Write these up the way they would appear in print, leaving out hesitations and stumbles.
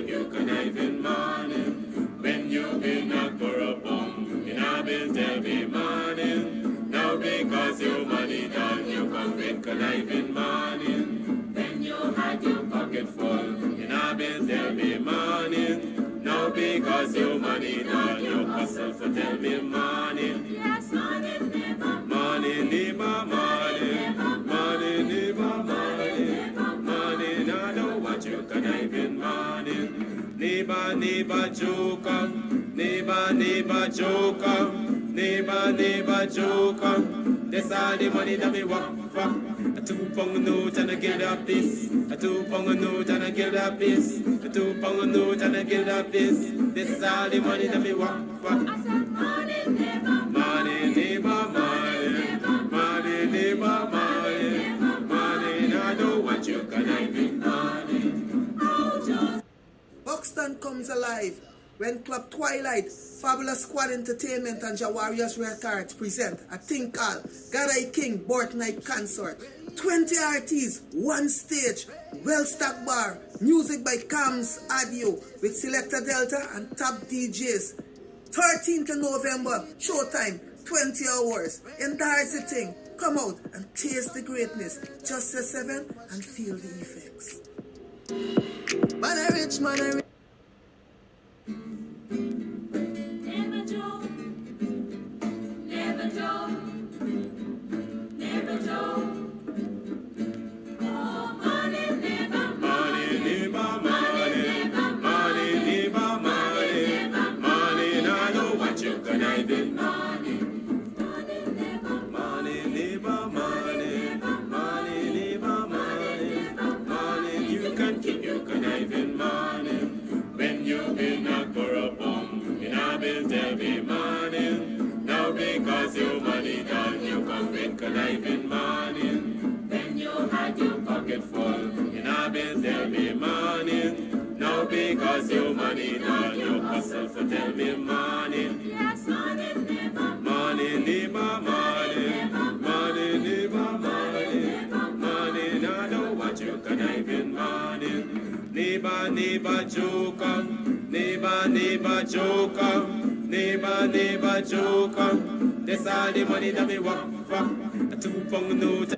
keep you conniving morning. When you been knocked for a bum, you know been tell me morning. Now because your money done, you come with conniving morning. When you had your pocket full, you know been tell me morning. Now because your money done, you hustle for tell me morning. Yes, morning, neighbor. Morning, neighbor, morning. Morning, neighbor, morning. Morning, I don't want you conniving morning. Neighbor, neighbor, joker. Neighbor, neighbor, joker. Neighbor, neighbor, joker. That's all the money that me walk for. A 2 pound note and a get up this. A 2 pound note and a get up this. A 2 pound note and a get up this. This all the money that me walk for. I said morning, neighbor. Morning, neighbor, morning. Morning, neighbor, morning. Morning, I don't want you conniving morning. Buxton comes alive when Club Twilight, Fabulous Squad Entertainment and Jawarius Records present a thing called Garai King Board Night Concert. 20 artists, one stage, well-stocked bar, music by Kams Audio with Selector Delta and top DJs. 13th of November, showtime, 20 hours. And that's the thing. Come out and taste the greatness. Just say 7 and feel the effects. Man, I rich, man, I rich. Never Joe. Never Joe. Never Joe. Oh, morning, neighbor. Morning, neighbor, morning. Morning, neighbor, morning. Morning, I don't want you conniving morning. Morning, neighbor. Morning, neighbor, morning. Morning, neighbor, morning. Morning, you can keep you conniving morning. When you been knocked for a bum, you know been tell me morning. Now because your money done, you come with conniving morning. When you had your pocket full, you know been tell me morning. Now because your money done, you hustle for tell me morning. Yes, morning, neighbor. Morning, neighbor, morning. Morning, neighbor, morning. Morning, I don't want you conniving morning. Neighbor, neighbor, joker. Neighbor, neighbor, joker. Neighbor, neighbor, joker. That's all the money that me walk for. A 2 pound note.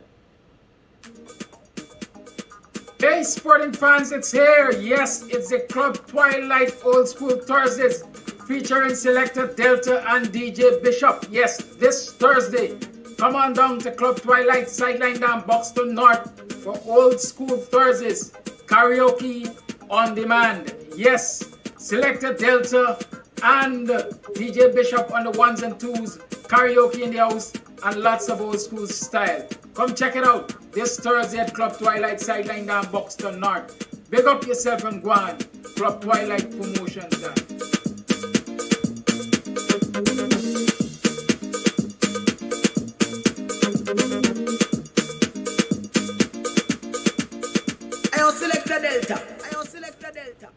Hey sporting fans, it's here. Yes, it's the Club Twilight Old School Thursdays featuring Selector Delta and DJ Bishop. Yes, this Thursday. Come on down to Club Twilight Sideline down Buxton North for Old School Thursdays. Karaoke on demand. Yes, Selector Delta and DJ Bishop on the ones and twos. Karaoke in the house and lots of old school style. Come check it out this Thursday at Club Twilight Sideline down Buxton North. Big up yourself and go on. Club Twilight Promotions done. I select the Delta. I select the Delta.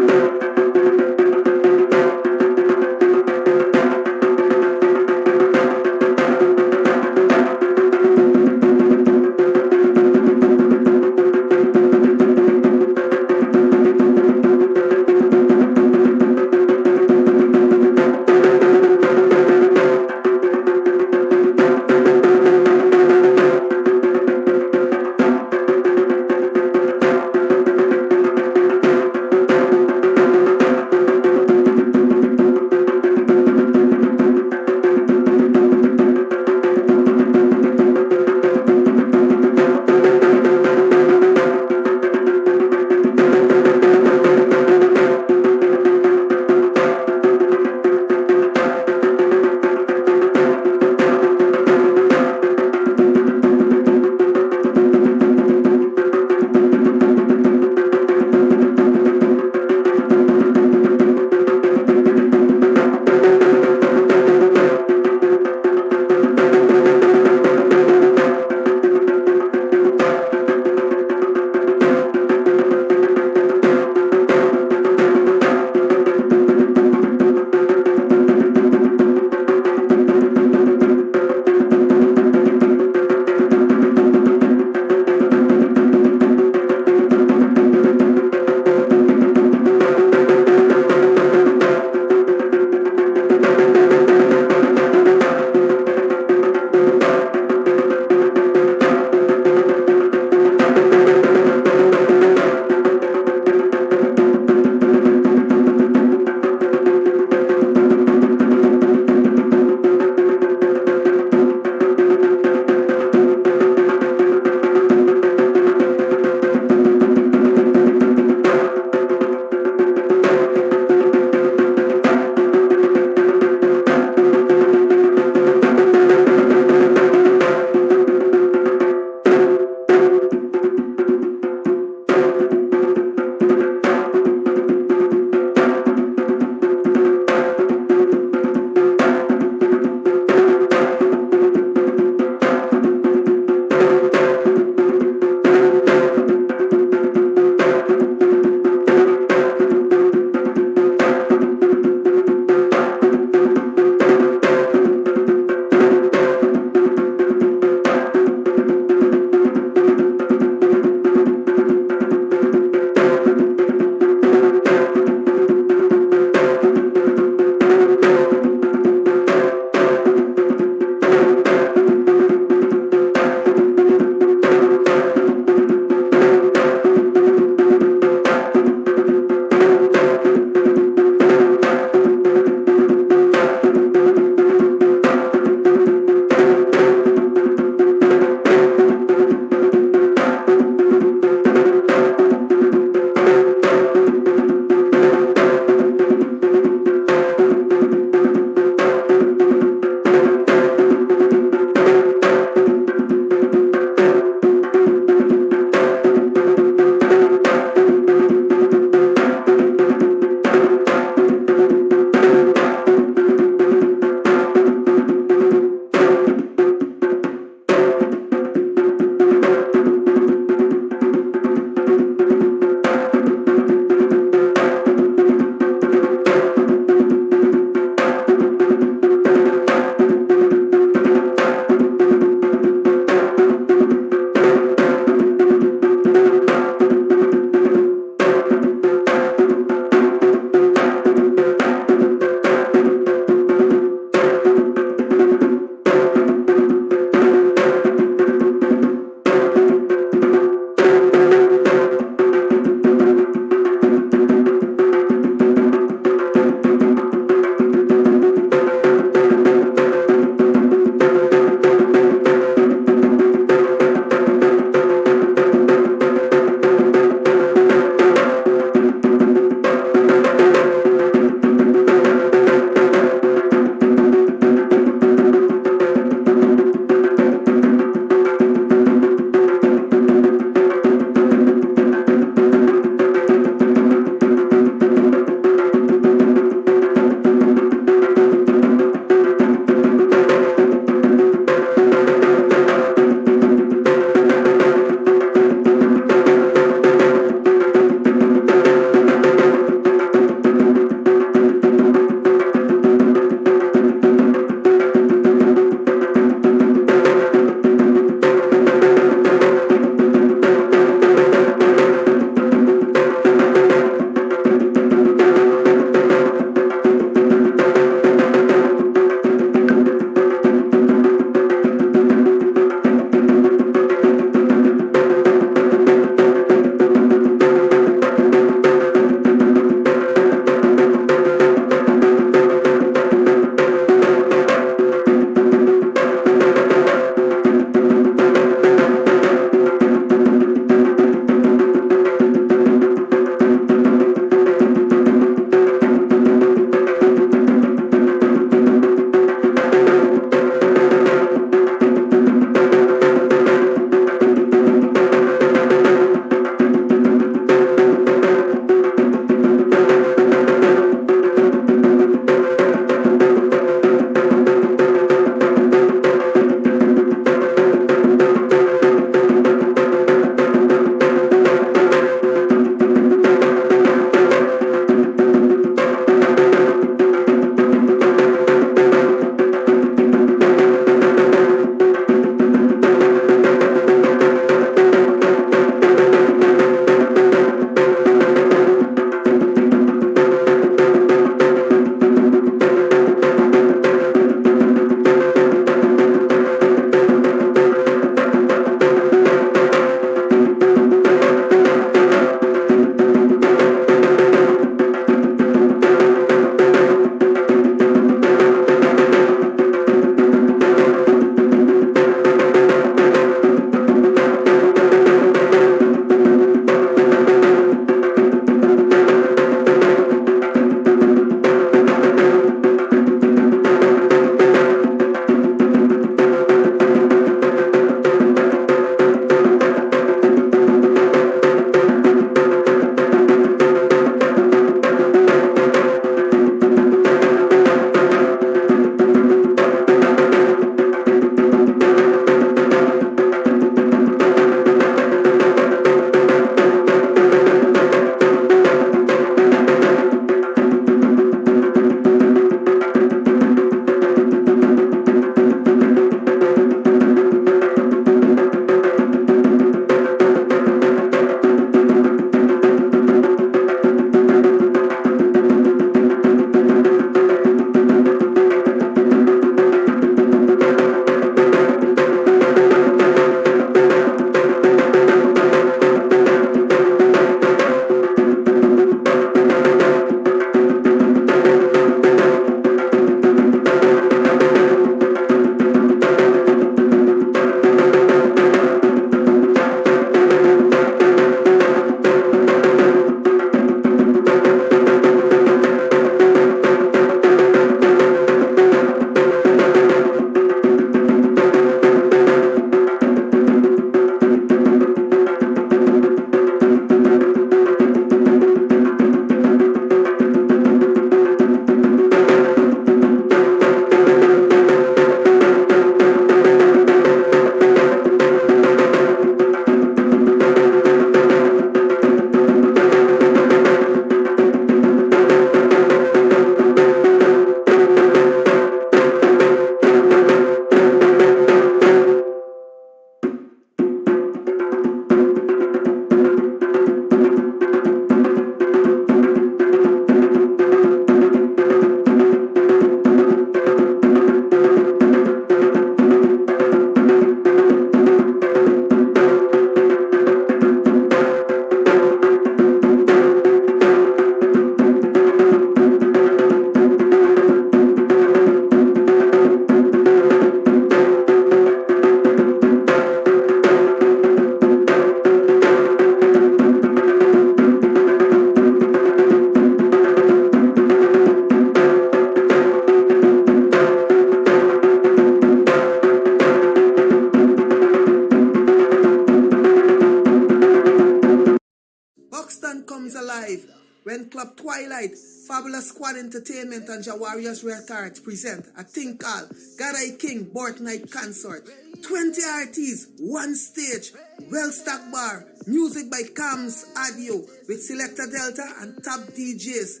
Twilight, Fabulous Squad Entertainment and Jawarius Rare Cards present a thing called Guyana King Boycotts Consort. 20 artists, one stage, well-stocked bar, music by Kams Audio with Selector Delta and top DJs.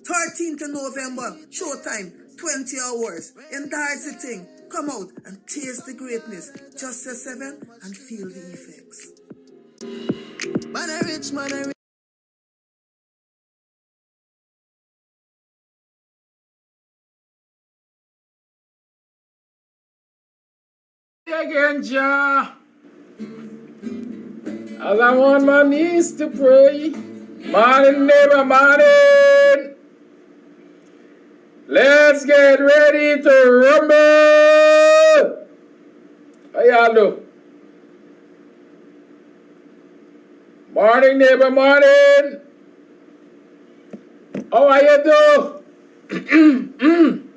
13th of November, showtime, 20 hours. Entire thing. Come out and taste the greatness. Just say 7 and feel the effects. Man, I rich, man, I rich. Again, Jah. As I'm on my knees to pray, morning, neighbor, morning. Let's get ready to rumble. How y'all do? Morning, neighbor, morning. How are you do?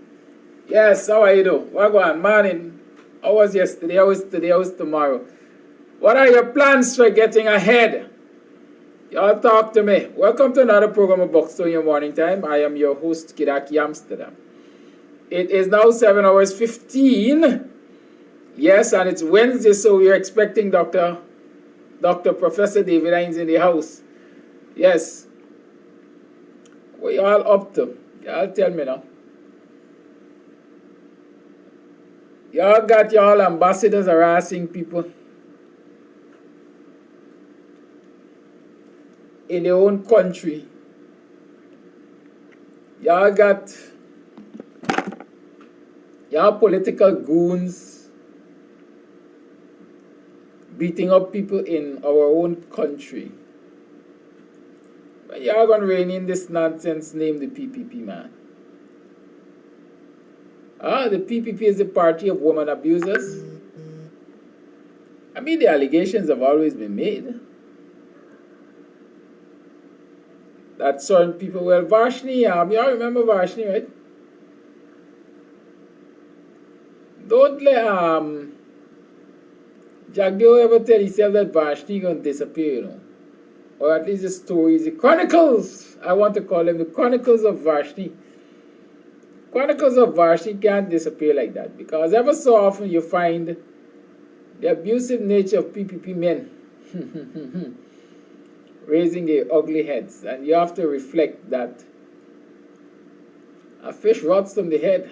Yes, how are you do? What going on? Morning. How was yesterday? How was today? How was tomorrow? What are your plans for getting ahead? Y'all talk to me. Welcome to another program of BUXTONIAN Morning Time. I am your host, Kidaki Amsterdam. It is now 7 hours 15. Yes, and it's Wednesday, so we are expecting Dr. Professor David Hinds in the house. Yes. What y'all up to? Y'all tell me now. Y'all got y'all ambassadors harassing people in their own country. Y'all got y'all political goons beating up people in our own country. But y'all gonna rein in this nonsense named the PPP, man. The PPP is the party of woman abusers. I mean, the allegations have always been made that certain people, well, Varshni, y'all remember Varshni, right? Don't let Jack Dio ever tell himself that Varshni gonna disappear, you know. Or at least the stories, the chronicles, I want to call them the chronicles of Varshni. Chronicles of Varshni can't disappear like that, because ever so often you find the abusive nature of PPP men raising their ugly heads, and you have to reflect that a fish rots from the head,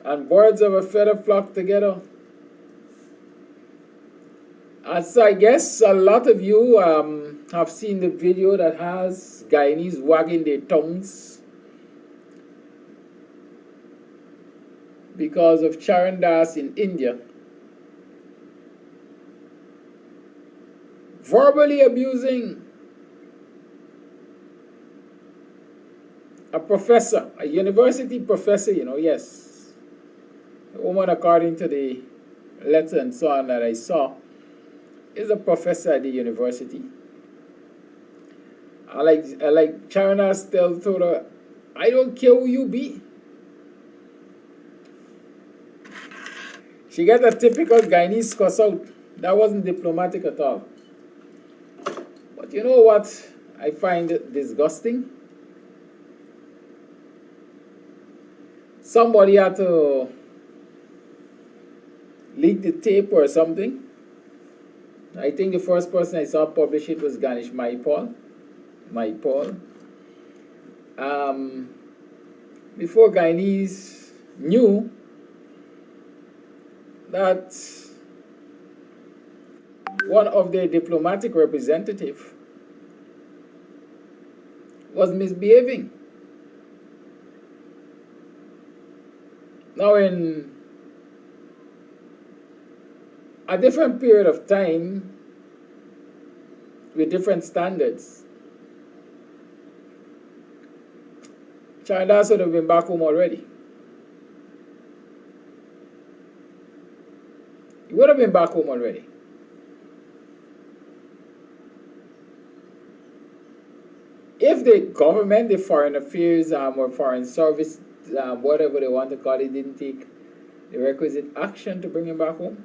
and birds of a feather flock together. And so I guess a lot of you have seen the video that has Guyanese wagging their tongues because of Charan Das in India verbally abusing a professor, a university professor, you know, yes. A woman, according to the letter and so on that I saw, is a professor at the university. I like China still told her, I don't care who you be. She got a typical Guyanese cuss out. That wasn't diplomatic at all. But you know what I find disgusting? Somebody had to leak the tape or something. I think the first person I saw publish it was Ganesh Maipal. Before Guyanese knew that one of their diplomatic representatives was misbehaving. Now, in a different period of time, with different standards, China should have been back home already. He would have been back home already. If the government, the foreign affairs or foreign service, whatever they want to call it, didn't take the requisite action to bring him back home,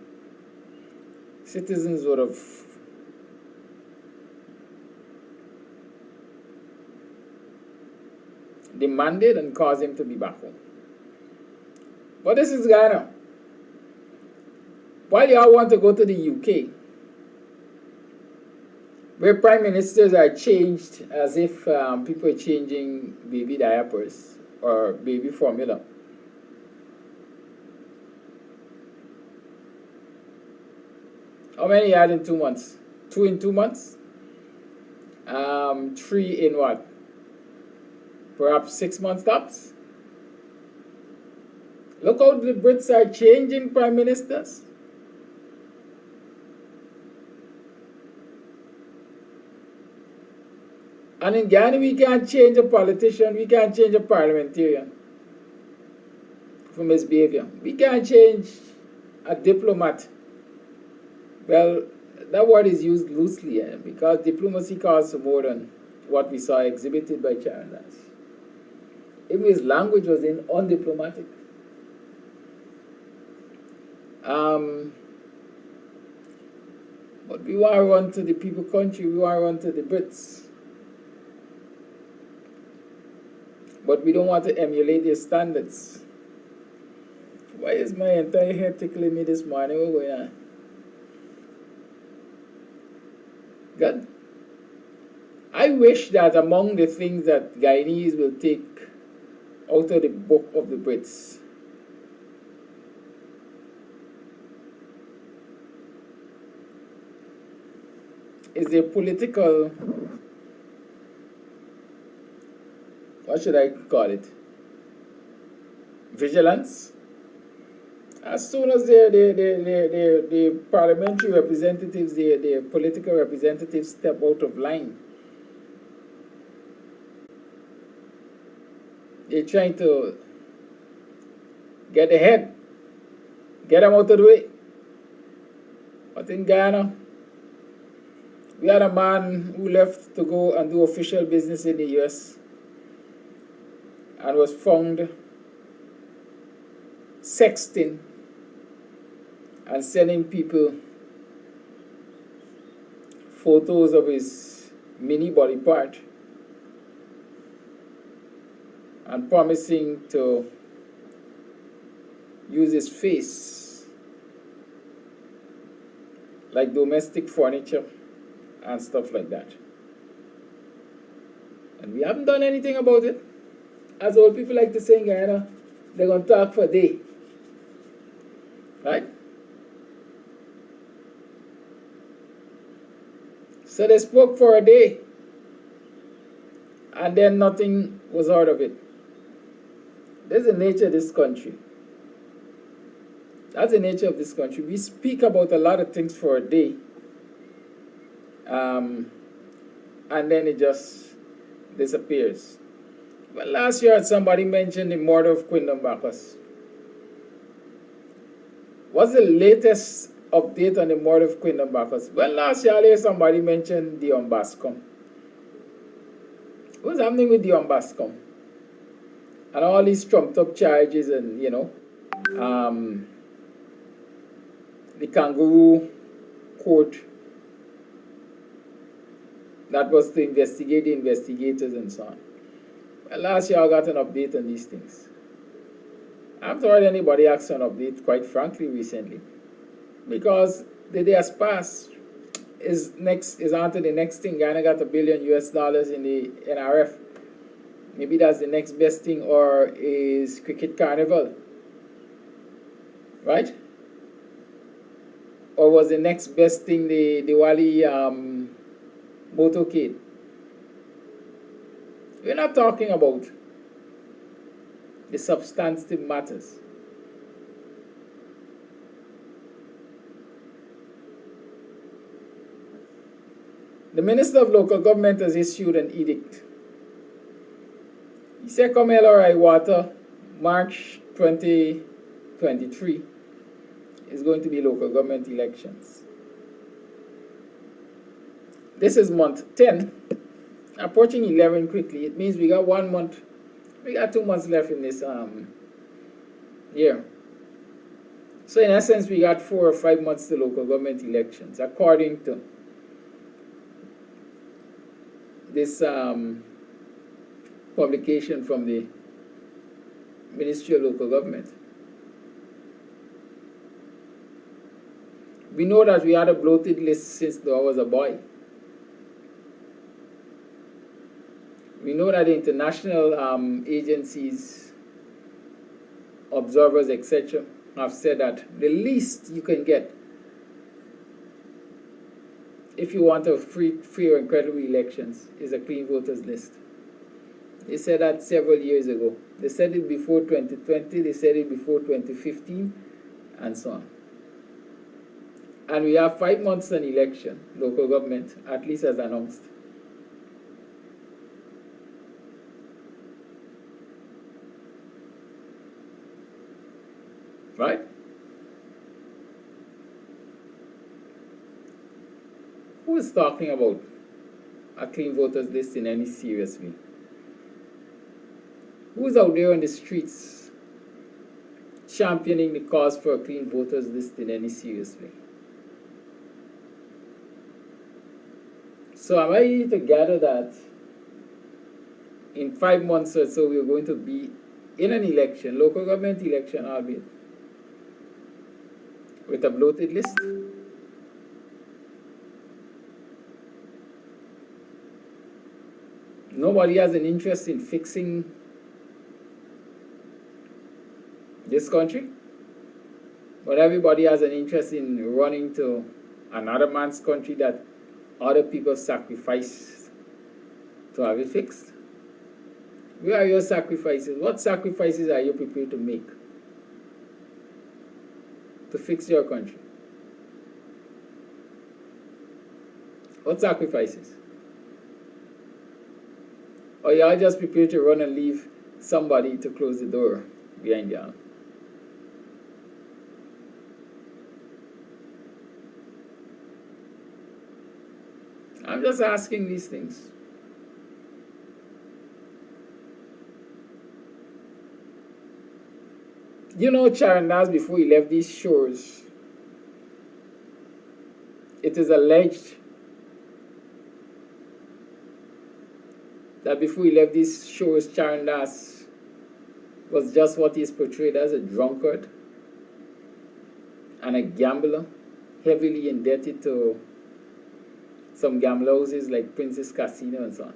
citizens would have demanded and caused him to be back home. But this is Guyana. While y'all want to go to the UK, where prime ministers are changed as if people are changing baby diapers or baby formula. How many you had in 2 months? 2 in 2 months? 3 in what? Perhaps 6 months tops? Look how the Brits are changing prime ministers. And in Guyana, we can't change a politician, we can't change a parliamentarian for misbehavior. We can't change a diplomat. Well, that word is used loosely because diplomacy calls for more than what we saw exhibited by Charles. Even his language was undiplomatic. But we want to run to the people country, we want to run to the Brits. But we don't want to emulate their standards. Why is my entire head tickling me this morning? What's going on? God. I wish that among the things that Guyanese will take out of the book of the Brits is their political, what should I call it? Vigilance. As soon as the parliamentary representatives, the political representatives step out of line, they're trying to get ahead, get them out of the way. But in Guyana, we had a man who left to go and do official business in the US and was found sexting and sending people photos of his mini body part and promising to use his face like domestic furniture and stuff like that. And we haven't done anything about it. As old people like to say in Guyana, they're going to talk for a day. Right? So they spoke for a day, and then nothing was out of it. That's the nature of this country. That's the nature of this country. We speak about a lot of things for a day, and then it just disappears. Well, last year somebody mentioned the murder of Quindom Bacchus. What's the latest update on the murder of Quindom Bacchus? Well, last year somebody mentioned DION BASCOM. What's happening with DION BASCOM? And all these trumped up charges and, you know, the kangaroo court that was to investigate the investigators and so on. Well, last year I got an update on these things. I haven't heard anybody ask for an update, quite frankly, recently. Because the day has passed. Is on to the next thing. Guyana got $1 billion in the NRF. Maybe that's the next best thing, or is cricket carnival. Right? Or was the next best thing the Diwali motorcade? We're not talking about the substantive matters. The Minister of Local Government has issued an edict. He said, come hell or high water, March 2023 is going to be local government elections. This is month 10, approaching 11 quickly. It means we got 1 month, we got 2 months left in this year. So in essence, we got 4 or 5 months to local government elections, according to this publication from the Ministry of Local Government. We know that we had a bloated list since I was a boy. We know that the international agencies, observers, etc., have said that the least you can get if you want a free and credible elections is a clean voters list. They said that several years ago. They said it before 2020, they said it before 2015, and so on. And we have 5 months an election, local government, at least as announced. Right? Who is talking about a clean voters list in any serious way? Who's out there on the streets championing the cause for a clean voters list in any serious way? So am I to gather that in 5 months or so we're going to be in an election, local government election, albeit, with a bloated list? Nobody has an interest in fixing this country, but everybody has an interest in running to another man's country that other people sacrifice to have it fixed. Where are your sacrifices? What sacrifices are you prepared to make to fix your country? What sacrifices? Or you are just prepared to run and leave somebody to close the door behind you? I'm just asking these things. You know, Charandas, before he left these shores, it is alleged that before he left these shores, Charandas was just what he is portrayed as, a drunkard and a gambler, heavily indebted to some gambling houses like Princess Casino and so on.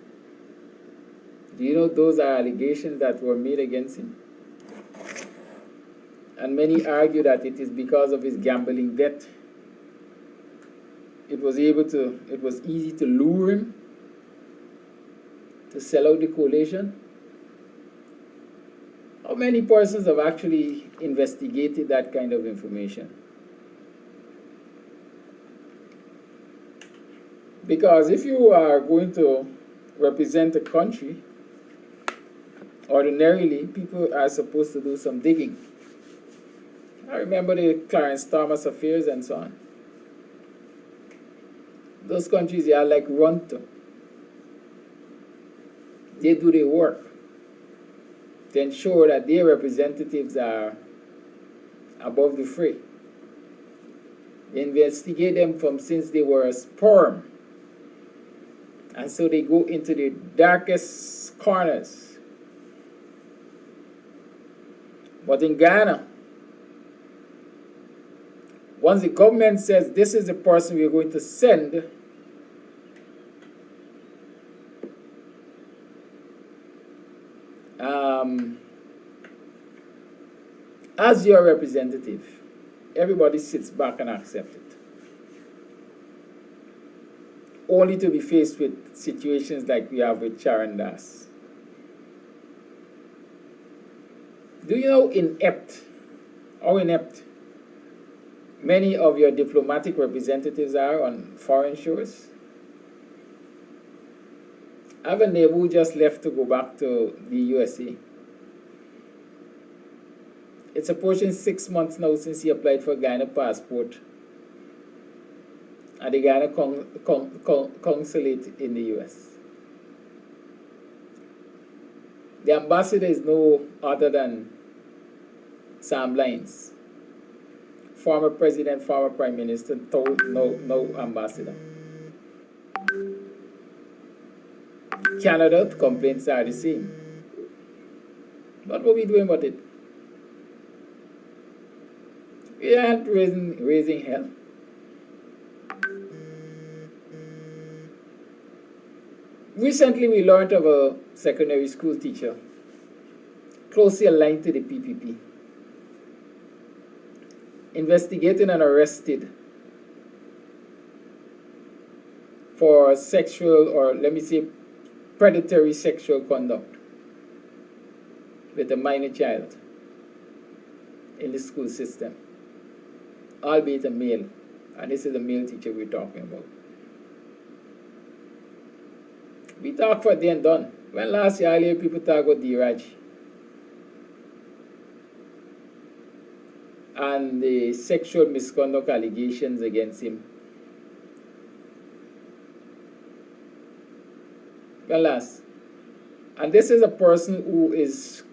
Do you know those are allegations that were made against him? And many argue that it is because of his gambling debt. It was easy to lure him to sell out the coalition. How many persons have actually investigated that kind of information? Because if you are going to represent a country, ordinarily people are supposed to do some digging. I remember the Clarence Thomas affairs and so on. Those countries, they are like run to. They do their work to ensure that their representatives are above the fray. They investigate them from since they were a sperm. And so they go into the darkest corners. But in Guyana, once the government says this is the person we're going to send, as your representative, everybody sits back and accepts it. Only to be faced with situations like we have with Charandas. Do you know how inept many of your diplomatic representatives are on foreign shores? I have a neighbor who just left to go back to the USA. It's approaching 6 months now since he applied for a Guyana passport at the Guyana consulate in the US. The ambassador is no other than Sam Lyons, former president, former prime minister, no ambassador. Canada, the complaints are the same. What were we doing about it? We aren't raising hell. Recently, we learned of a secondary school teacher closely aligned to the PPP, investigated and arrested for sexual, or let me say, predatory sexual conduct with a minor child in the school system, albeit a male, and this is a male teacher we're talking about. We talk for day and done. When last year, earlier people talk about D-Raj and the sexual misconduct allegations against him. Well, last. And this is a person who is,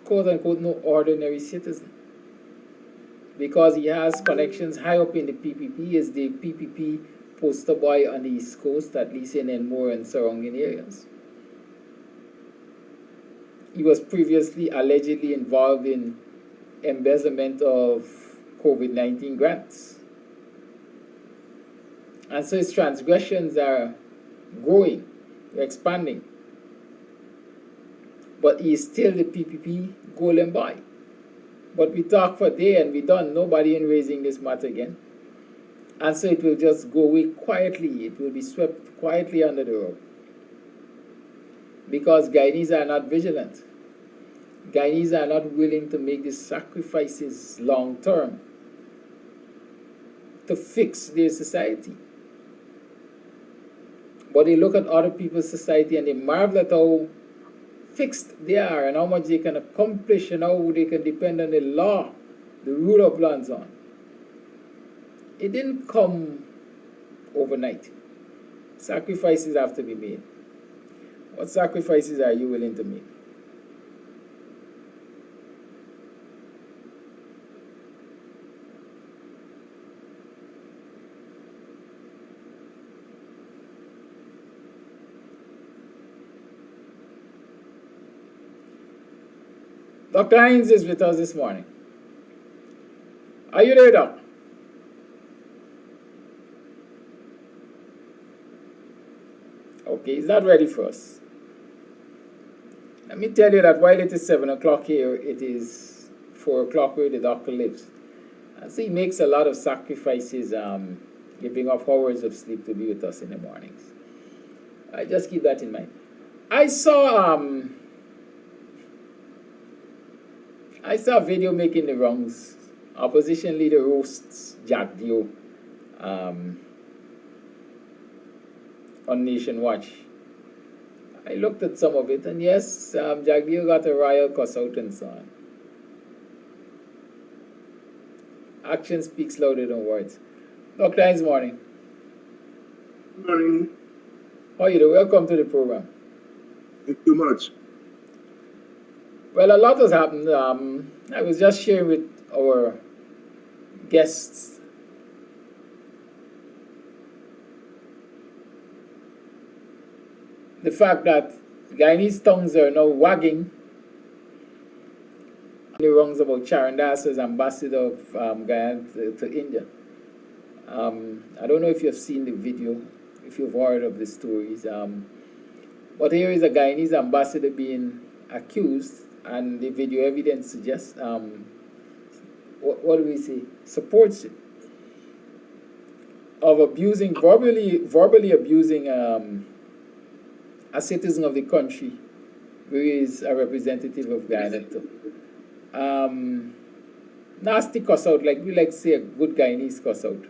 quote unquote, no ordinary citizen, because he has connections high up in the PPP. He is the PPP poster boy on the East Coast, at least in Enmore and surrounding areas. He was previously allegedly involved in embezzlement of COVID-19 grants. And so his transgressions are growing, they're expanding. But he is still the PPP golden boy. But we talk for a day and we done, nobody in raising this matter again. And so it will just go away quietly. It will be swept quietly under the rug. Because Guyanese are not vigilant. Guyanese are not willing to make the sacrifices long term to fix their society. But they look at other people's society and they marvel at how fixed they are and how much they can accomplish and how they can depend on the law, the rule of law and so on. It didn't come overnight. Sacrifices have to be made. What sacrifices are you willing to make? Dr. Hinds is with us this morning. Are you there, Doc? Okay, he's not ready for us. Let me tell you that while it is 7 o'clock here, it is 4 o'clock where the doctor lives. And so he makes a lot of sacrifices, giving up hours of sleep to be with us in the mornings. I just keep that in mind. I saw a video making the rounds. Opposition leader roasts Jack Dio on Nation Watch. I looked at some of it, and yes, Jack Dio got a royal cuss out and so on. Action speaks louder than words. Dr. Hinds, morning. Good morning. How are you doing? Welcome to the program. Thank you much. Well, a lot has happened. I was just sharing with our guests the fact that Guyanese tongues are now wagging the wrongs about Charan Das as ambassador of Guyana to India. I don't know if you've seen the video, if you've heard of the stories. But here is a Guyanese ambassador being accused, and the video evidence suggests, what do we say, supports it, of abusing, verbally abusing a citizen of the country who is a representative of Guyana too. Nasty cuss out, like we like to say a good Guyanese cuss out.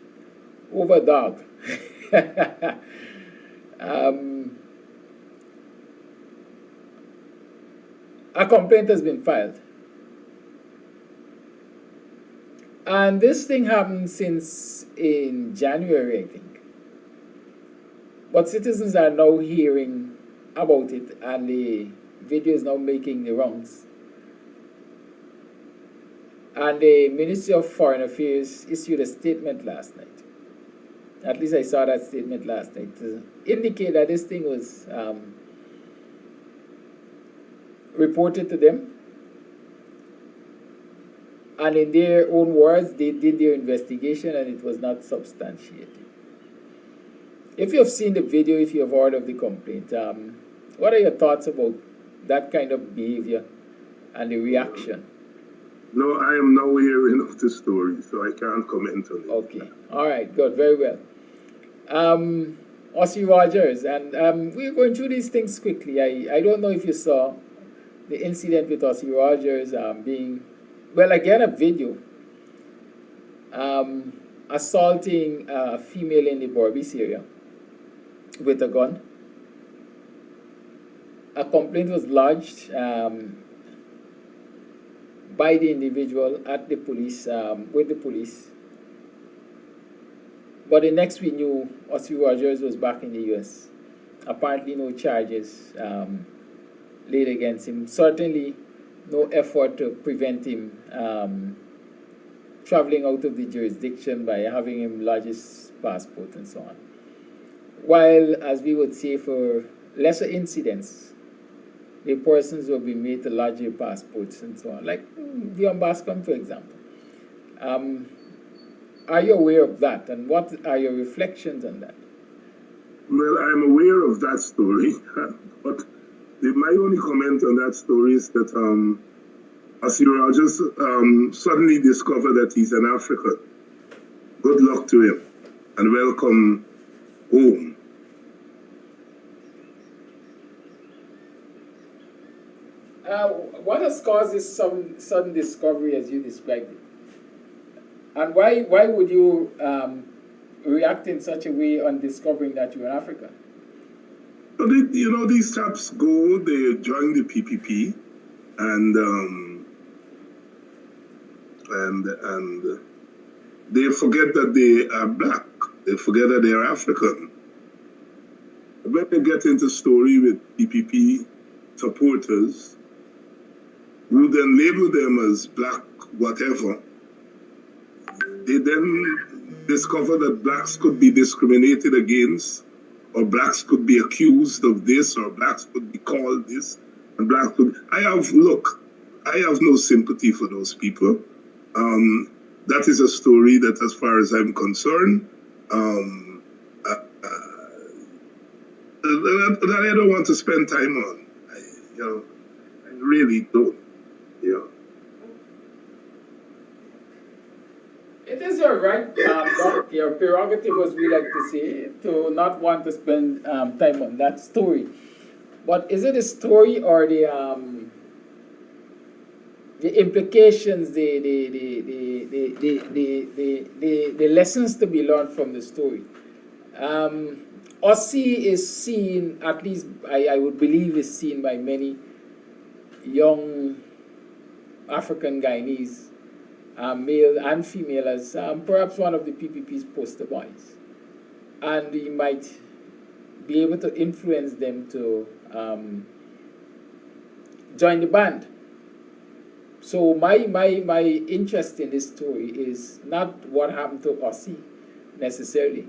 Over dog. A complaint has been filed. And this thing happened since in January, I think. But citizens are now hearing about it, and the video is now making the rounds. And the Ministry of Foreign Affairs issued a statement last night. At least I saw that statement last night to indicate that this thing was reported to them And in their own words, they did their investigation and it was not substantiated. If you have seen the video, if you have heard of the complaint, what are your thoughts about that kind of behavior and the reaction? No, I am now hearing of the story, so I can't comment on it. Okay, all right, good, very well. Ossie Rogers, and we're going through these things quickly. I don't know if you saw the incident with Ossie Rogers being, well, again, a video assaulting a female in the Borbis area with a gun. A complaint was lodged by the individual at the police, with the police. But the next we knew, Ossie Rogers was back in the US. Apparently no charges laid against him. Certainly no effort to prevent him traveling out of the jurisdiction by having him lodge his passport and so on. While, as we would say, for lesser incidents, the persons will be made to lodge their passports and so on, like DION BASCOM, for example. Are you aware of that, and what are your reflections on that? Well, I'm aware of that story, but my only comment on that story is that Ossie Rogers suddenly discovered that he's an African. Good luck to him, and welcome home. What has caused this sudden discovery as you described it? And why would you react in such a way on discovering that you're in Africa? So you know, these chaps go, they join the PPP, and they forget that they are black. They forget that they are African. When they get into story with PPP supporters, who then label them as black whatever, they then discover that blacks could be discriminated against, or blacks could be accused of this, or blacks could be called this, and blacks could... I have no sympathy for those people. That is a story that, as far as I'm concerned, that I don't want to spend time on. I really don't. It is your right, your prerogative, as we like to say, to not want to spend time on that story. But is it a story or the implications, the lessons to be learned from the story? Ossie is seen, at least I would believe, is seen by many young African Guyanese, male and female, as perhaps one of the PPP's poster boys. And he might be able to influence them to join the band. So my interest in this story is not what happened to Ossie necessarily,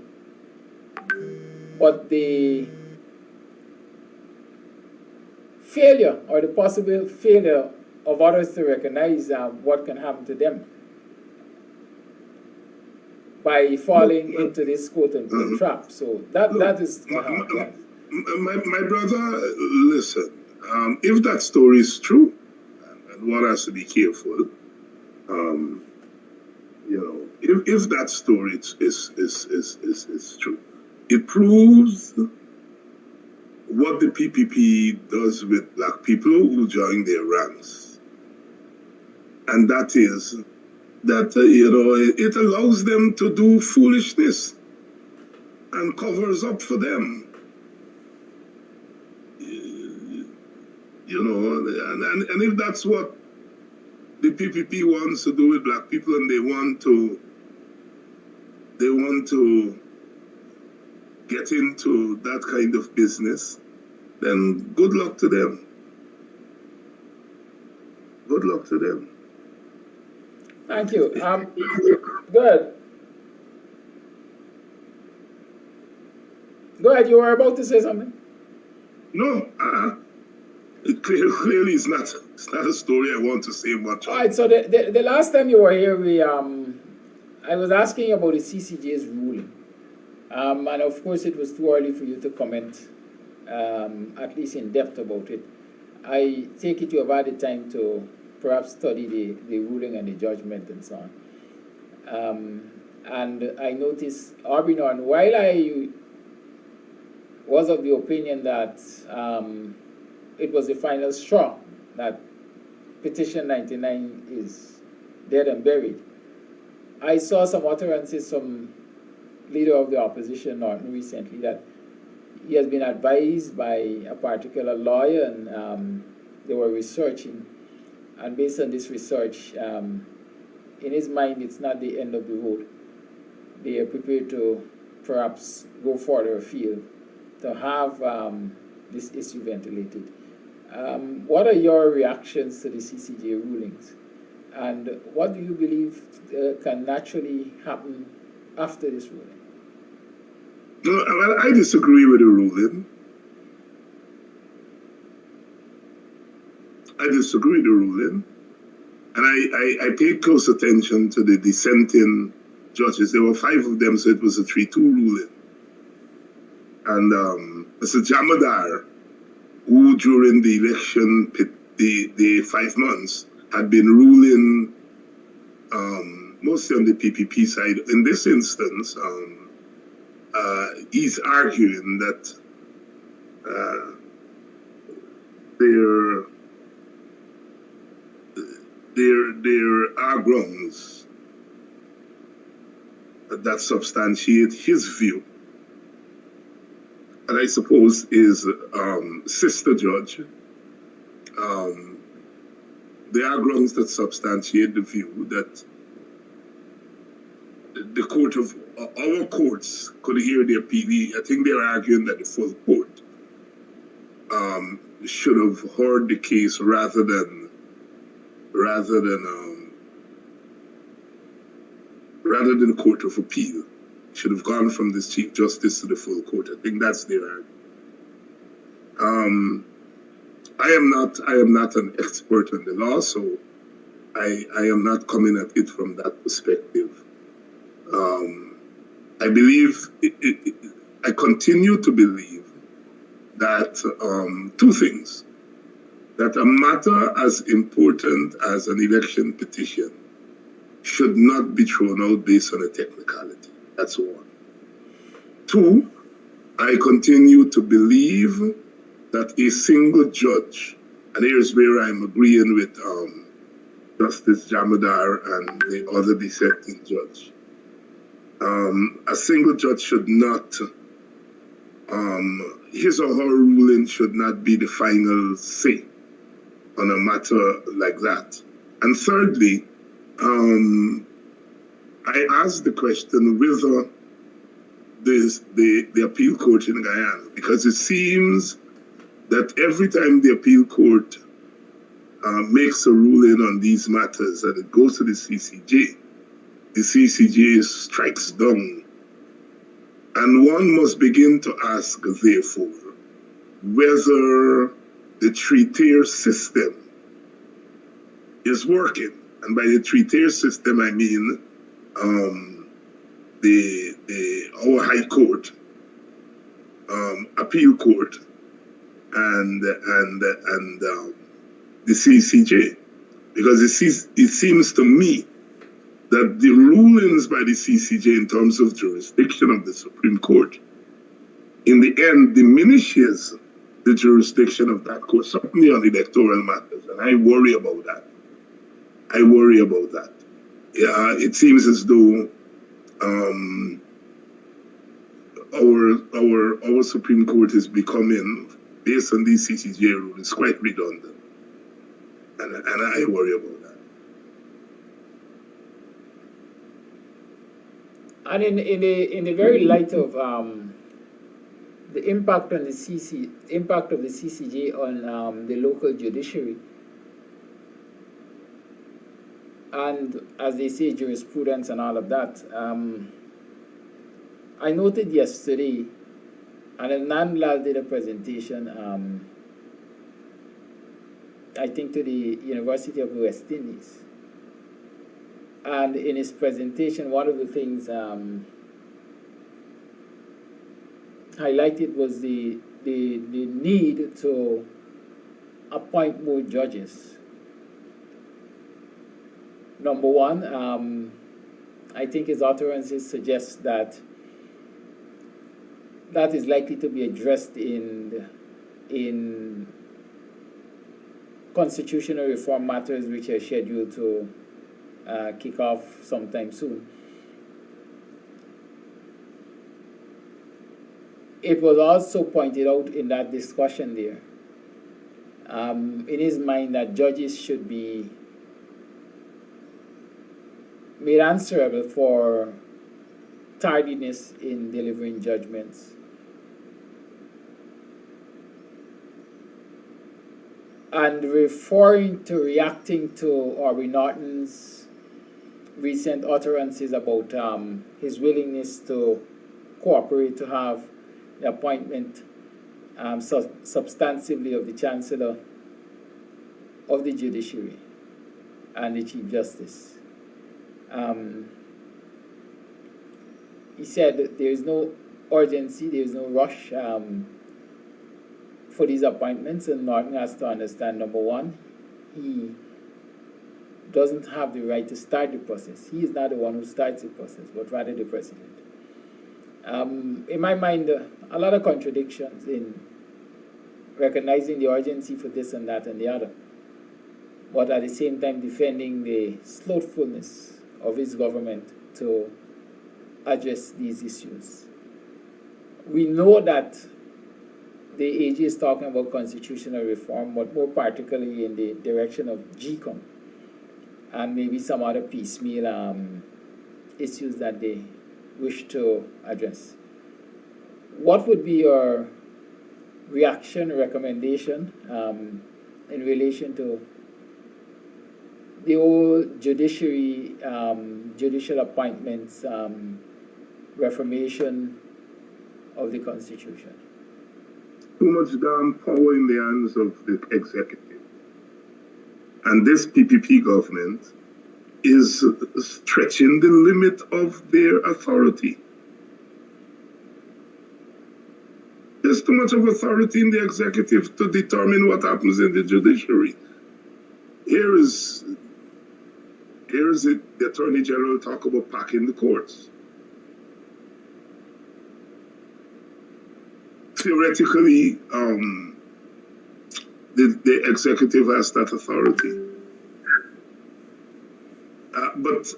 but the failure or the possible failure of others to recognize what can happen to them by falling into this quote-unquote trap. So that is... My brother, listen, if that story is true, and one has to be careful, if that story is true, it proves what the PPP does with black people who join their ranks. And that is that, it allows them to do foolishness and covers up for them. And if that's what the PPP wants to do with black people, and they want to get into that kind of business, then good luck to them. Good luck to them. Thank you. Good. Go ahead. You were about to say something. No. It clearly it's not a story I want to say much All on. right, so the last time you were here, I was asking you about the CCJ's ruling. And of course, it was too early for you to comment, at least in depth about it. I take it you have had the time to perhaps study the ruling and the judgment and so on. And I noticed, Arbinon, while I was of the opinion that it was the final straw, that Petition 99 is dead and buried, I saw some utterances from leader of the opposition, Norton, recently, that he has been advised by a particular lawyer, and they were researching, and based on this research, in his mind, it's not the end of the road. They are prepared to perhaps go further afield to have this issue ventilated. What are your reactions to the CCJ rulings? And what do you believe can naturally happen after this ruling? No, well, I disagree with the ruling. I disagree with the ruling. And I paid close attention to the dissenting judges. There were 5 of them, so it was a 3-2 ruling. And Mr. Jamadar, who during the election, the 5 months, had been ruling mostly on the PPP side. In this instance, he's arguing that there are grounds that substantiate his view. And I suppose his sister judge, there are grounds that substantiate the view that the court of our courts could hear the appeal. I think they're arguing that the full court should have heard the case rather than the Court of Appeal. Should have gone from this Chief Justice to the full court. I think that's their argument. I am not an expert on the law, so I am not coming at it from that perspective. I believe, I continue to believe that 2 things. That a matter as important as an election petition should not be thrown out based on a technicality. That's 1. 2, I continue to believe that a single judge, and here's where I'm agreeing with Justice Jamadar and the other dissenting judge. A single judge should not, his or her ruling should not be the final say on a matter like that. And thirdly, I asked the question whether the appeal court in Guyana, because it seems that every time the appeal court makes a ruling on these matters and it goes to the CCJ strikes down. And one must begin to ask, therefore, whether the 3-tier system is working. And by the 3-tier system, I mean our High Court, Appeal Court, and the CCJ. Because it seems to me that the rulings by the CCJ in terms of jurisdiction of the Supreme Court, in the end, diminishes the jurisdiction of that court, certainly on electoral matters, and I worry about that. Yeah, it seems as though our Supreme Court is becoming, based on these CCJ rulings, quite redundant, and I worry about that. And in the very light of the impact on the impact of the CCJ on the local judiciary, and as they say, jurisprudence and all of that, I noted yesterday, and Nandlal did a presentation I think, to the University of the West Indies. And in his presentation, one of the things highlighted was the need to appoint more judges. Number one, I think his utterances suggest that that is likely to be addressed in constitutional reform matters which are scheduled to kick off sometime soon. It was also pointed out in that discussion there, in his mind, that judges should be made answerable for tardiness in delivering judgments. And referring to reacting to Aubrey Norton's recent utterances about his willingness to cooperate to have the appointment substantively of the Chancellor of the Judiciary and the Chief Justice. He said that there is no urgency, there is no rush for these appointments, and Norton has to understand, number one, he doesn't have the right to start the process. He is not the one who starts the process, but rather the President. In my mind, a lot of contradictions in recognizing the urgency for this and that and the other, but at the same time defending the slothfulness of his government to address these issues. We know that the AG is talking about constitutional reform, but more particularly in the direction of GCOM and maybe some other piecemeal issues that they wish to address. What would be your reaction, recommendation in relation to the old judiciary, judicial appointments, reformation of the Constitution? Too much damn power in the hands of the executive. And this PPP government is stretching the limit of their authority. There's too much of authority in the executive to determine what happens in the judiciary. Here is it, the Attorney General talk about packing the courts. Theoretically, the executive has that authority. But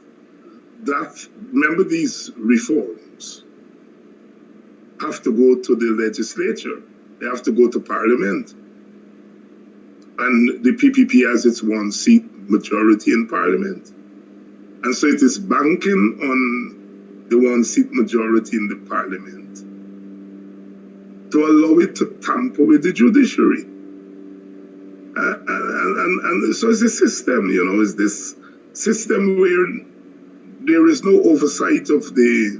remember, these reforms have to go to the legislature. They have to go to Parliament. And the PPP has its one-seat majority in Parliament. And so it is banking on the one-seat majority in the Parliament to allow it to tamper with the judiciary. And so it's a system, it's this system where there is no oversight of the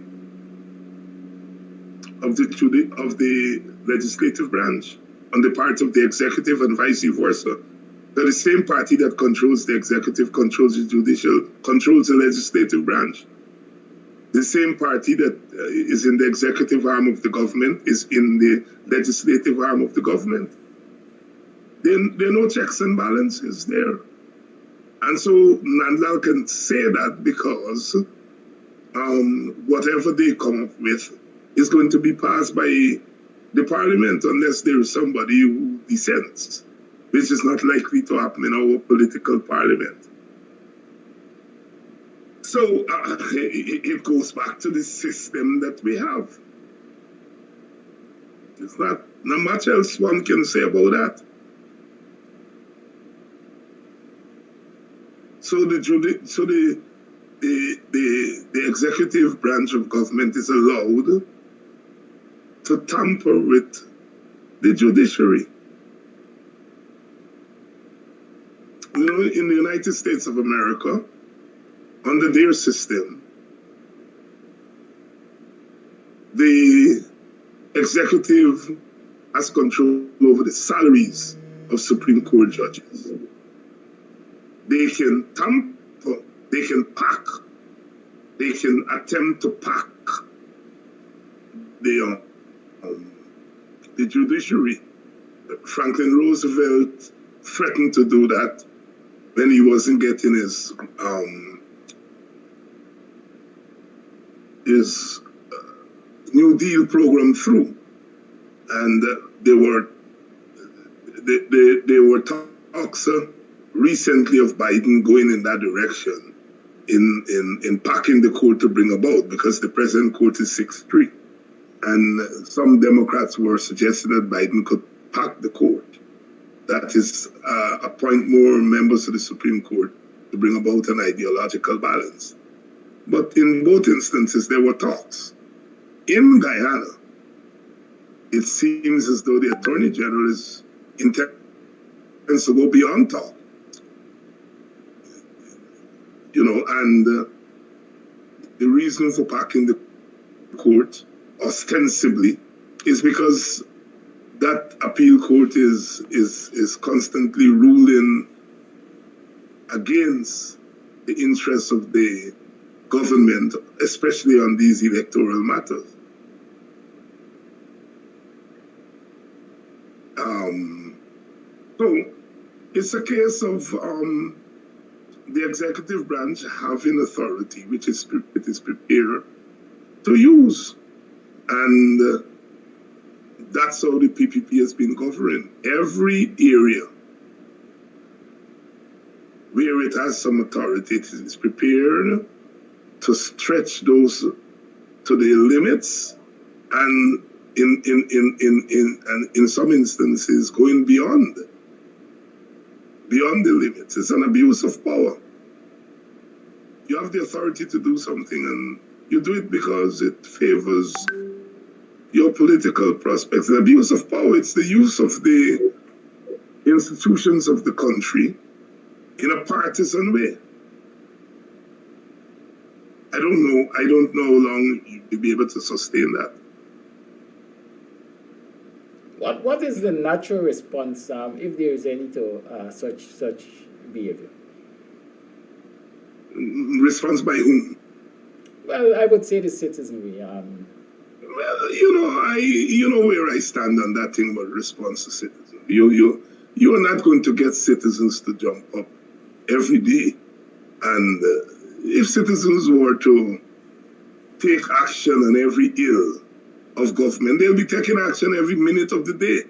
legislative branch on the part of the executive and vice versa. That the same party that controls the executive, controls the judicial, controls the legislative branch. The same party that is in the executive arm of the government is in the legislative arm of the government. There are no checks and balances there. And so Nandlal can say that because whatever they come up with is going to be passed by the Parliament unless there is somebody who dissents, which is not likely to happen in our political Parliament. So it goes back to the system that we have. There's not much else one can say about that. So the executive branch of government is allowed to tamper with the judiciary. In the United States of America, under their system, the executive has control over the salaries of Supreme Court judges. they can tamper, they can pack, they can attempt to pack the judiciary. Franklin Roosevelt threatened to do that when he wasn't getting his New Deal program through, and there were talks recently of Biden going in that direction, in packing the court to bring about, because the present court is 6-3, and some Democrats were suggesting that Biden could pack the court. That is, appoint more members of the Supreme Court to bring about an ideological balance. But in both instances, there were talks. In Guyana, it seems as though the Attorney General is intends to go beyond talk. You know, and the reason for packing the court, ostensibly, is because that appeal court is constantly ruling against the interests of the government, especially on these electoral matters. So it's a case of the executive branch having authority, which it is prepared to use, and that's how the PPP has been governing. Every area where it has some authority, it is prepared to stretch those to the limits, and in some instances going beyond the limits. It's an abuse of power. You have the authority to do something, and you do it because it favors your political prospects. The abuse of power, it's the use of the institutions of the country in a partisan way. I don't know how long you'll be able to sustain that. What is the natural response, if there is any, to such behavior? Response by whom? Well, I would say the citizenry. Well, you know where I stand on that thing about response to citizens. You are not going to get citizens to jump up every day, and if citizens were to take action on every ill of government, they'll be taking action every minute of the day,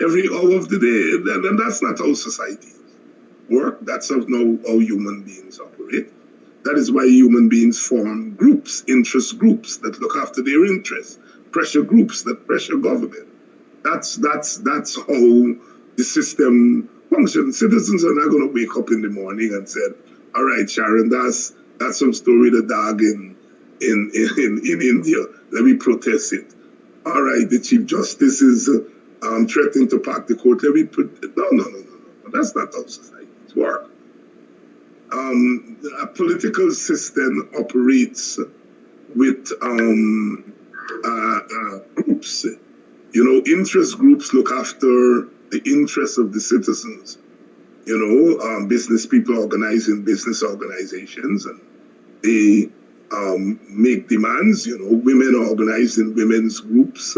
every hour of the day. And that's not how society work. That's not how human beings operate. That is why human beings form groups, interest groups that look after their interests, pressure groups that pressure government. That's how the system functions. Citizens are not going to wake up in the morning and say, all right, Sharon, that's some story, the dog in India. Let me protest it. All right, the Chief Justice is threatening to pack the court. Let me put no. That's not how societies work. A political system operates with groups. You know, interest groups look after the interests of the citizens. You know, business people organize in business organizations, and they make demands. You know, women organize in women's groups.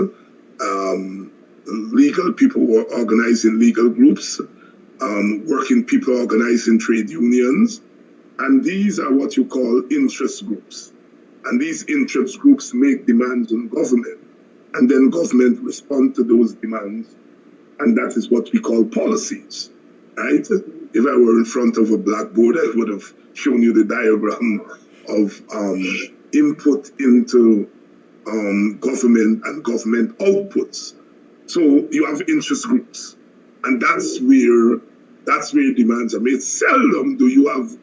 Legal people were organizing legal groups. Working people organizing trade unions. And these are what you call interest groups. And these interest groups make demands on government. And then government respond to those demands. And that is what we call policies, right? If I were in front of a blackboard, I would have shown you the diagram of input into government and government outputs. So you have interest groups, and that's where demands are made. Seldom do you have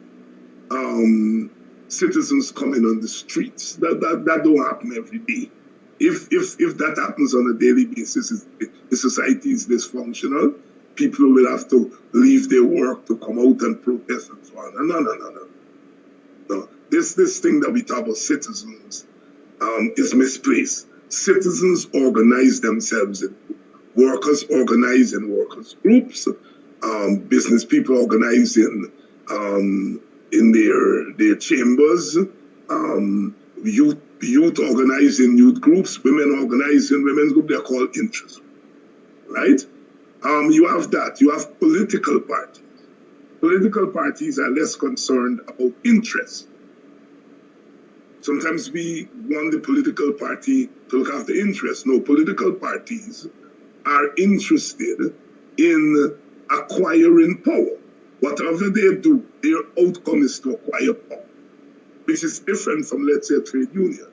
citizens coming on the streets. That don't happen every day. If that happens on a daily basis, the society is dysfunctional. People will have to leave their work to come out and protest and so on. No. This thing that we talk about citizens is misplaced. Citizens organize themselves. Workers organize in workers groups. Business people organize in in their chambers, youth organize in youth groups, women organize in women's groups. They're called interest, right? You have that. You have political parties. Political parties are less concerned about interest. Sometimes we want the political party to look after interest. No, political parties are interested in acquiring power. Whatever they do, their outcome is to acquire power, which is different from, let's say, a trade union.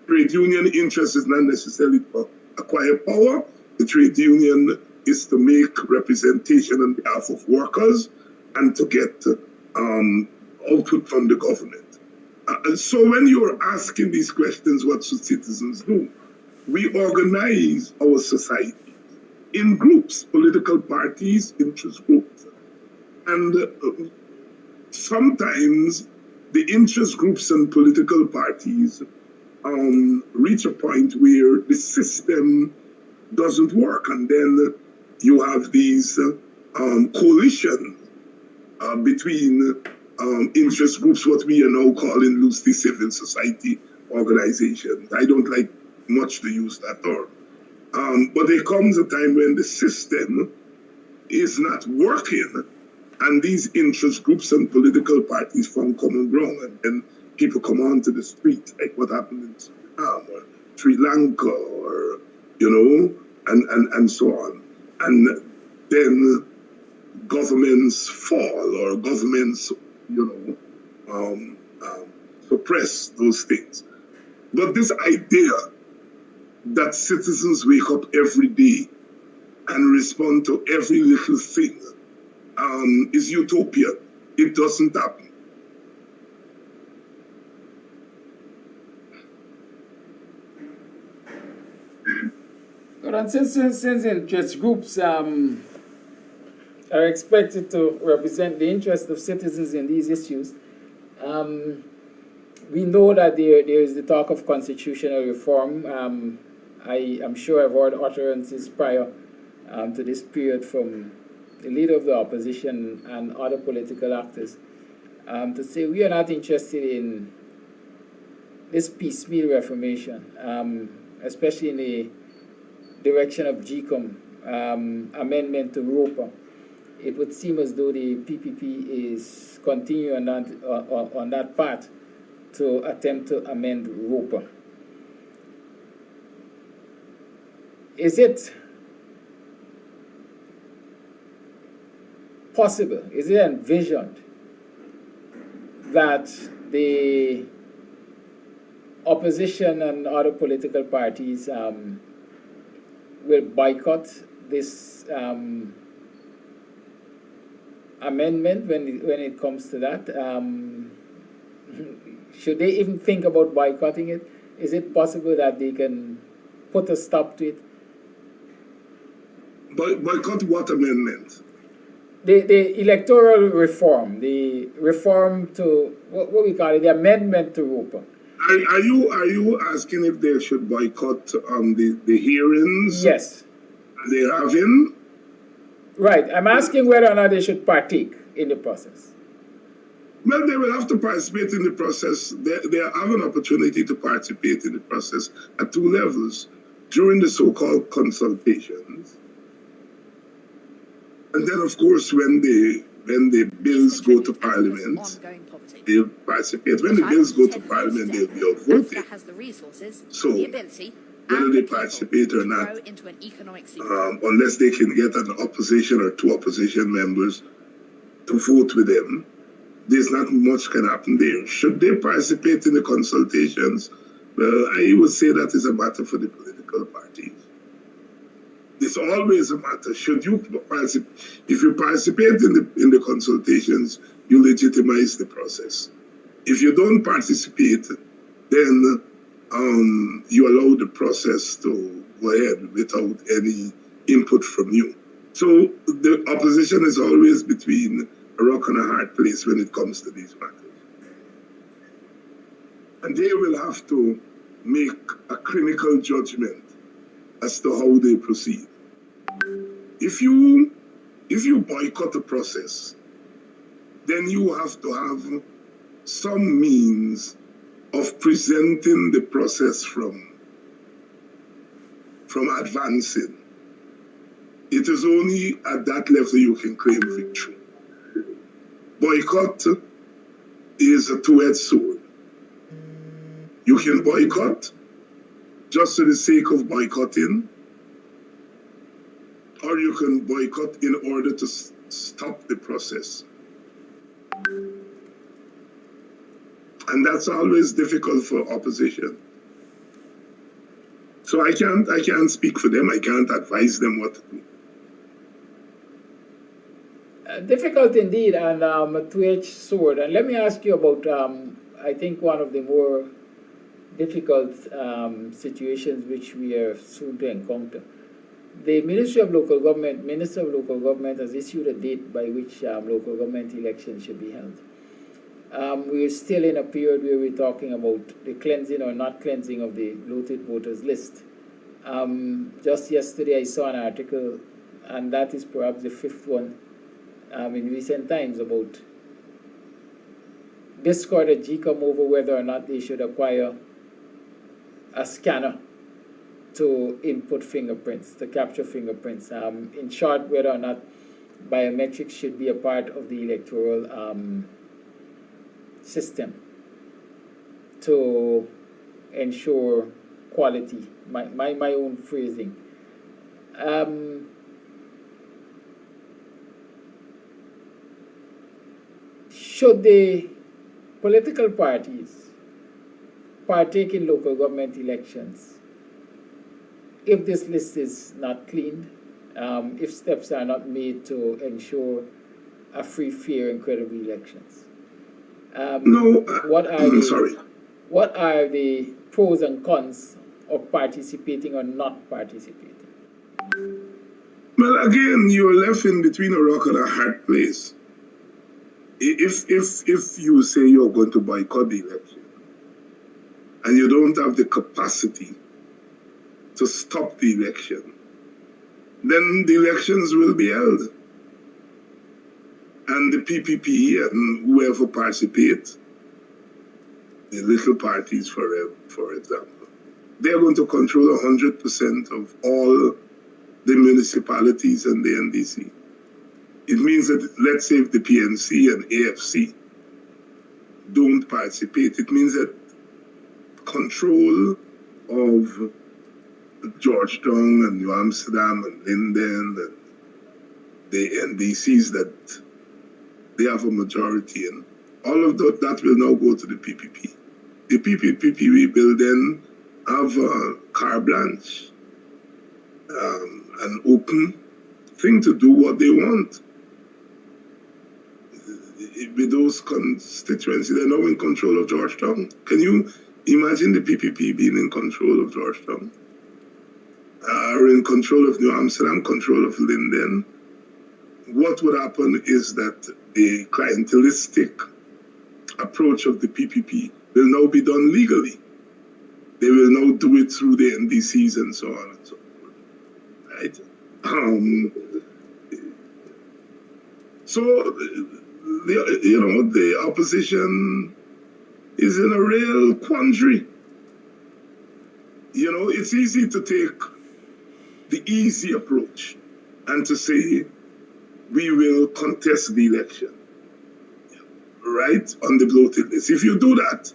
Trade union interest is not necessarily to acquire power. The trade union is to make representation on behalf of workers and to get output from the government. So when you're asking these questions, what should citizens do? We organize our society in groups, political parties, interest groups. And sometimes the interest groups and political parties reach a point where the system doesn't work. And then you have these coalitions between interest groups, what we are now calling loosely civil society organizations. I don't like much to use that term. But there comes a time when the system is not working, and these interest groups and political parties form common ground, and then people come onto the street, like what happened in Suriname or Sri Lanka, or, you know, and so on. And then governments fall, or governments, you know, suppress those things. But this idea that citizens wake up every day and respond to every little thing is utopian. It doesn't happen. And since interest groups are expected to represent the interests of citizens in these issues, we know that there is the talk of constitutional reform. I am sure I've heard utterances prior to this period from the leader of the opposition and other political actors to say we are not interested in this piecemeal reformation, especially in the direction of GCOM, amendment to ROPA. It would seem as though the PPP is continuing on that path to attempt to amend ROPA. Is it possible, is it envisioned that the opposition and other political parties will boycott this amendment when it comes to that? Should they even think about boycotting it? Is it possible that they can put a stop to it? Boycott what amendment? The electoral reform, the reform to what we call it, the amendment to ROPA. Are you asking if they should boycott the hearings? Yes. They're having? Right. I'm asking whether or not they should partake in the process. Well, they will have to participate in the process. They have an opportunity to participate in the process at two levels. During the so-called consultations, and then, of course, when the bills go to Parliament, they'll participate. When the bills go to Parliament, they'll be outvoted. So, whether they participate or not, unless they can get an opposition or two opposition members to vote with them, there's not much can happen there. Should they participate in the consultations? Well, I would say that is a matter for the political parties. It's always a matter. Should you participate? If you participate in the consultations, you legitimize the process. If you don't participate, then you allow the process to go ahead without any input from you. So the opposition is always between a rock and a hard place when it comes to these matters. And they will have to make a clinical judgment as to how they proceed. If you boycott the process, then you have to have some means of presenting the process from advancing. It is only at that level you can claim victory. Boycott is a two-edged sword. You can boycott just for the sake of boycotting, or you can boycott in order to stop the process. And that's always difficult for opposition. So I can't speak for them. I can't advise them what to do. Difficult indeed, and a two-edged sword. And let me ask you about, I think, one of the more difficult situations which we are soon to encounter. The Minister of Local Government has issued a date by which local government elections should be held. We're still in a period where we're talking about the cleansing or not cleansing of the bloated voters list. Just yesterday I saw an article, and that is perhaps the fifth one in recent times, about discord at GCOM over whether or not they should acquire a scanner to input fingerprints, to capture fingerprints. In short, whether or not biometrics should be a part of the electoral system to ensure quality. My own phrasing. Should the political parties partake in local government elections if this list is not cleaned, if steps are not made to ensure a free, fair, and credible elections? What are the pros and cons of participating or not participating? Well, again, you're left in between a rock and a hard place. If you say you're going to boycott the election and you don't have the capacity to stop the election, then the elections will be held. And the PPP and whoever participates, the little parties, for example, they're going to control 100% of all the municipalities and the NDC. It means that, let's say, if the PNC and AFC don't participate, it means that control of Georgetown and New Amsterdam and Linden and the NDCs that they have a majority in, all of that will now go to the PPP. The PPP will then have a carte blanche, an open thing to do what they want. With those constituencies, they're now in control of Georgetown. Can you imagine the PPP being in control of Georgetown? Or in control of New Amsterdam, control of Linden? What would happen is that the clientelistic approach of the PPP will now be done legally. They will now do it through the NDCs and so on and so forth. Right? So, the opposition is in a real quandary. It's easy to take the easy approach and to say, we will contest the election, right, on the bloated list. If you do that,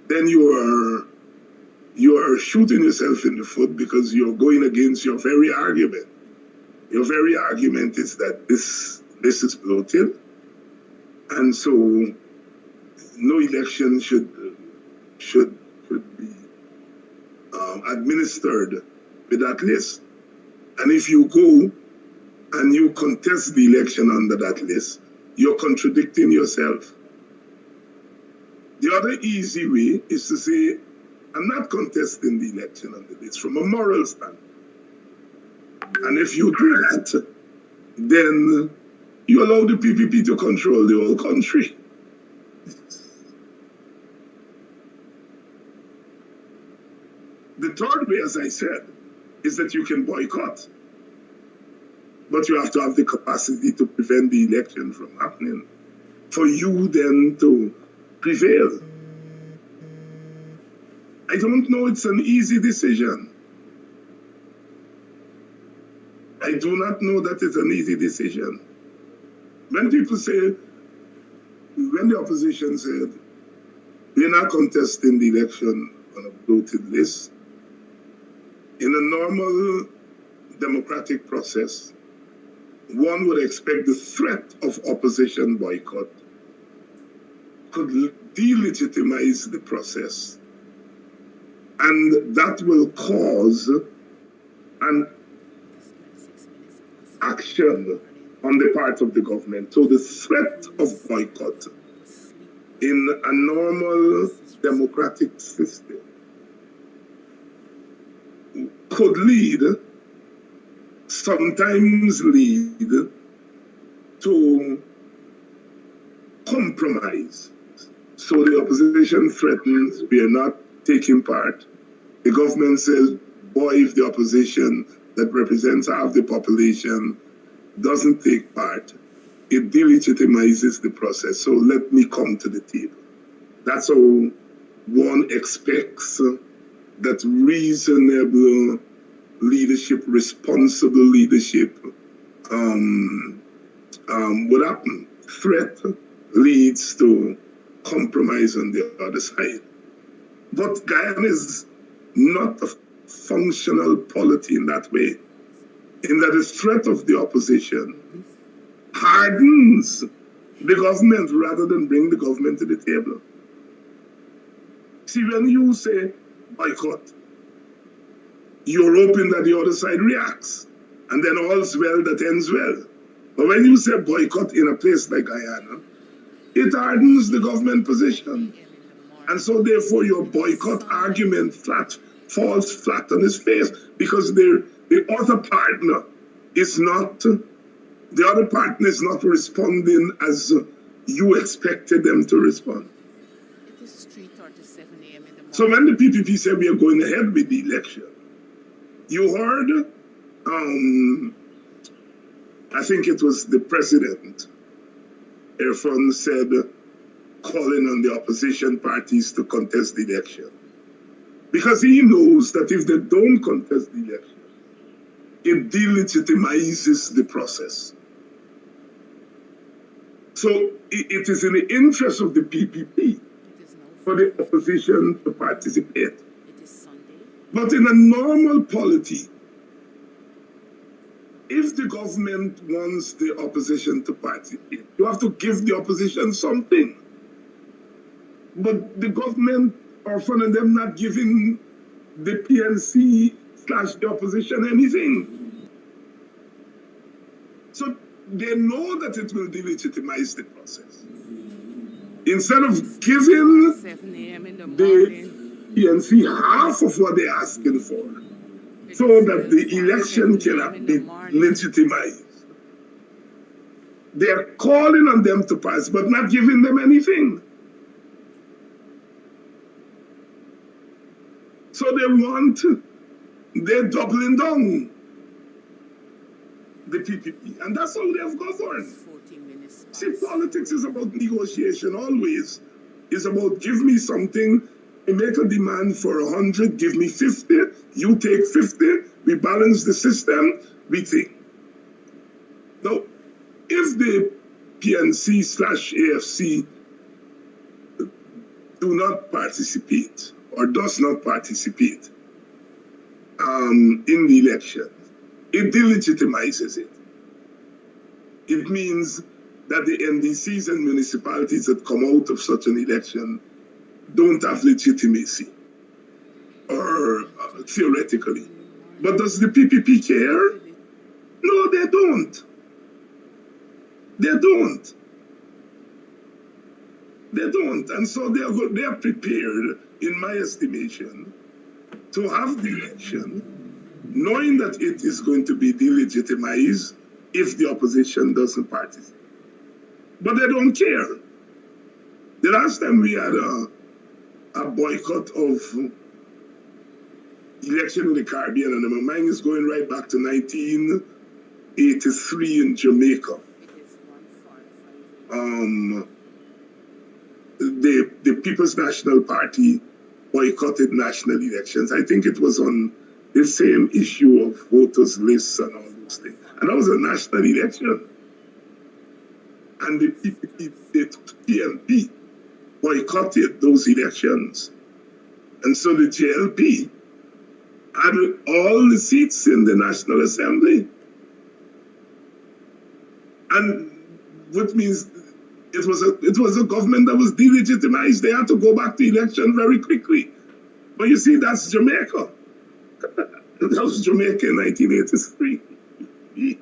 then you are shooting yourself in the foot, because you're going against your very argument. Your very argument is that this is bloated, and so no election should be administered with that list. And if you go and you contest the election under that list, you're contradicting yourself. The other easy way is to say, I'm not contesting the election on the list from a moral standpoint. And if you do that, then you allow the PPP to control the whole country. The third way, as I said, is that you can boycott. But you have to have the capacity to prevent the election from happening. for you then to prevail. I don't know it's an easy decision. I do not know that it's an easy decision. When people say, when the opposition said, we're not contesting the election on a bloated list, in a normal democratic process, one would expect the threat of opposition boycott could delegitimize the process. And that will cause an action on the part of the government. So the threat of boycott in a normal democratic system could sometimes lead to compromise. So the opposition threatens, we are not taking part. The government says, boy, if the opposition that represents half the population doesn't take part, it delegitimizes the process. So let me come to the table. That's how one expects that reasonable leadership, responsible leadership would happen. Threat leads to compromise on the other side. But Guyana is not a functional polity in that way, in that the threat of the opposition hardens the government rather than bring the government to the table. See, when you say boycott, you're hoping that the other side reacts, and then all's well that ends well. But when you say boycott in a place like Guyana, it hardens the government position. And so therefore your boycott argument falls flat on its face, because the other partner is not responding as you expected them to respond. It is 3:37 a.m. in the morning. So when the PPP said we are going ahead with the election, you heard, I think it was the president, EXXON said, calling on the opposition parties to contest the election. Because he knows that if they don't contest the election, it delegitimizes the process. So it is in the interest of the PPP for the opposition to participate. It is Sunday. But in a normal polity, if the government wants the opposition to participate, you have to give the opposition something. But the government, or one of them, not giving the PNC/the opposition anything. So they know that it will delegitimize the process. Instead of giving 7 a.m. in the the morning. PNC half of what they're asking for, so that the election cannot be legitimized, they are calling on them to pass, but not giving them anything. So they're doubling down the PPP, and that's how they've governed. 14 minutes past. See, politics is about negotiation always. It's about give me something, I make a demand for 100, give me 50, you take 50, we balance the system, we think. Now, if the PNC/AFC do not participate, or does not participate in the election, it delegitimizes it. It means that the NDCs and municipalities that come out of such an election don't have legitimacy, or theoretically. But does the PPP care? No, they don't. They don't. They don't. And so they are prepared, in my estimation, to have the election, knowing that it is going to be delegitimized if the opposition doesn't participate. But they don't care. The last time we had a boycott of election in the Caribbean, and my mind is going right back to 1983 in Jamaica. the People's National Party boycotted national elections. I think it was on the same issue of voters lists and all those things. And that was a national election. And the PNP boycotted those elections. And so the JLP had all the seats in the National Assembly. And which means it was a government that was delegitimized. They had to go back to election very quickly. But you see, that's Jamaica. That was Jamaica in 1983. You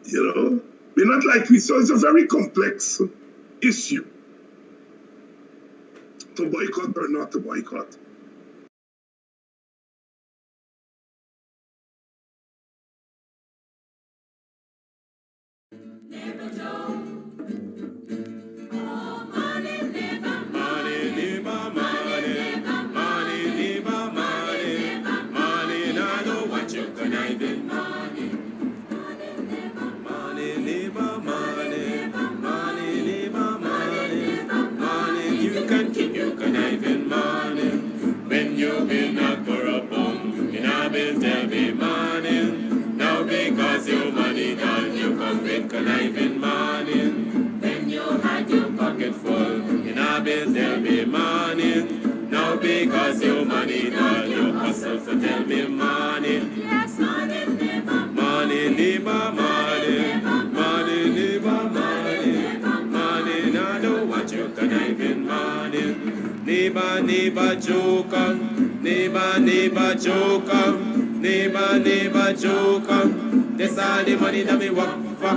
know, we're not like we, so it's a very complex issue to boycott or not to boycott. When you've been a corrupt in a bill there be money. Now because your money done, you come with conniving money. When you had your pocket full, in a bill there be money. Now because your money done, you hustle for tell me money. Yes, money, neighbor. Money, neighbor, money. Money, neighbor, money. Money, now don't want you conniving money. Neighbor, neighbor, joker. Neighbor, neighbor, joker. Neighbor, neighbor, joker. That's all the money that me work for.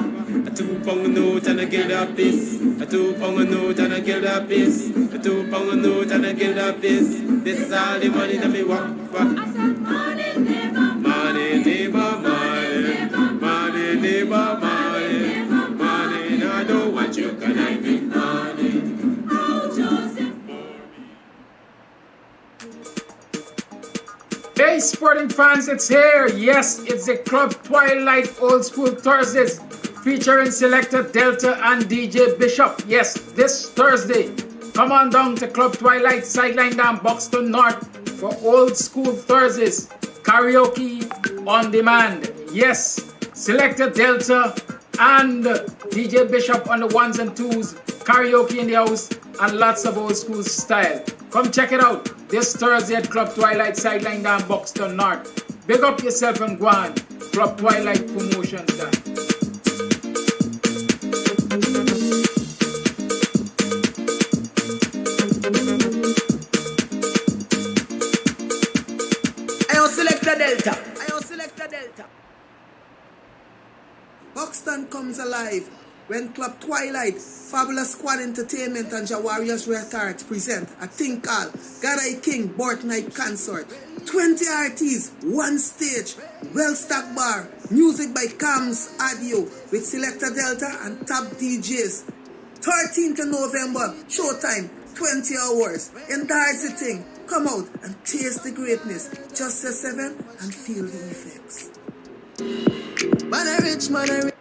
A 2 pound note and a guilder piece. A 2 pound note and a guilder piece. A 2 pound note and a guilder piece. This is all the money that me work for. I said money, neighbor. Money, neighbor, money. Money, neighbor, money. Money, now I don't want you conniving money. Oh, Joseph. Hey sporting fans, it's here. Yes, it's the Club Twilight Old School Thursdays featuring selector Delta and DJ Bishop. Yes, this Thursday. Come on down to Club Twilight Sideline down Buxton North for Old School Thursdays. Karaoke on demand. Yes, selector Delta and DJ Bishop on the ones and twos. Karaoke in the house and lots of old school style. Come check it out this Thursday at Club Twilight Sideline down Buxton North. Big up yourself and go on. Club Twilight Promotions down. Delta. Buxton comes alive when Club Twilight, Fabulous Squad Entertainment and Jawarius Records present a thing called Ghana King Birth Night Concert. 20 artists, one stage, well-stocked bar, music by Kams Audio with Selector Delta and top DJs. 13th of November, showtime, 20 hours. Endorse the thing. Come out and taste the greatness. Just say 7 and feel the effects. Man, I rich, man, I rich.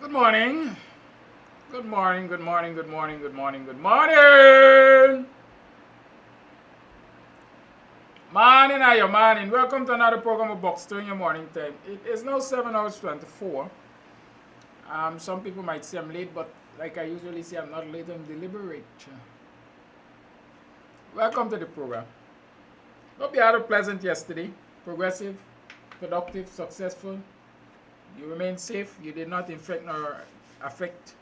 Good morning. Good morning, good morning, good morning, good morning, good morning. Morning, ayo, morning. Welcome to another program of Buxton in your morning time. It is now 7 hours 24. Some people might say I'm late, but like I usually say, I'm not late, I'm deliberate. Welcome to the program. Hope you had a pleasant yesterday. Progressive, productive, successful. You remain safe. You did not infect nor affect.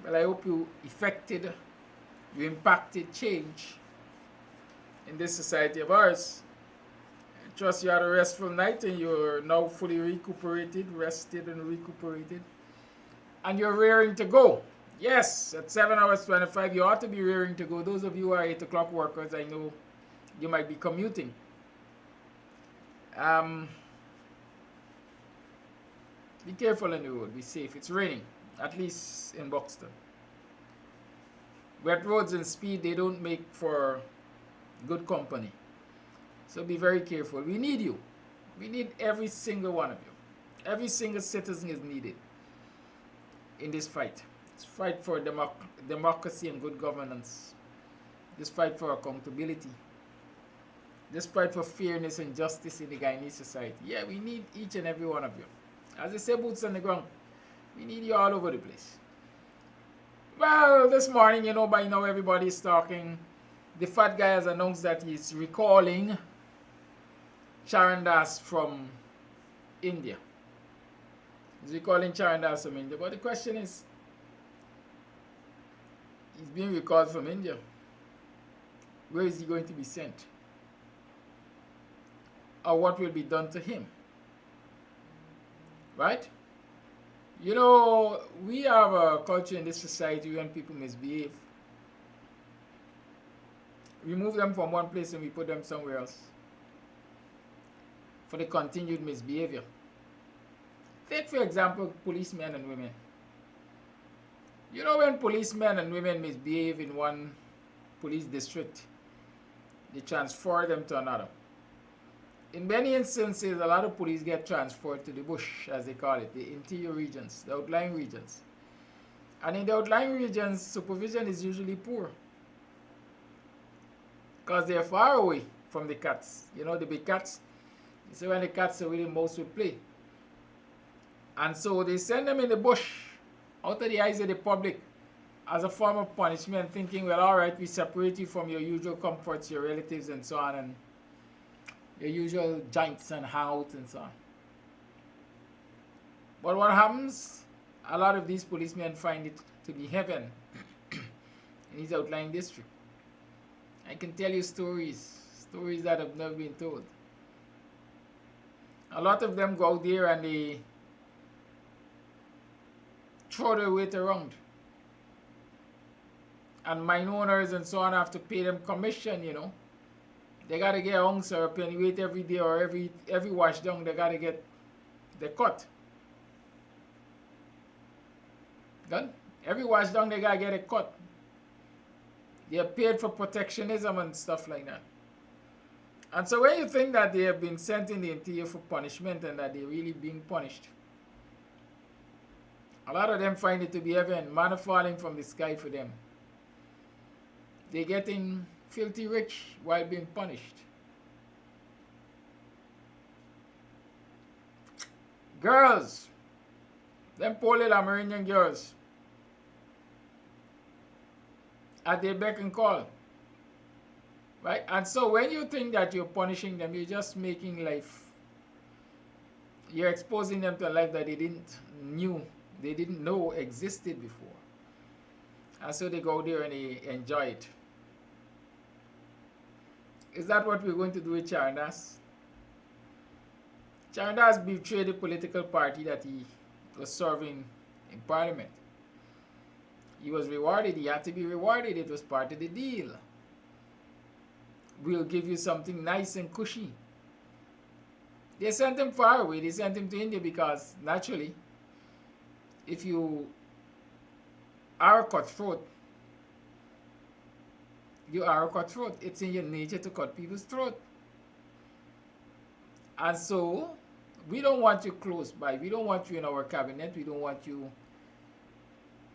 Well, I hope you effected, you impacted change in this society of ours. I trust you had a restful night and you're now fully recuperated, rested and recuperated. And you're rearing to go. Yes, at 7 hours 25, you ought to be rearing to go. Those of you who are 8 o'clock workers, I know you might be commuting. Be careful on the road, be safe. It's raining, at least in Buxton. Wet roads and speed, they don't make for good company. So be very careful. We need you. We need every single one of you. Every single citizen is needed in this fight. This fight for democracy and good governance. This fight for accountability. This fight for fairness and justice in the Guyanese society. Yeah, we need each and every one of you. As I say, boots on the ground. We need you all over the place. Well, this morning, you know, by now everybody is talking. The fat guy has announced that he's recalling Charan Das from India. He's recalling Charan Das from India. But the question is, he's being recalled from India. Where is he going to be sent? Or what will be done to him? Right? You know, we have a culture in this society when people misbehave. We move them from one place and we put them somewhere else for the continued misbehavior. Take, for example, policemen and women. You know, when policemen and women misbehave in one police district, they transfer them to another. In many instances, a lot of police get transferred to the bush, as they call it, the interior regions, the outlying regions. And in the outlying regions, supervision is usually poor, because they're far away from the cats. You know, the big cats. You see, when the cats are with the mouse will play. And so they send them in the bush, out of the eyes of the public, as a form of punishment, thinking, well, all right, we separate you from your usual comforts, your relatives, and so on, and your usual joints and hangouts and so on. But what happens? A lot of these policemen find it to be heaven in these outlying districts. I can tell you stories that have never been told. A lot of them go out there and they throw their weight around. And mine owners and so on have to pay them commission, you know. They gotta get ounce or a penny weight every day, or every wash down they gotta get the cut. Done? Every wash down they gotta get a cut. They're paid for protectionism and stuff like that. And so when you think that they have been sent in the interior for punishment and that they're really being punished, a lot of them find it to be heaven, manna falling from the sky for them. They're getting filthy rich while being punished. Girls, them poor little Amerindian girls, at their beck and call. Right? And so when you think that you're punishing them, you're just making life, you're exposing them to a life that they didn't know existed before. And so they go there and they enjoy it. Is that what we're going to do with Charan Das? Charan Das betrayed the political party that he was serving in Parliament. He was rewarded. He had to be rewarded. It was part of the deal. We'll give you something nice and cushy. They sent him far away. They sent him to India because, naturally, if you are a cutthroat, you are a cutthroat. It's in your nature to cut people's throat. And so, we don't want you close by. We don't want you in our cabinet. We don't want you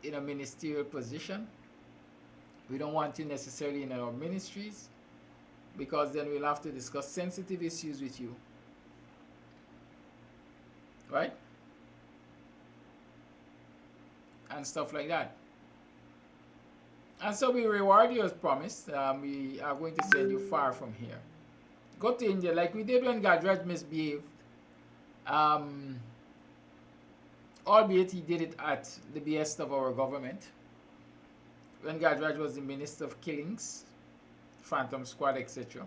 in a ministerial position. We don't want you necessarily in our ministries, because then we'll have to discuss sensitive issues with you. Right? And stuff like that. And so we reward you as promised. We are going to send you far from here. Go to India like we did when Gajraj misbehaved. Albeit he did it at the behest of our government. When Gajraj was the Minister of Killings, Phantom Squad, etc.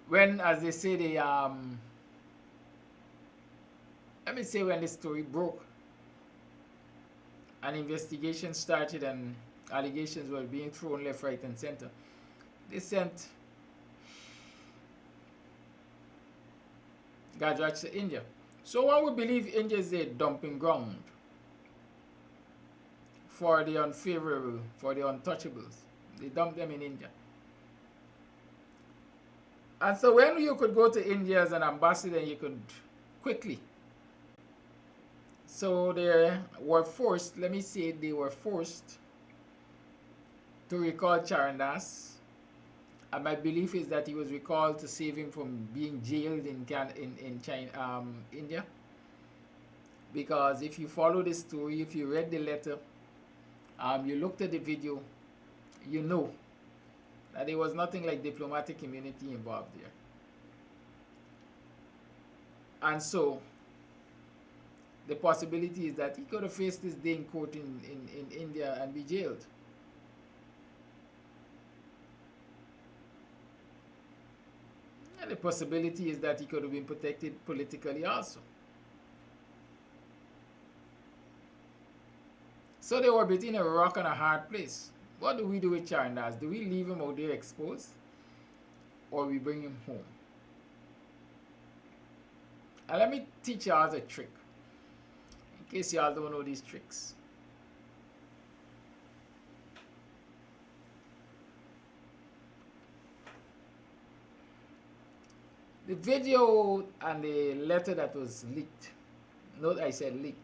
When, as they say, let me say when the story broke, an investigation started and allegations were being thrown left, right, and center, they sent Gajraj to India. So one would believe India is a dumping ground for the unfavorable, for the untouchables. They dumped them in India. And so when you could go to India as an ambassador, you could quickly. So they were forced, let me say, they were forced to recall Charan Das. And my belief is that he was recalled to save him from being jailed in China, India. Because if you follow the story, if you read the letter, you looked at the video, you know that there was nothing like diplomatic immunity involved there. And so, the possibility is that he could have faced this day in court in India and be jailed. And the possibility is that he could have been protected politically also. So they were between a rock and a hard place. What do we do with Charan Das? Do we leave him out there exposed? Or we bring him home? And let me teach y'all a trick. In case y'all don't know these tricks. The video and the letter that was leaked. Note I said leaked.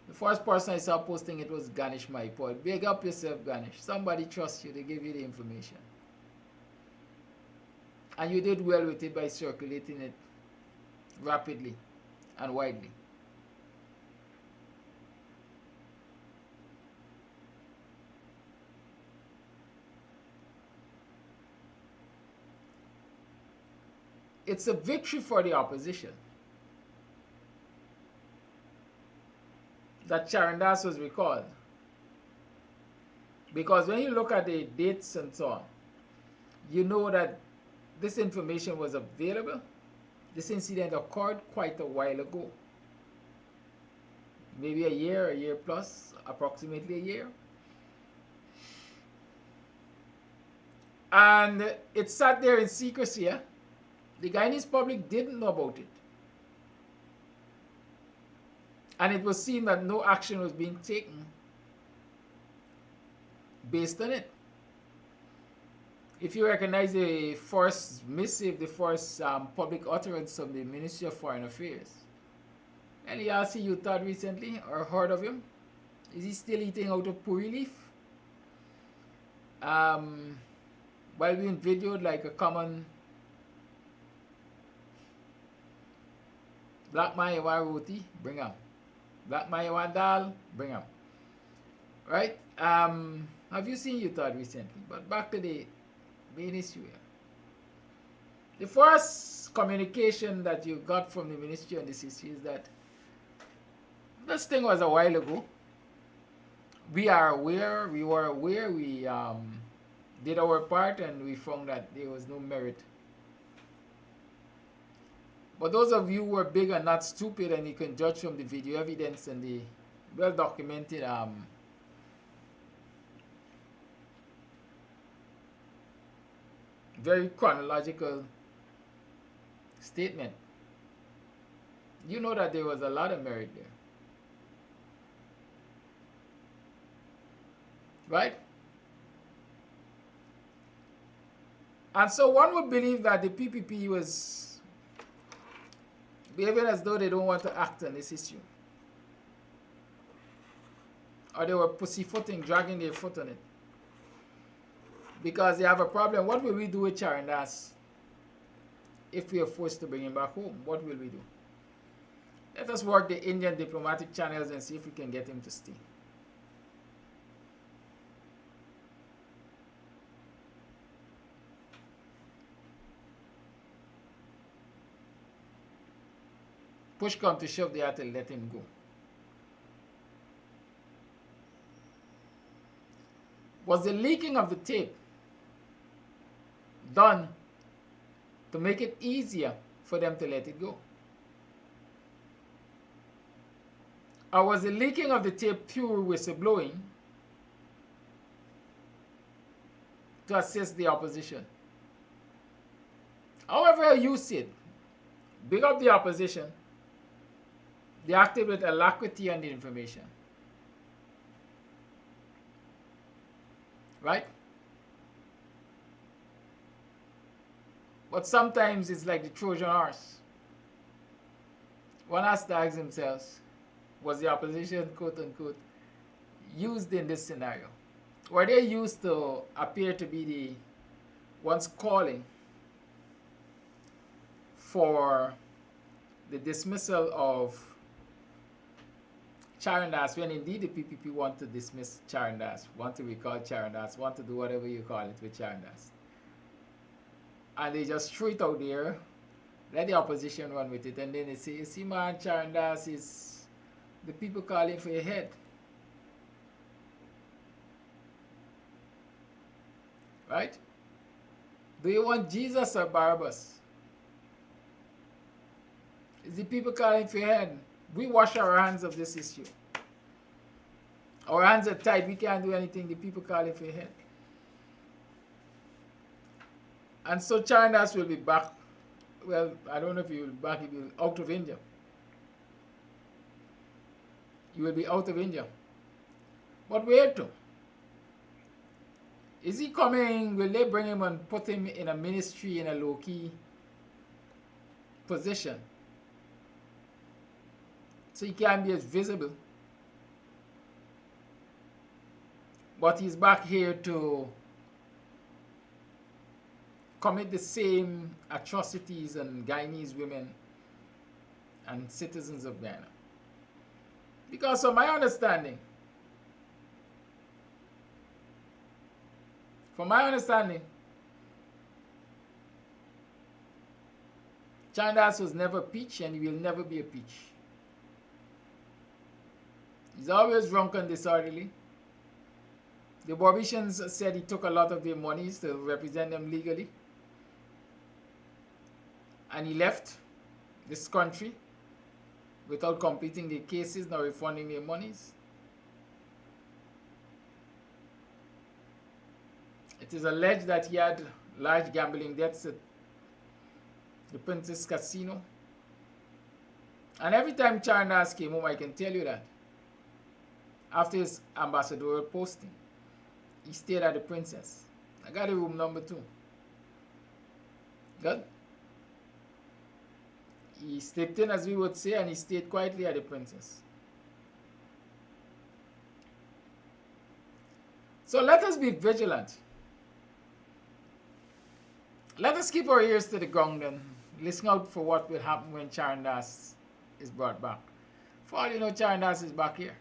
The first person I saw posting it was Ganesh Maipod. Big up yourself, Ganesh. Somebody trusts you. They give you the information. And you did well with it by circulating it rapidly and widely. It's a victory for the opposition that Charan Das was recalled. Because when you look at the dates and so on, you know that this information was available. This incident occurred quite a while ago. Maybe a year plus, approximately a year. And it sat there in secrecy. Yeah? The Guyanese public didn't know about it. And it was seen that no action was being taken based on it. If you recognize the first missive, the first public utterance from the Ministry of Foreign Affairs, any y'all see Utah recently or heard of him? Is he still eating out of puri leaf? While being videoed like a common black man you want roti, bring him. Black man you want dal, bring him. Right? Have you seen Utah recently? But back to the main issue here. The first communication that you got from the ministry on this issue is that this thing was a while ago. We are aware, we were aware, we did our part and we found that there was no merit. But those of you who are big and not stupid and you can judge from the video evidence and the well documented very chronological statement, you know that there was a lot of merit there. Right? And so one would believe that the PPP was behaving as though they don't want to act on this issue. Or they were pussyfooting, dragging their foot on it. Because they have a problem. What will we do with Charan Das if we are forced to bring him back home? What will we do? Let us work the Indian diplomatic channels and see if we can get him to stay. Push come to shove, they have to let him go. Was the leaking of the tape done to make it easier for them to let it go? Or was the leaking of the tape pure whistleblowing to assist the opposition? However you see it, big up the opposition. They acted with alacrity on the information. right? But sometimes it's like the Trojan horse. One has to ask themselves, was the opposition, quote unquote, used in this scenario? Were they used to appear to be the ones calling for the dismissal of Charandas when indeed the PPP want to dismiss Charandas, want to recall Charandas, want to do whatever you call it with Charandas? And they just threw it out there, let the opposition run with it, and then they say, you see man, Charandas is the people calling for your head. Right? Do you want Jesus or Barabbas? Is the people calling for your head? We wash our hands of this issue. Our hands are tied. We can't do anything. The people calling for your head. And so Charandas will be back. Well, I don't know if he will be back. He will be out of India. He will be out of India. But where to? Is he coming? Will they bring him and put him in a ministry in a low-key position so he can't be as visible? But he's back here to commit the same atrocities on Guyanese women and citizens of Guyana. Because from my understanding, Charandas was never a peach and he will never be a peach. He's always drunk and disorderly. The Barbicians said he took a lot of their monies to represent them legally. And he left this country without completing their cases nor refunding their monies. It is alleged that he had large gambling debts at the Princess Casino. And every time Charandas came home, I can tell you that, after his ambassadorial posting, he stayed at the Princess. I got a room number 2. Good? He slipped in, as we would say, and he stayed quietly at the Princess. So let us be vigilant. Let us keep our ears to the ground and listen out for what will happen when Charandas is brought back. For all you know, Charandas is back here.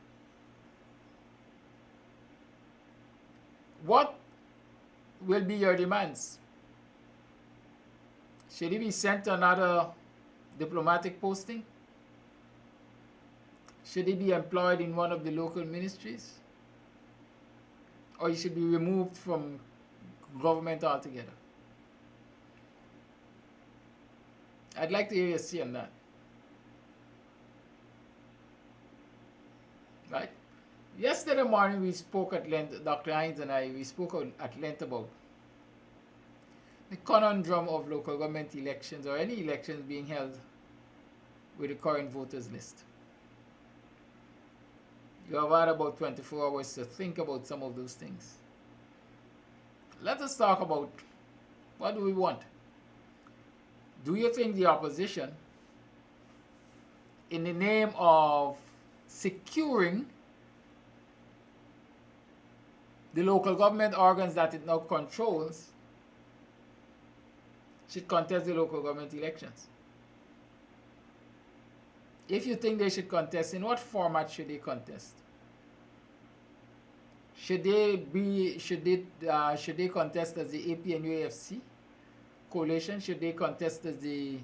What will be your demands? Should he be sent to another diplomatic posting? Should he be employed in one of the local ministries? Or he should be removed from government altogether? I'd like to hear your say on that. Right? Yesterday morning we spoke at length, Dr. Hinds and I, we spoke at length about the conundrum of local government elections or any elections being held with the current voters list. You have had about 24 hours to think about some of those things. Let us talk about, what do we want? Do you think the opposition, in the name of securing the local government organs that it now controls, should contest the local government elections? If you think they should contest, in what format should they contest? Should they contest as the AP and UAFC coalition? Should they contest as the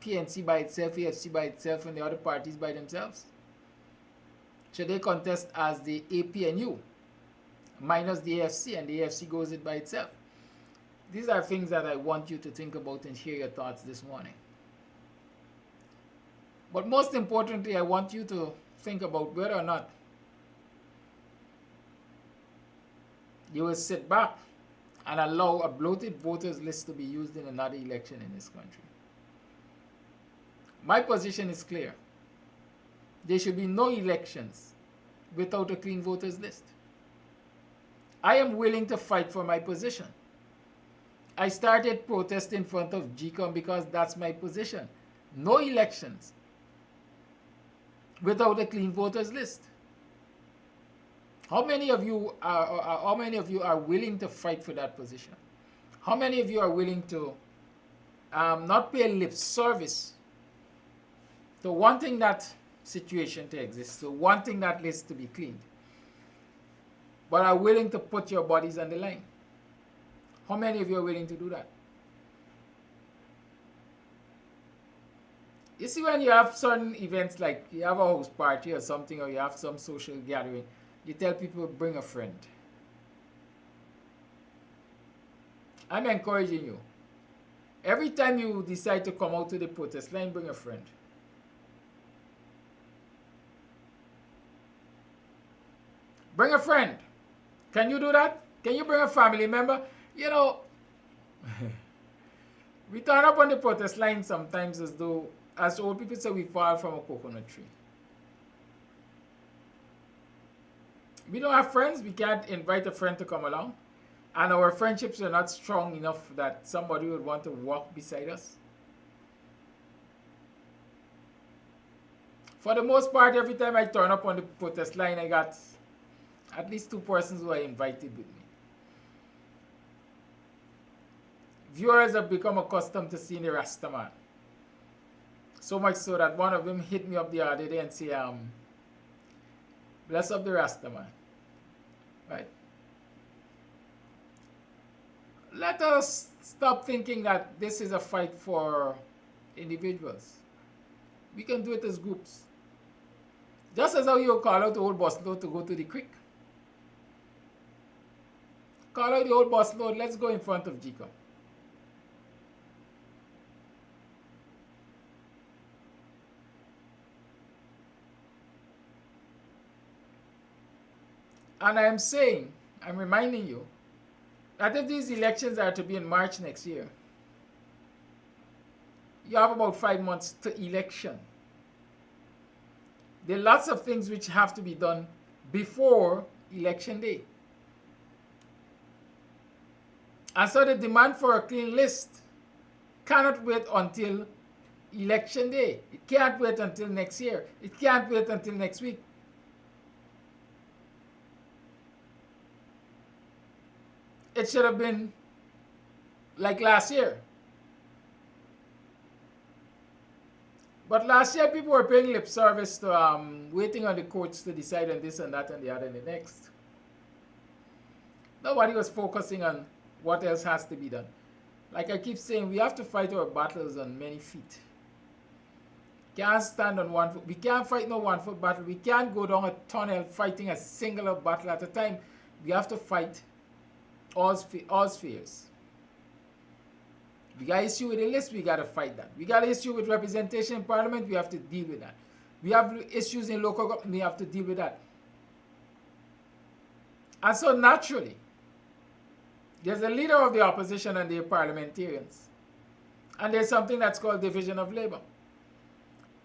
PNC by itself, AFC by itself, and the other parties by themselves? Should they contest as the AP and U minus the AFC, and the AFC goes it by itself? These are things that I want you to think about and share your thoughts this morning. But most importantly, I want you to think about whether or not you will sit back and allow a bloated voters list to be used in another election in this country. My position is clear. There should be no elections without a clean voters list. I am willing to fight for my position. I started protesting in front of GCOM because that's my position. No elections without a clean voters list. How many of you are willing to fight for that position? How many of you are willing to not pay lip service to wanting that situation to exist, to wanting that list to be cleaned, but are willing to put your bodies on the line? How many of you are willing to do that? You see, when you have certain events, like you have a house party or something, or you have some social gathering, you tell people, bring a friend. I'm encouraging you. Every time you decide to come out to the protest line, bring a friend. Bring a friend. Can you do that? Can you bring a family member? You know, we turn up on the protest line sometimes as though, as old people say, we fall from a coconut tree. We don't have friends. We can't invite a friend to come along. And our friendships are not strong enough that somebody would want to walk beside us. For the most part, every time I turn up on the protest line, I got at least 2 persons who are invited with me. Viewers have become accustomed to seeing the Rasta man. So much so that one of them hit me up the other day and say, bless up the Rasta man. Right? Let us stop thinking that this is a fight for individuals. We can do it as groups. Just as how you call out the old bus load to go to the creek. Call out the old bus load, let's go in front of GCOM. And I am saying, I'm reminding you, that if these elections are to be in March next year, you have about 5 months to election. There are lots of things which have to be done before election day. And so the demand for a clean list cannot wait until election day. It can't wait until next year. It can't wait until next week. It should have been like last year. But last year, people were paying lip service to waiting on the courts to decide on this and that and the other and the next. Nobody was focusing on what else has to be done. Like I keep saying, we have to fight our battles on many feet. Can't stand on one foot. We can't fight no one-foot battle. We can't go down a tunnel fighting a singular battle at a time. We have to fight all spheres. We got issue with the list, we got to fight that. We got issue with representation in parliament, we have to deal with that. We have issues in local government, we have to deal with that. And so naturally, there's a leader of the opposition and the parliamentarians. And there's something that's called division of labor.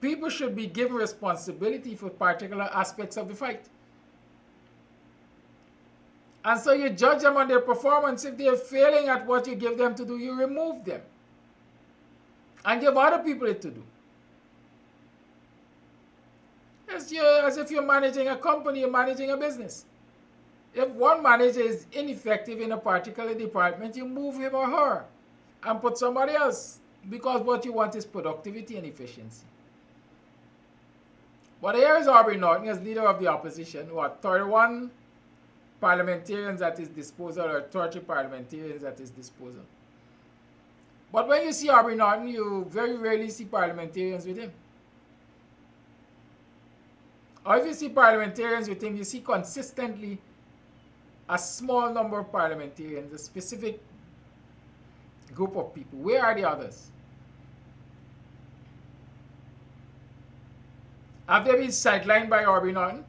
People should be given responsibility for particular aspects of the fight. And so you judge them on their performance. If they're failing at what you give them to do, you remove them. And give other people it to do. As if you're managing a company, you're managing a business. If one manager is ineffective in a particular department, you move him or her and put somebody else. Because what you want is productivity and efficiency. But here is Aubrey Norton as leader of the opposition, who are 31 parliamentarians at his disposal, or 30 parliamentarians at his disposal. But when you see Aubrey Norton, you very rarely see parliamentarians with him. Or if you see parliamentarians with him, you see consistently a small number of parliamentarians, a specific group of people. Where are the others? Have they been sidelined by Aubrey Norton?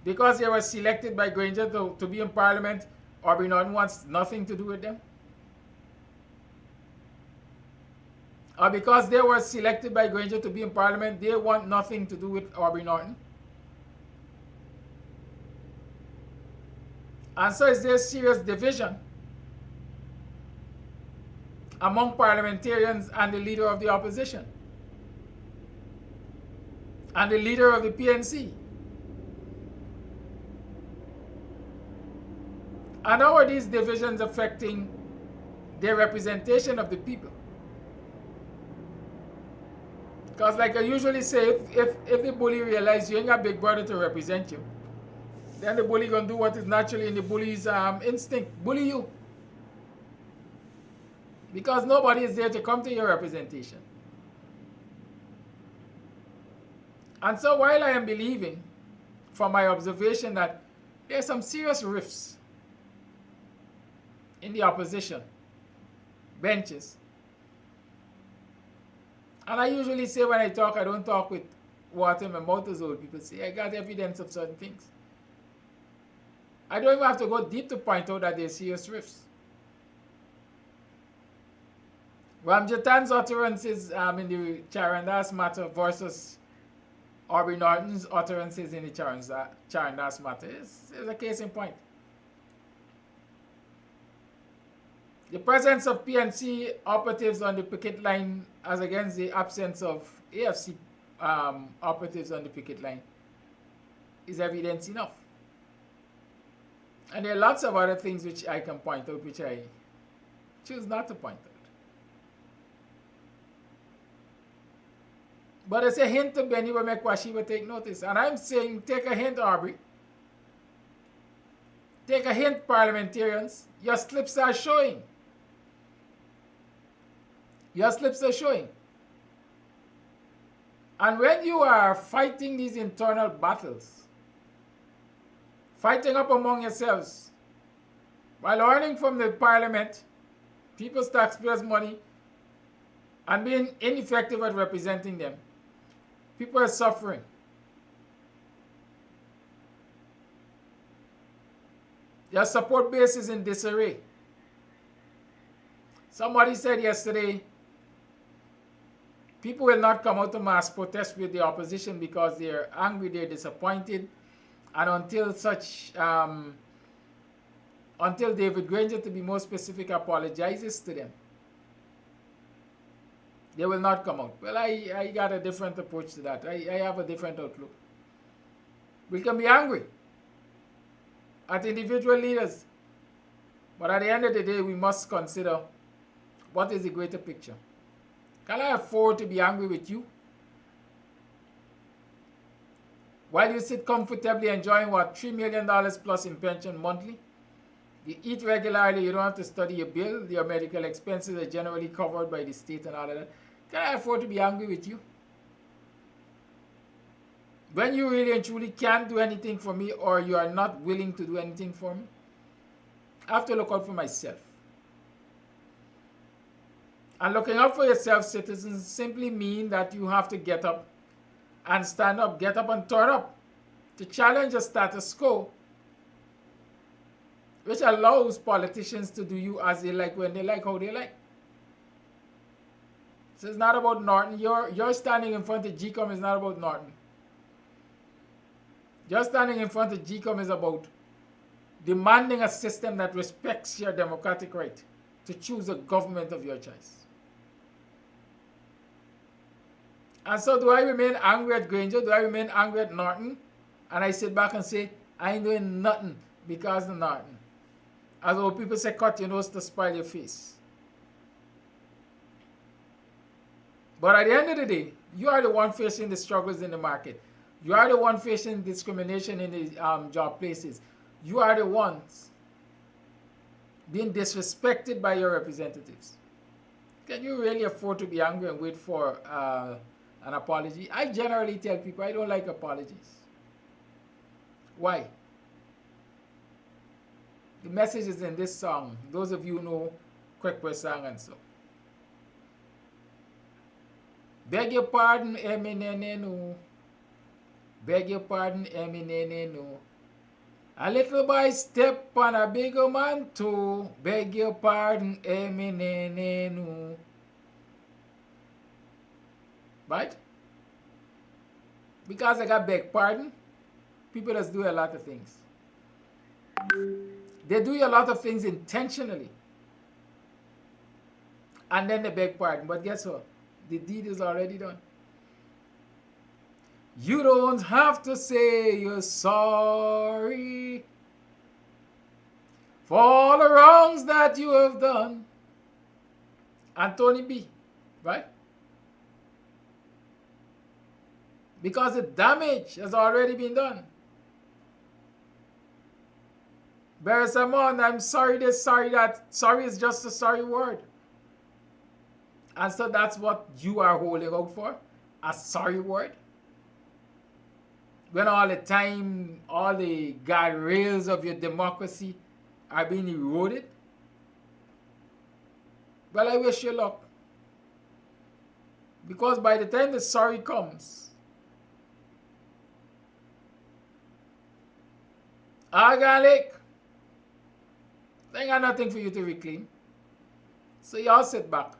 Because they were selected by Granger to be in Parliament, Aubrey Norton wants nothing to do with them? Or because they were selected by Granger to be in Parliament, they want nothing to do with Aubrey Norton? And so is there serious division among parliamentarians and the leader of the opposition and the leader of the PNC. And how are these divisions affecting their representation of the people? Because like I usually say, if the bully realizes you ain't got big brother to represent you, then the bully gonna do what is naturally in the bully's instinct, bully you. Because nobody is there to come to your representation. And so while I am believing, from my observation, that there's some serious rifts in the opposition benches. And I usually say when I talk, I don't talk with water in my mouth, as old people say. I got evidence of certain things. I don't even have to go deep to point out that there's serious rifts. Ramjatan's utterances in the Charandas matter versus Aubrey Norton's utterances in the Charandas matter is a case in point. The presence of PNC operatives on the picket line as against the absence of AFC operatives on the picket line is evidence enough. And there are lots of other things which I can point out, which I choose not to point out. But it's a hint to Benny will make Washiba take notice. And I'm saying, take a hint, Aubrey. Take a hint, parliamentarians. Your slips are showing. Your slips are showing. And when you are fighting these internal battles, fighting up among yourselves, while earning from the parliament, people's taxpayers' money, and being ineffective at representing them, people are suffering. Their support base is in disarray. Somebody said yesterday, people will not come out to mass protest with the opposition because they're angry, they're disappointed, and until David Granger, to be more specific, apologizes to them, they will not come out. Well, I got a different approach to that. I have a different outlook. We can be angry at individual leaders, but at the end of the day, we must consider what is the greater picture. Can I afford to be angry with you while you sit comfortably enjoying what, $3 million plus in pension monthly? You eat regularly, you don't have to study your bill, your medical expenses are generally covered by the state and all of that. Can I afford to be angry with you? When you really and truly can't do anything for me, or you are not willing to do anything for me, I have to look out for myself. And looking out for yourself, citizens, simply mean that you have to get up and stand up, get up and turn up to challenge the status quo, which allows politicians to do you as they like, when they like, how they like. So it's not about Norton. Your standing in front of GCOM is not about Norton. Your standing in front of GCOM is about demanding a system that respects your democratic right to choose a government of your choice. And so do I remain angry at Granger? Do I remain angry at Norton? And I sit back and say, I ain't doing nothing because of Norton. As old people say, cut your nose to spoil your face. But at the end of the day, you are the one facing the struggles in the market. You are the one facing discrimination in the job places. You are the ones being disrespected by your representatives. Can you really afford to be angry and wait for an apology? I generally tell people I don't like apologies. Why? The message is in this song. Those of you who know Kwekwe song and so. Beg your pardon, Eminene. Beg your pardon, Eminene. A little boy step on a bigger man too. Beg your pardon, Eminene. Right? Because I got beg pardon, people just do a lot of things. They do a lot of things intentionally. And then they beg pardon. But guess what? The deed is already done. You don't have to say you're sorry for all the wrongs that you have done. Anthony B. Right? Because the damage has already been done. Barry Simon, I'm sorry this, sorry that. Sorry is just a sorry word. And so that's what you are holding out for? A sorry word? When all the time, all the guardrails of your democracy are being eroded? Well, I wish you luck. Because by the time the sorry comes, Argan Lake, they ain't got nothing for you to reclaim. So y'all sit back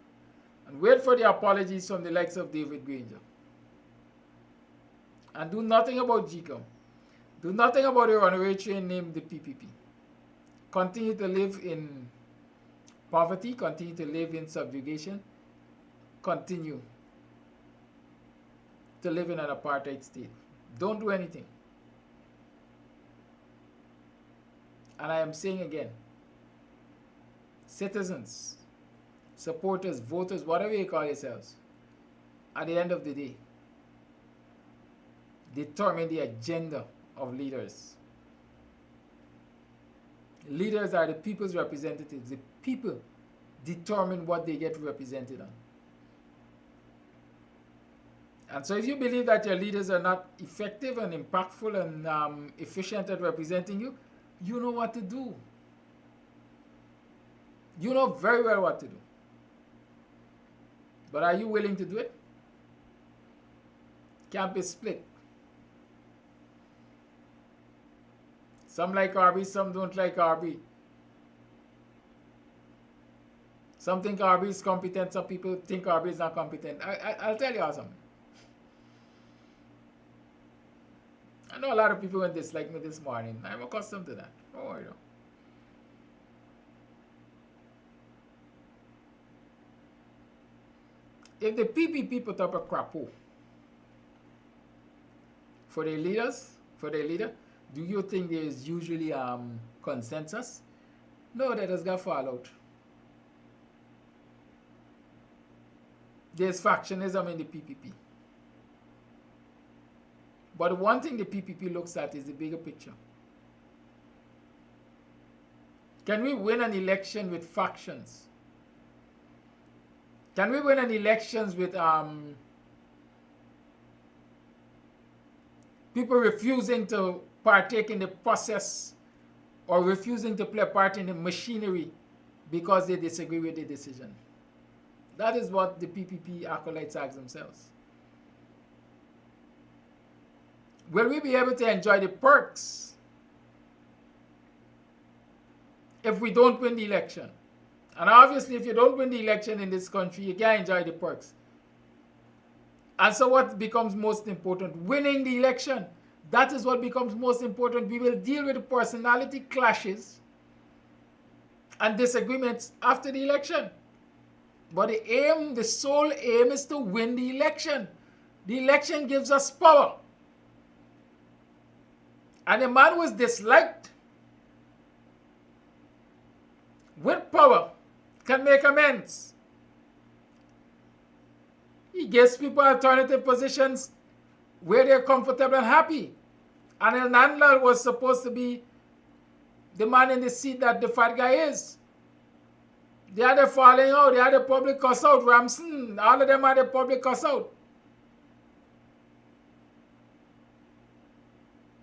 and wait for the apologies from the likes of David Granger. And do nothing about GCOM. Do nothing about your honorary train named the PPP. Continue to live in poverty, continue to live in subjugation, continue to live in an apartheid state. Don't do anything. And I am saying again, citizens, supporters, voters, whatever you call yourselves, at the end of the day, determine the agenda of leaders. Leaders are the people's representatives. The people determine what they get represented on. And so if you believe that your leaders are not effective and impactful and efficient at representing you, you know what to do. You know very well what to do. But are you willing to do it? Camp is split. Some like RB, some don't like RB. Some think RB is competent, some people think RB is not competent. I'll tell you all something. I know a lot of people who dislike me this morning. I'm accustomed to that. Don't worry though. If the PPP put up a crapo for their leaders, for their leader, do you think there is usually consensus? No, that has got fallout. There's factionism in the PPP. But one thing the PPP looks at is the bigger picture. Can we win an election with factions? Can we win an election with people refusing to partake in the process or refusing to play a part in the machinery because they disagree with the decision? That is what the PPP acolytes ask themselves. Will we be able to enjoy the perks if we don't win the election? And obviously, if you don't win the election in this country, you can't enjoy the perks. And so what becomes most important? Winning the election. That is what becomes most important. We will deal with the personality clashes and disagreements after the election. But the aim, the sole aim is to win the election. The election gives us power. And a man who is disliked with power can make amends. He gives people alternative positions where they're comfortable and happy. And El Nandlal was supposed to be the man in the seat that the fat guy is. They had a falling out. They had a public cuss out. Ramson, all of them had a public cuss out.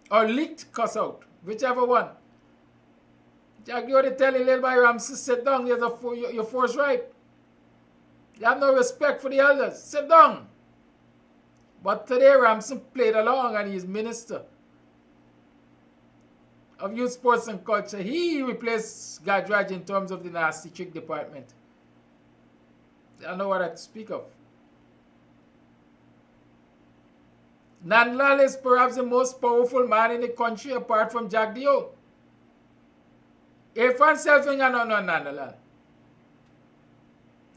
Or leaked cuss out, whichever one. Jack, you ought to tell a little boy Ramson, sit down, your force ripe. You have no respect for the elders. Sit down. But today Ramson played along and he's minister of youth, sports and culture. He replaced Gadraj in terms of the nasty trick department. I know what I speak of. Nandlal is perhaps the most powerful man in the country apart from Jack Dio. Irfan self-finger no Nandalal.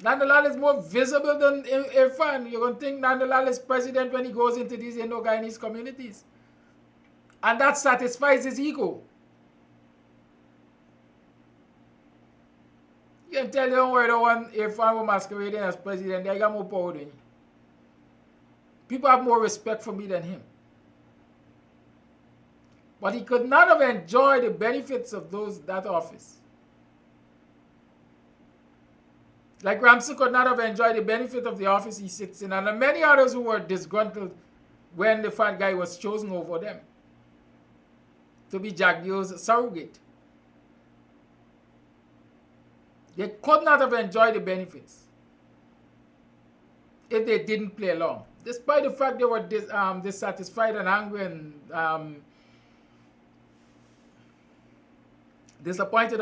Nandalal is more visible than Irfan. You're going to think Nandalal is president when he goes into these Indo-Guyanese communities. And that satisfies his ego. You can tell you where the one Irfan was masquerading as president, they got more power than you. People have more respect for me than him. But he could not have enjoyed the benefits of that office. Like Ramsey could not have enjoyed the benefit of the office he sits in, and there are many others who were disgruntled when the fat guy was chosen over them to be Jagdio's surrogate. They could not have enjoyed the benefits if they didn't play along. Despite the fact they were dissatisfied and angry and disappointed,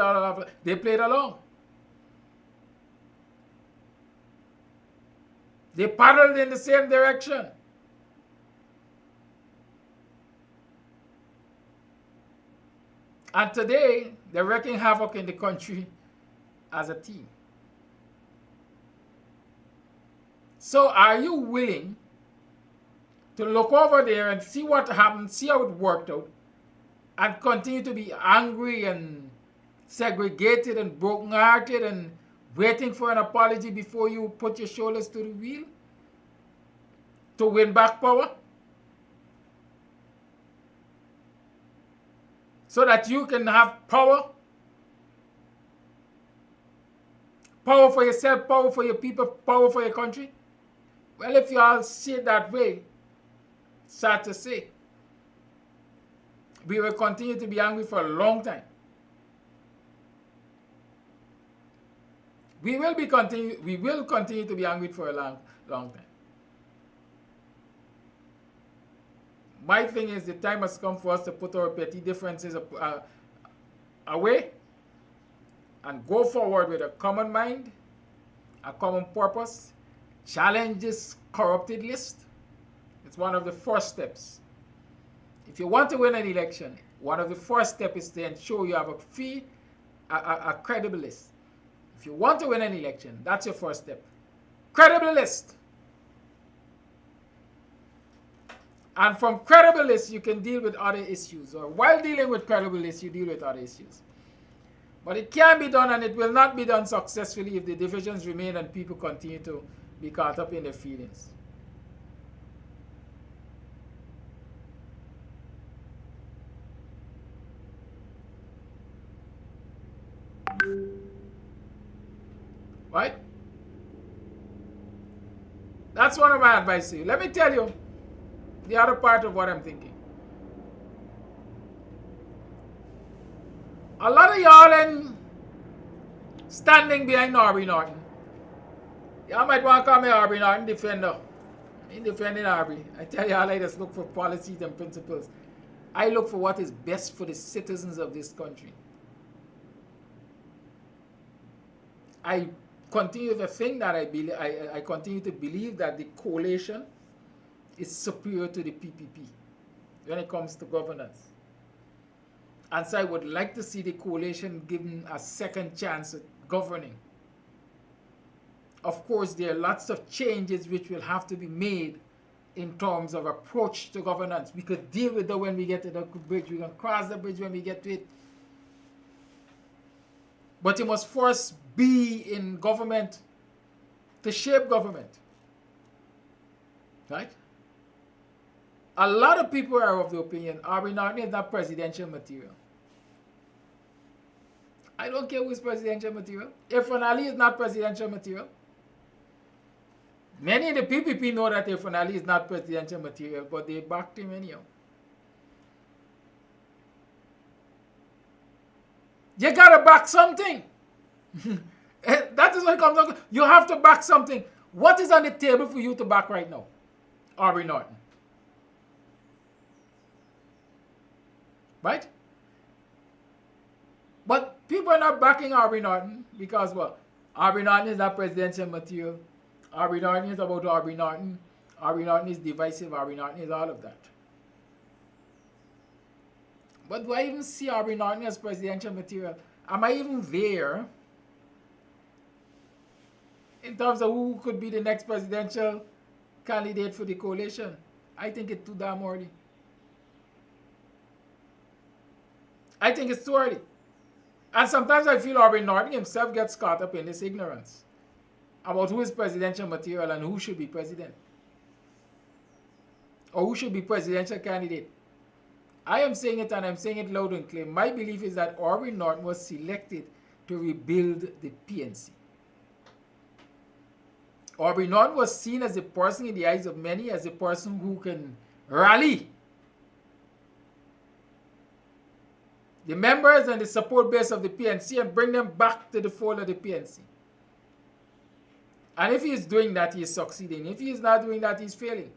they played along. They paddled in the same direction. And today, they're wreaking havoc in the country as a team. So are you willing to look over there and see what happened, see how it worked out, and continue to be angry and segregated and broken-hearted and waiting for an apology before you put your shoulders to the wheel to win back power? So that you can have power? Power for yourself, power for your people, power for your country? Well, if you all see it that way, sad to say, we will continue to be angry for a long time. We will continue to be angry for a long time. My thing is, the time has come for us to put our petty differences away and go forward with a common mind, a common purpose, challenge this corrupted list. It's one of the first steps. If you want to win an election, one of the first steps is to ensure you have a credible list. If you want to win an election, that's your first step. Credible list. And from credible list, you can deal with other issues. Or while dealing with credible lists, you deal with other issues. But it can be done, and it will not be done successfully if the divisions remain and people continue to be caught up in their feelings. Right? That's one of my advice to you. Let me tell you the other part of what I'm thinking. A lot of y'all standing behind Aubrey Norton. Y'all might want to call me Aubrey Norton defender. I'm defending Aubrey. I tell y'all, I just look for policies and principles. I look for what is best for the citizens of this country. I continue to think that I continue to believe that the coalition is superior to the PPP when it comes to governance. And so I would like to see the coalition given a second chance at governing. Of course, there are lots of changes which will have to be made in terms of approach to governance. We could deal with that when we get to the bridge. We can cross the bridge when we get to it. But you must first be in government to shape government. Right? A lot of people are of the opinion Aubrey Norton is not presidential material. I don't care who is presidential material. Irfan Ali is not presidential material. Many in the PPP know that Irfan Ali is not presidential material, but they backed him anyhow. You gotta back something. That is what it comes down to. You have to back something. What is on the table for you to back right now? Aubrey Norton. Right? But people are not backing Aubrey Norton because, well, Aubrey Norton is not presidential material. Aubrey Norton is about Aubrey Norton. Aubrey Norton is divisive. Aubrey Norton is all of that. But do I even see Aubrey Norton as presidential material? Am I even there in terms of who could be the next presidential candidate for the coalition? I think it's too damn early. I think it's too early. And sometimes I feel Aubrey Norton himself gets caught up in this ignorance about who is presidential material and who should be president. Or who should be presidential candidate. I am saying it, and I'm saying it loud and clear. My belief is that Aubrey Norton was selected to rebuild the PNC. Aubrey Norton was seen as a person in the eyes of many, as a person who can rally the members and the support base of the PNC and bring them back to the fold of the PNC. And if he is doing that, he is succeeding. If he is not doing that, he is failing.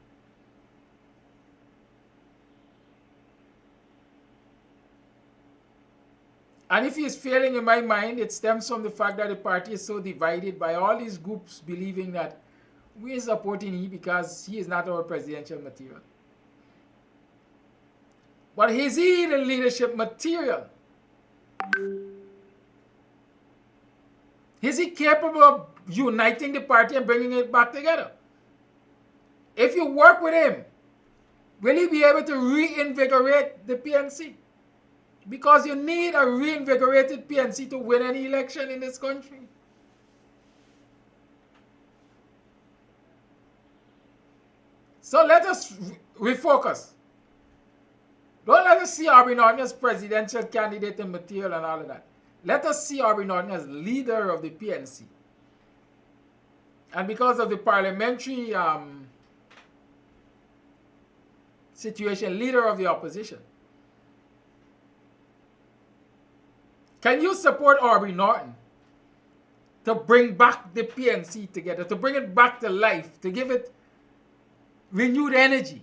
And if he is failing, in my mind, it stems from the fact that the party is so divided by all these groups believing that we are supporting him because he is not our presidential material. But is he the leadership material? Is he capable of uniting the party and bringing it back together? If you work with him, will he be able to reinvigorate the PNC? Because you need a reinvigorated PNC to win any election in this country. So let us refocus. Don't let us see Aubrey Norton as presidential candidate and material and all of that. Let us see Aubrey Norton as leader of the PNC. And because of the parliamentary situation, leader of the opposition. Can you support Aubrey Norton to bring back the PNC together, to bring it back to life, to give it renewed energy?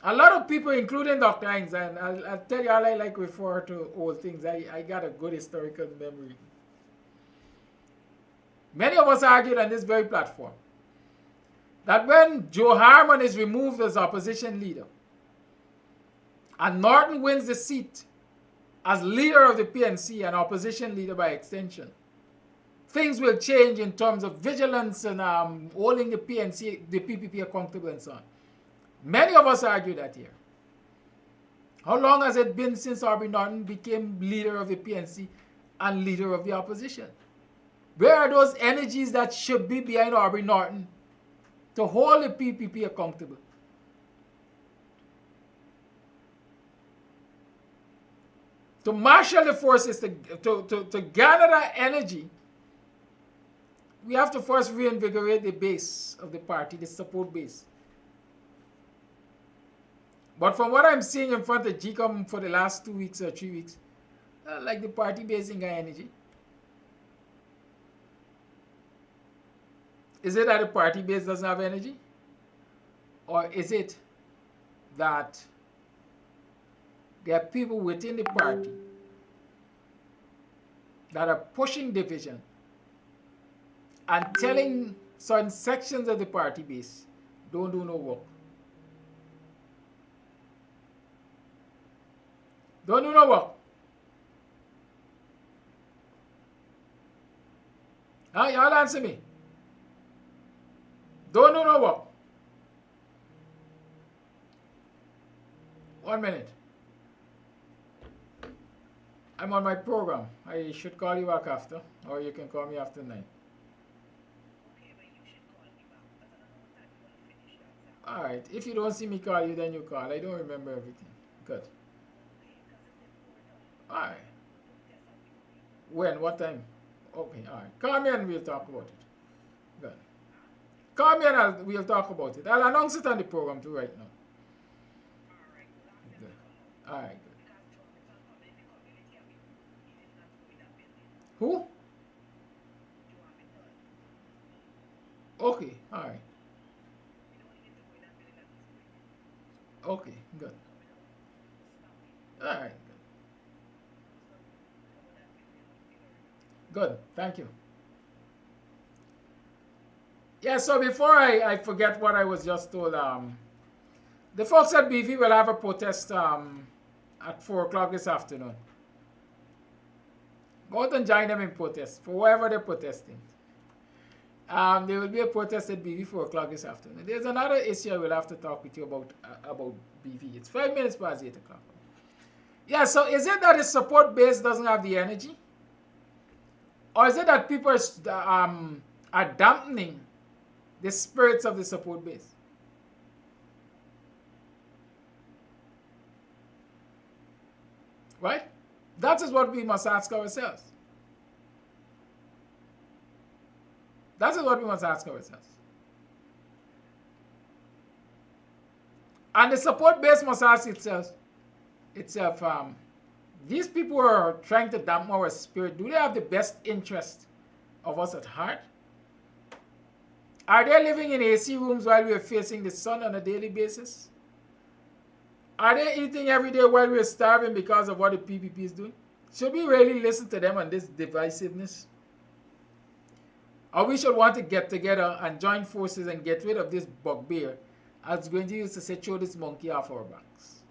A lot of people, including Dr. Hinds, and I'll tell you all I like refer to old things. I got a good historical memory. Many of us argued on this very platform that when Joe Harmon is removed as opposition leader and Norton wins the seat as leader of the PNC and opposition leader by extension, things will change in terms of vigilance and holding the PNC, the PPP accountable and so on. Many of us argue that here. How long has it been since Aubrey Norton became leader of the PNC and leader of the opposition? Where are those energies that should be behind Aubrey Norton to hold the PPP accountable? To marshal the forces, to gather that energy, we have to first reinvigorate the base of the party, the support base. But from what I'm seeing in front of GCOM for the last 2 weeks or 3 weeks, like the party base ain't got energy. Is it that the party base doesn't have energy? Or is it that there are people within the party that are pushing division and telling certain sections of the party base, don't do no work? Don't do no work. Huh? Y'all answer me. Don't do no work. 1 minute. I'm on my program. I should call you back after, or you can call me after 9. Alright, if you don't see me call you, then you call. I don't remember everything. Good. Alright. When? What time? Okay, alright. Call me and we'll talk about it. Good. Call me and we'll talk about it. I'll announce it on the program too right now. Good. Alright, good. Who? Okay, alright. Okay, good. Alright, good. Good, thank you. Yeah, so before I forget what I was just told, the folks at BV will have a protest at 4 o'clock this afternoon. Go out and join them in protest for whatever they're protesting. There will be a protest at BV 4 o'clock this afternoon. There's another issue I will have to talk with you about BV. It's 5 minutes past 8 o'clock. Yeah, so is it that the support base doesn't have the energy? Or is it that people are dampening the spirits of the support base? Right? That is what we must ask ourselves. That is what we must ask ourselves. And the support base must ask itself, these people are trying to dampen our spirit. Do they have the best interest of us at heart? Are they living in AC rooms while we are facing the sun on a daily basis? Are they eating every day while we are starving because of what the PPP is doing? Should we really listen to them on this divisiveness? Or we should want to get together and join forces and get rid of this bugbear, as Gwendy used to say, throw this monkey off our backs.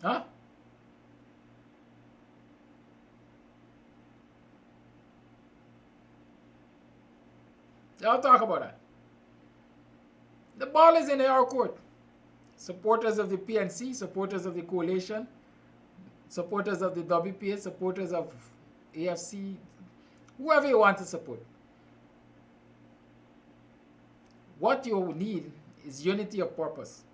Huh? I'll talk about that. The ball is in our court. Supporters of the PNC, supporters of the coalition, supporters of the WPA, supporters of AFC, whoever you want to support. What you need is unity of purpose.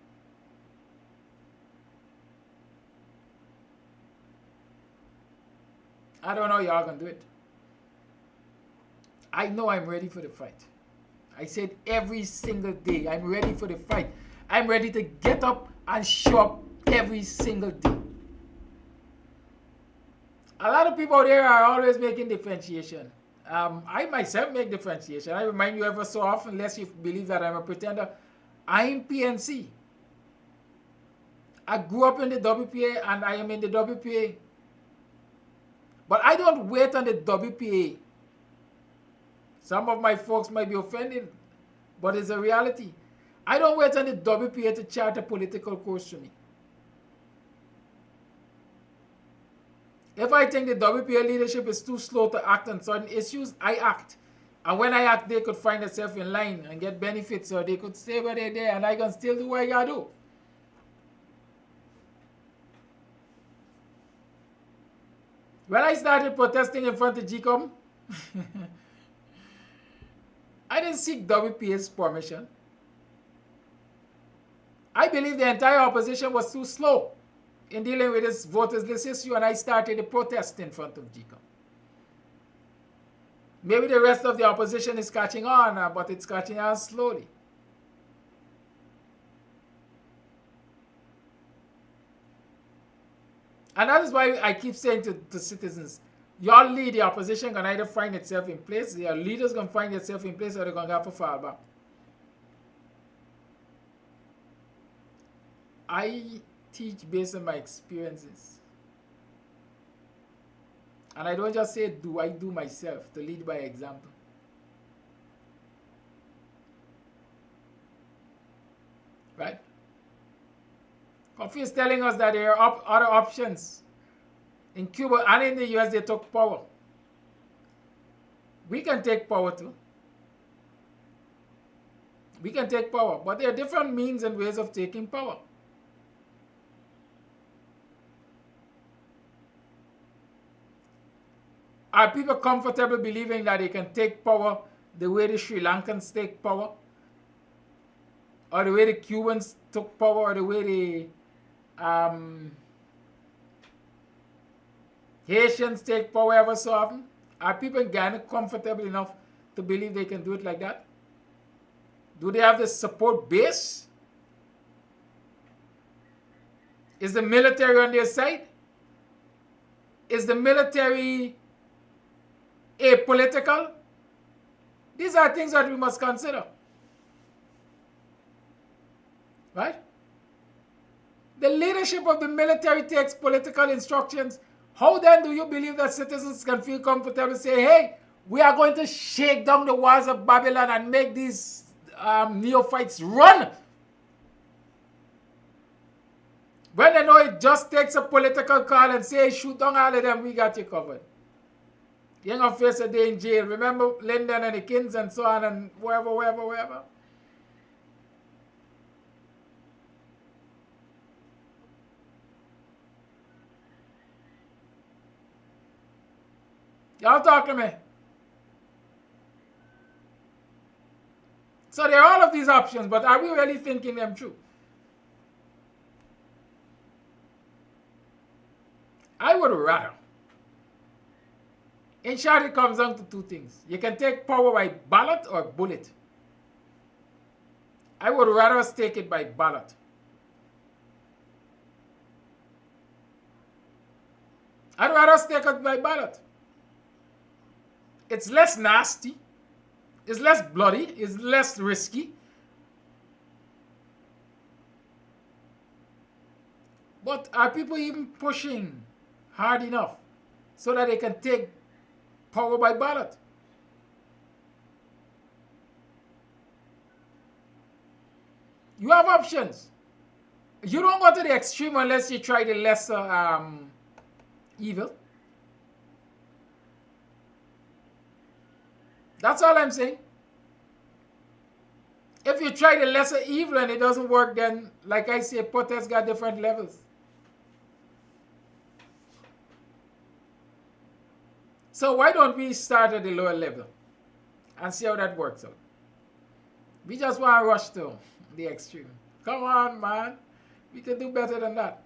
I don't know how y'all gonna do it. I know I'm ready for the fight. I said every single day, I'm ready for the fight. I'm ready to get up and show up every single day. A lot of people there are always making differentiation. I myself make differentiation. I remind you ever so often, unless you believe that I'm a pretender, I'm PNC. I grew up in the WPA and I am in the WPA. But I don't wait on the WPA. Some of my folks might be offended, but it's a reality. I don't wait on the WPA to chart a political course for me. If I think the WPA leadership is too slow to act on certain issues, I act. And when I act, they could find themselves in line and get benefits, or they could stay where they're there, and I can still do what I gotta do. When I started protesting in front of GCOM, I didn't seek WPA's permission. I believe the entire opposition was too slow in dealing with this voters list issue, and I started a protest in front of GCOM. Maybe the rest of the opposition is catching on, but it's catching on slowly. And that is why I keep saying to citizens, your lead, the opposition can either find itself in place, your leaders can find itself in place, or they're going to have to fall back. I teach based on my experiences. And I don't just say do, I do myself, to lead by example. Right? Coffee is telling us that there are other options. In Cuba and in the US, they took power. We can take power too. We can take power, but there are different means and ways of taking power. Are people comfortable believing that they can take power the way the Sri Lankans take power? Or the way the Cubans took power, or the way the Haitians take power ever so often? Are people in Guyana comfortable enough to believe they can do it like that? Do they have the support base? Is the military on their side? Is the military apolitical? These are things that we must consider. Right? The leadership of the military takes political instructions. How then do you believe that citizens can feel comfortable and say, hey, we are going to shake down the walls of Babylon and make these neophytes run? When they know it just takes a political call and say, shoot down all of them, we got you covered. You ain't gonna face a day in jail. Remember Lyndon and the Kings and so on and wherever. Y'all talk to me. So there are all of these options, but are we really thinking them through? I would rather. In short, it comes down to two things. You can take power by ballot or bullet. I would rather us take it by ballot. I'd rather us take it by ballot. It's less nasty. It's less bloody. It's less risky. But are people even pushing hard enough so that they can take power by ballot? You have options. You don't go to the extreme unless you try the lesser evil. That's all I'm saying. If you try the lesser evil and it doesn't work, then, like I say, protest got different levels. So why don't we start at the lower level and see how that works out? We just want to rush to the extreme. Come on, man. We can do better than that.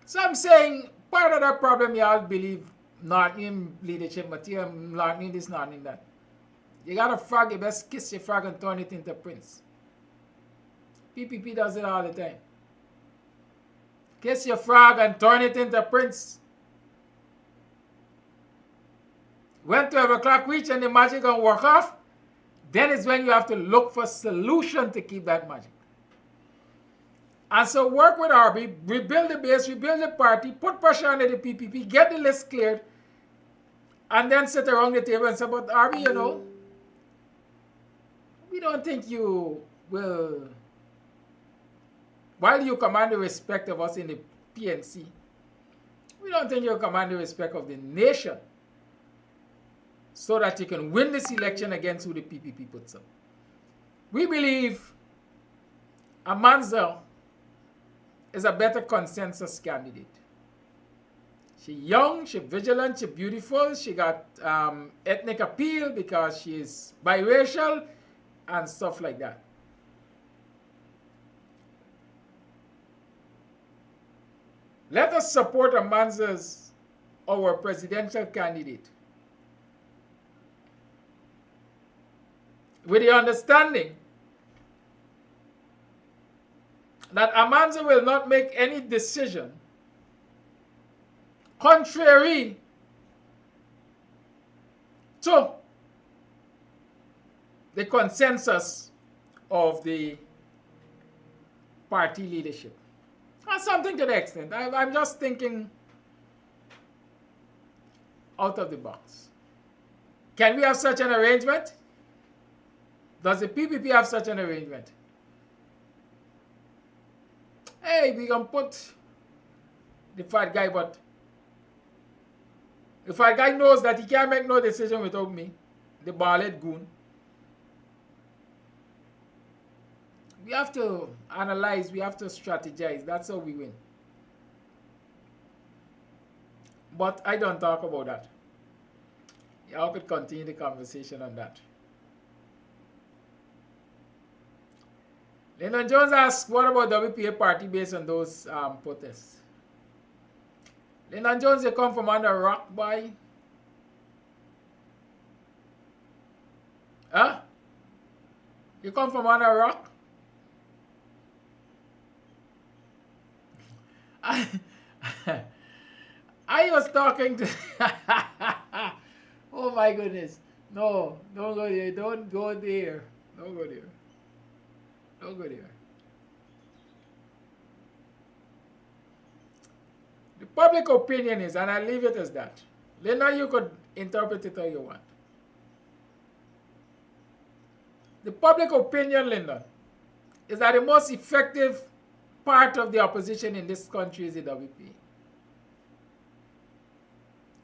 So I'm saying part of that problem y'all believe not in leadership material, not in this, not in that. You got a frog, you best kiss your frog and turn it into prince. PPP does it all the time. Kiss your frog and turn it into prince. When 12 o'clock reach and the magic gonna work off, then is when you have to look for solution to keep that magic. And so work with RB, rebuild the base, rebuild the party, put pressure on the PPP, get the list cleared, and then sit around the table and say, but RB, you know, we don't think you will, while you command the respect of us in the PNC, we don't think you'll command the respect of the nation so that you can win this election against who the PPP puts up. We believe Amanza is a better consensus candidate. She's young, she's vigilant, she's beautiful, she got ethnic appeal because she's biracial and stuff like that. Let us support Amanza's, our presidential candidate, with the understanding that Amanza will not make any decision contrary to the consensus of the party leadership. Or something to the extent. I'm just thinking out of the box. Can we have such an arrangement? Does the PPP have such an arrangement? Hey, we can put the fat guy, but the fat guy knows that he can't make no decision without me, the bald goon. We have to analyze, we have to strategize. That's how we win. But I don't talk about that. Y'all could continue the conversation on that. Lyndon Jones asks, what about WPA party based on those protests? Lyndon Jones, you come from under a rock, boy. Huh? You come from under a rock? I was talking to... Oh my goodness. No, don't go there. Don't go there. Don't go there. Don't go there. The public opinion is, and I leave it as that. Then you could interpret it how you want. The public opinion, Linda, is that the most effective part of the opposition in this country is the WP.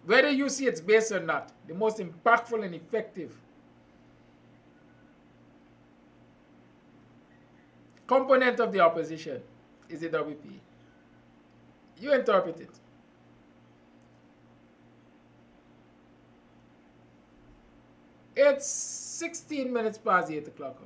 Whether you see it's based or not, the most impactful and effective component of the opposition is the WP. You interpret it. It's 16 minutes past 8 o'clock.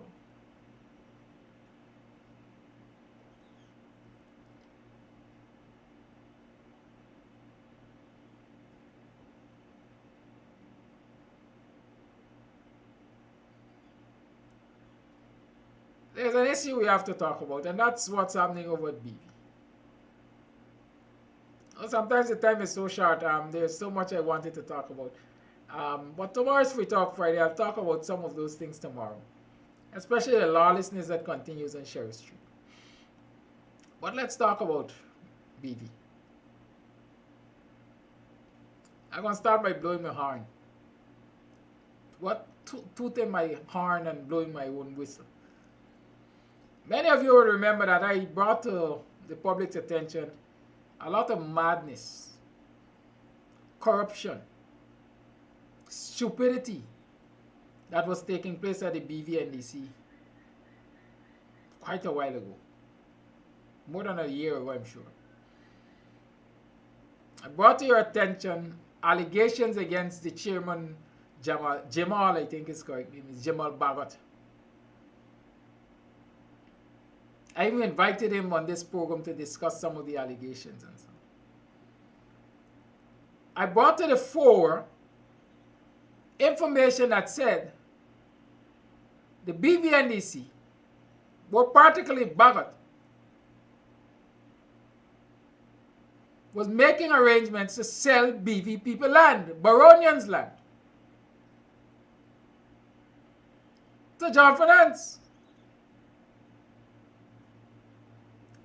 There's an issue we have to talk about, and that's what's happening over at BV. Sometimes the time is so short, there's so much I wanted to talk about. But tomorrow's Free Talk Friday. I'll talk about some of those things tomorrow, especially the lawlessness that continues on Sheriff Street. But let's talk about BV. I'm going to start by blowing my horn. Tooting my horn and blowing my own whistle. Many of you will remember that I brought to the public's attention a lot of madness, corruption, stupidity that was taking place at the BVNDC quite a while ago. More than a year ago, I'm sure. I brought to your attention allegations against the chairman, Jamal, I think his correct name is Jamal Bagot. I even invited him on this program to discuss some of the allegations and so on. I brought to the fore information that said the BVNDC, more particularly Bagot, was making arrangements to sell BV people land, Baronians land, to John Finance.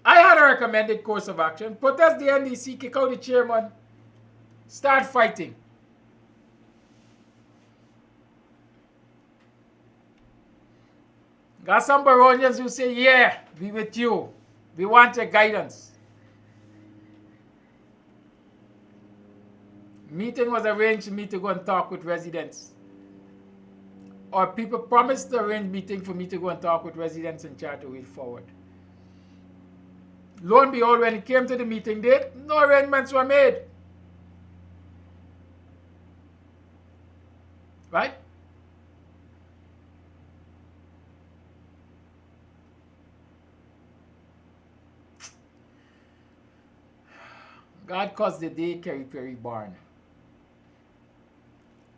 I had a recommended course of action: protest the NDC, kick out the chairman, start fighting. Got some Baronians who say, yeah, we with you. We want your guidance. Meeting was arranged for me to go and talk with residents. Or people promised to arrange meeting for me to go and talk with residents and chart a way forward. Lo and behold, when it came to the meeting date, no arrangements were made. Right? God caused the day Kerry Perry born.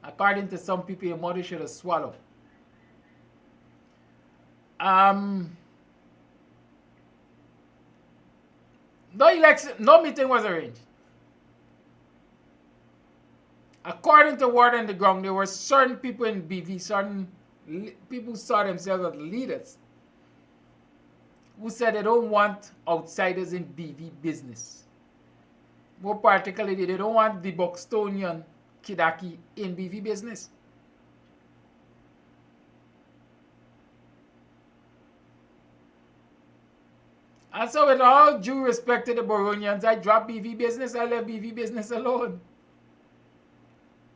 According to some people, your mother should have swallowed. No election, no meeting was arranged. According to word on the ground, there were certain people in BV, certain people who saw themselves as leaders, who said they don't want outsiders in BV business. More particularly, they don't want the BUXTONIAN Kidaki in BV business. And so with all due respect to the Baronians, I dropped BV business, I left BV business alone.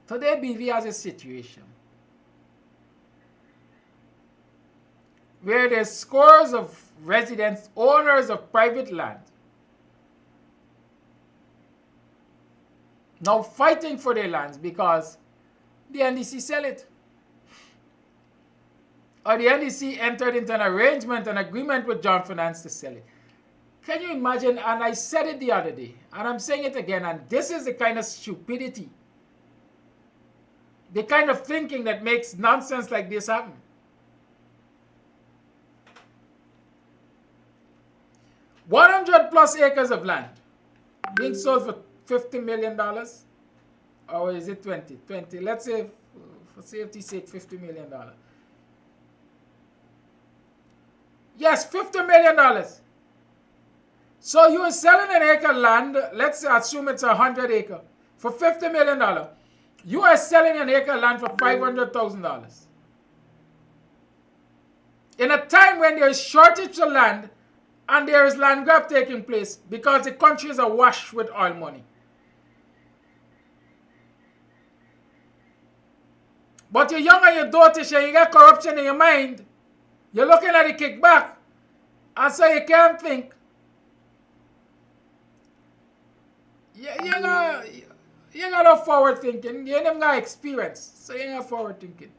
Today, BV has a situation where there's scores of residents, owners of private land, now fighting for their lands because the NDC sell it. Or the NDC entered into an arrangement, an agreement with John Finance to sell it. Can you imagine? And I said it the other day, and I'm saying it again, and this is the kind of stupidity, the kind of thinking that makes nonsense like this happen. +100 acres of land being sold for $50 million, or is it 20? 20. Let's say, for safety's sake, $50 million. Yes, $50 million. So you are selling an acre land, let's assume it's 100 acre, for $50 million. You are selling an acre land for $500,000. In a time when there is shortage of land And there is land grab taking place because the country is awash with oil money. But you're young and you're dotish and you got corruption in your mind. You're looking at the kickback. And so you can't think. You're not no forward thinking. You ain't got experience. So you ain't got forward thinking.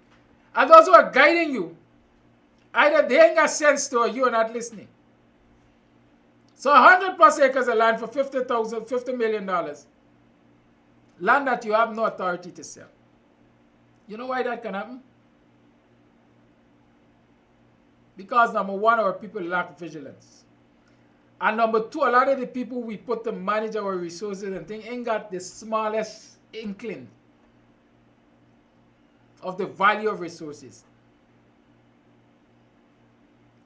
And those who are guiding you, either they ain't got sense to or you're not listening. So 100+ acres of land for $50 million. Land that you have no authority to sell. You know why that can happen? Because number one, our people lack vigilance. And number two, a lot of the people we put to manage our resources and things ain't got the smallest inkling of the value of resources.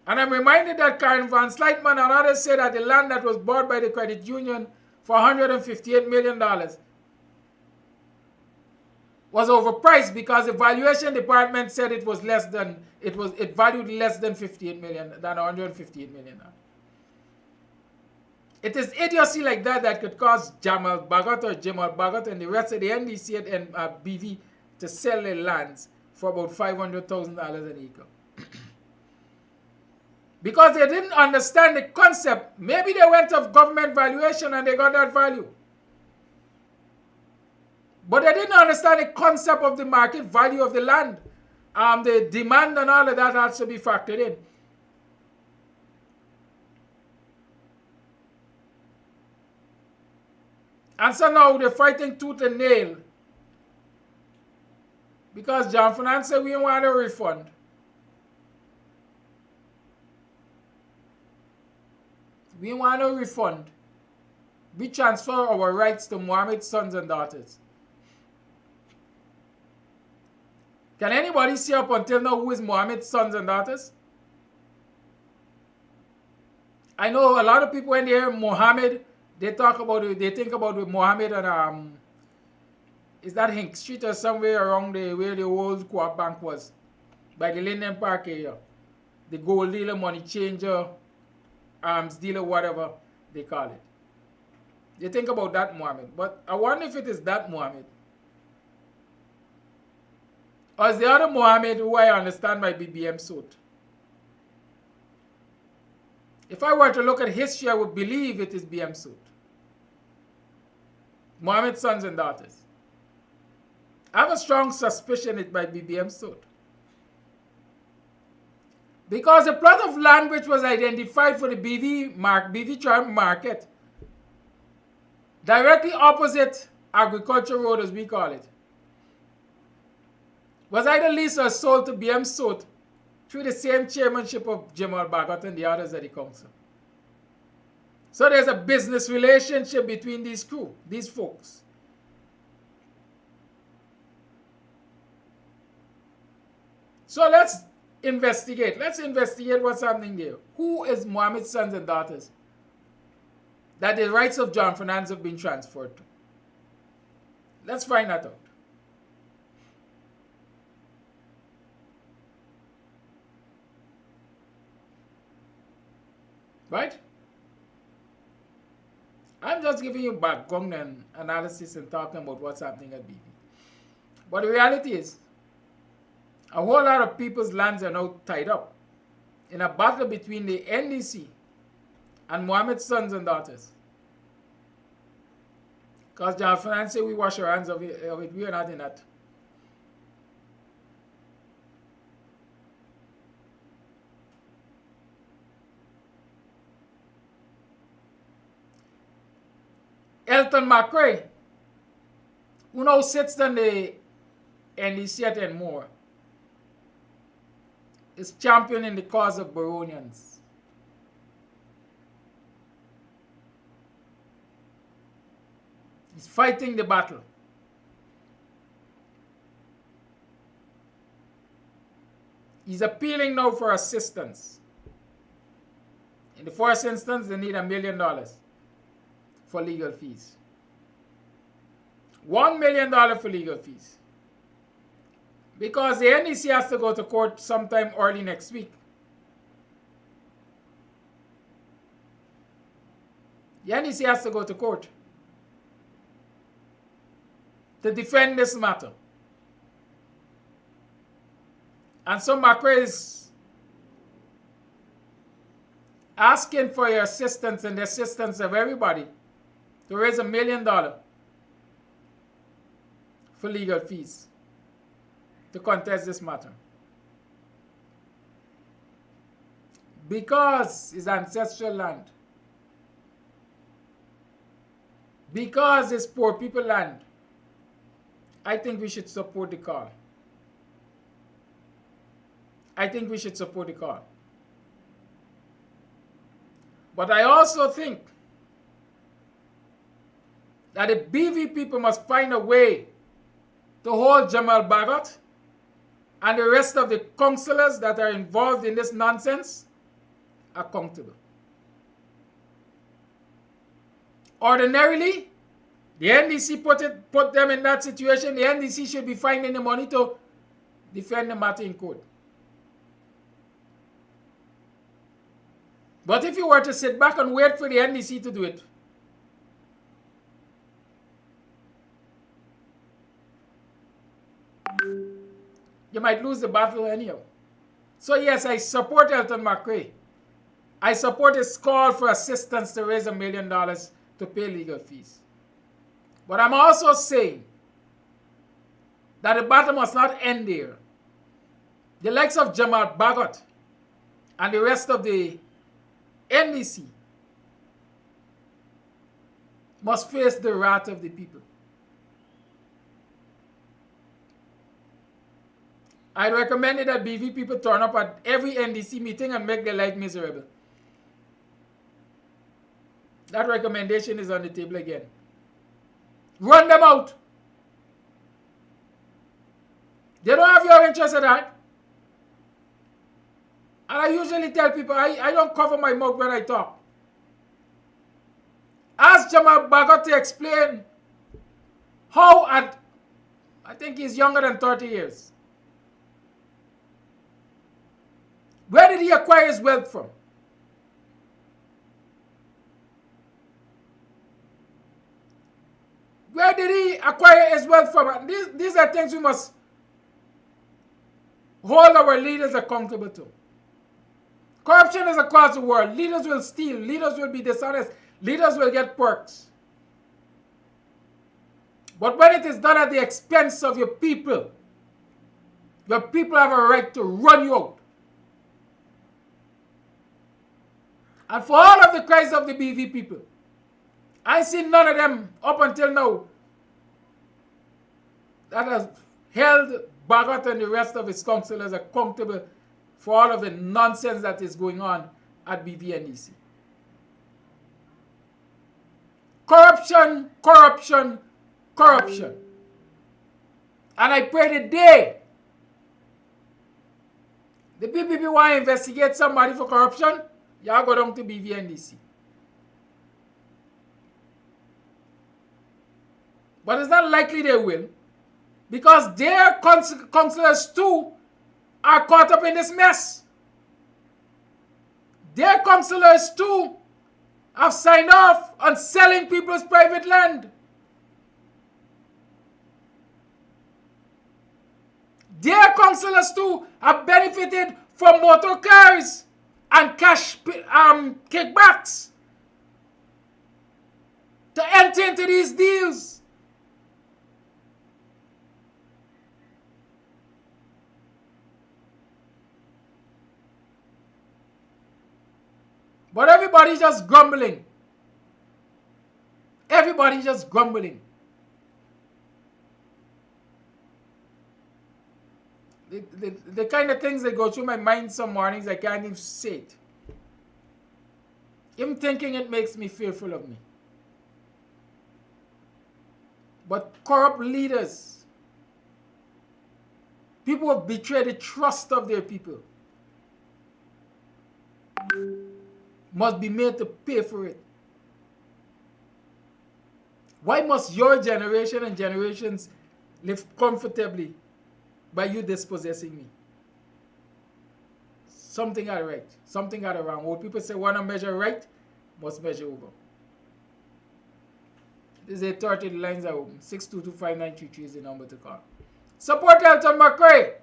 And I'm reminded that Karen Van Slytman and others said that the land that was bought by the credit union for $158 million was overpriced because the valuation department said it was less than, it valued less than 58 million, than 158 million. It is idiocy like that that could cause Jamal Bhagat or Jamal Bhagat and the rest of the NDC and BV to sell their lands for about $500,000 an acre. Because they didn't understand the concept. Maybe they went off government valuation and they got that value. But they didn't understand the concept of the market value of the land. The demand and all of that has to be factored in. And so now they're fighting tooth and nail. Because John Finance said we don't want a refund. We want a refund. We transfer our rights to Mohammed's sons and daughters. Can anybody see up until now who is Mohammed's sons and daughters? I know a lot of people when they hear Mohammed, they talk about it, they think about it, Mohammed and is that Hinks Street or somewhere around where the old Co-op Bank was? By the Linden Park area. The gold dealer, money changer, arms dealer, whatever they call it. They think about that Mohammed. But I wonder if it is that Mohammed. Or is the other Mohammed who I understand might be BM suit. If I were to look at history, I would believe it is BM suit. Mohammed's sons and daughters. I have a strong suspicion it might be BM suit. Because the plot of land which was identified for the BV Triumph market, directly opposite Agriculture Road as we call it, was either leased or sold to BM Soot through the same chairmanship of Jamal Bhagat and the others at the council. So there's a business relationship between these folks. So let's investigate. Let's investigate what's happening there. Who is Mohammed's sons and daughters that the rights of John Finance have been transferred to? Let's find that out. Right? I'm just giving you background and analysis and talking about what's happening at BV. But the reality is, a whole lot of people's lands are now tied up in a battle between the NDC and Mohammed's sons and daughters. Because John Finance say we wash our hands of it. We are not in that. Elton McRae, who now sits on the NDC at Enmore, is championing the cause of Baronians. He's fighting the battle. He's appealing now for assistance. In the first instance, they need $1 million for legal fees. $1 million for legal fees. Because the NDC has to go to court sometime early next week. The NDC has to go to court to defend this matter. And so Macrae is asking for your assistance and the assistance of everybody to raise $1 million for legal fees to contest this matter. Because it's ancestral land. Because it's poor people land. I think we should support the call. I think we should support the call. But I also think that the BV people must find a way to hold Jamal Bagot and the rest of the councillors that are involved in this nonsense accountable. Ordinarily, the NDC put them in that situation. The NDC should be finding the money to defend the matter in court. But if you were to sit back and wait for the NDC to do it, you might lose the battle anyhow. So yes, I support Elton Macrae. I support his call for assistance to raise $1 million to pay legal fees. But I'm also saying that the battle must not end there. The likes of Jamal Bagot and the rest of the NDC must face the wrath of the people. I recommend that BV people turn up at every NDC meeting and make their life miserable. That recommendation is on the table again. Run them out. They don't have your interest at heart. And I usually tell people, I don't cover my mouth when I talk. Ask Jamal Bagot to explain how at, I think he's younger than 30 years. Where did he acquire his wealth from? Where did he acquire his wealth from? And these are things we must hold our leaders accountable to. Corruption is across the world. Leaders will steal. Leaders will be dishonest. Leaders will get perks. But when it is done at the expense of your people have a right to run you out. And for all of the cries of the BV people, I see none of them up until now that has held Bagot and the rest of his councillors accountable for all of the nonsense that is going on at BVNDC. Corruption, corruption, corruption. And I pray the day the PPP want to investigate somebody for corruption, y'all go down to BVNDC. But it's not likely they will, because their councillors too are caught up in this mess. Their councillors too have signed off on selling people's private land. Their councillors too have benefited from motor cars and cash kickbacks to enter into these deals. But everybody's just grumbling. Everybody's just grumbling. The kind of things that go through my mind some mornings, I can't even say it. Even thinking it makes me fearful of me. But corrupt leaders, people who have betrayed the trust of their people, must be made to pay for it. Why must your generation and generations live comfortably by you dispossessing me? Something got right. Something got wrong. What people say, want to measure right, must measure over. This is 8:30. The lines are open. 6225933 is the number to call. Support Elton McRae.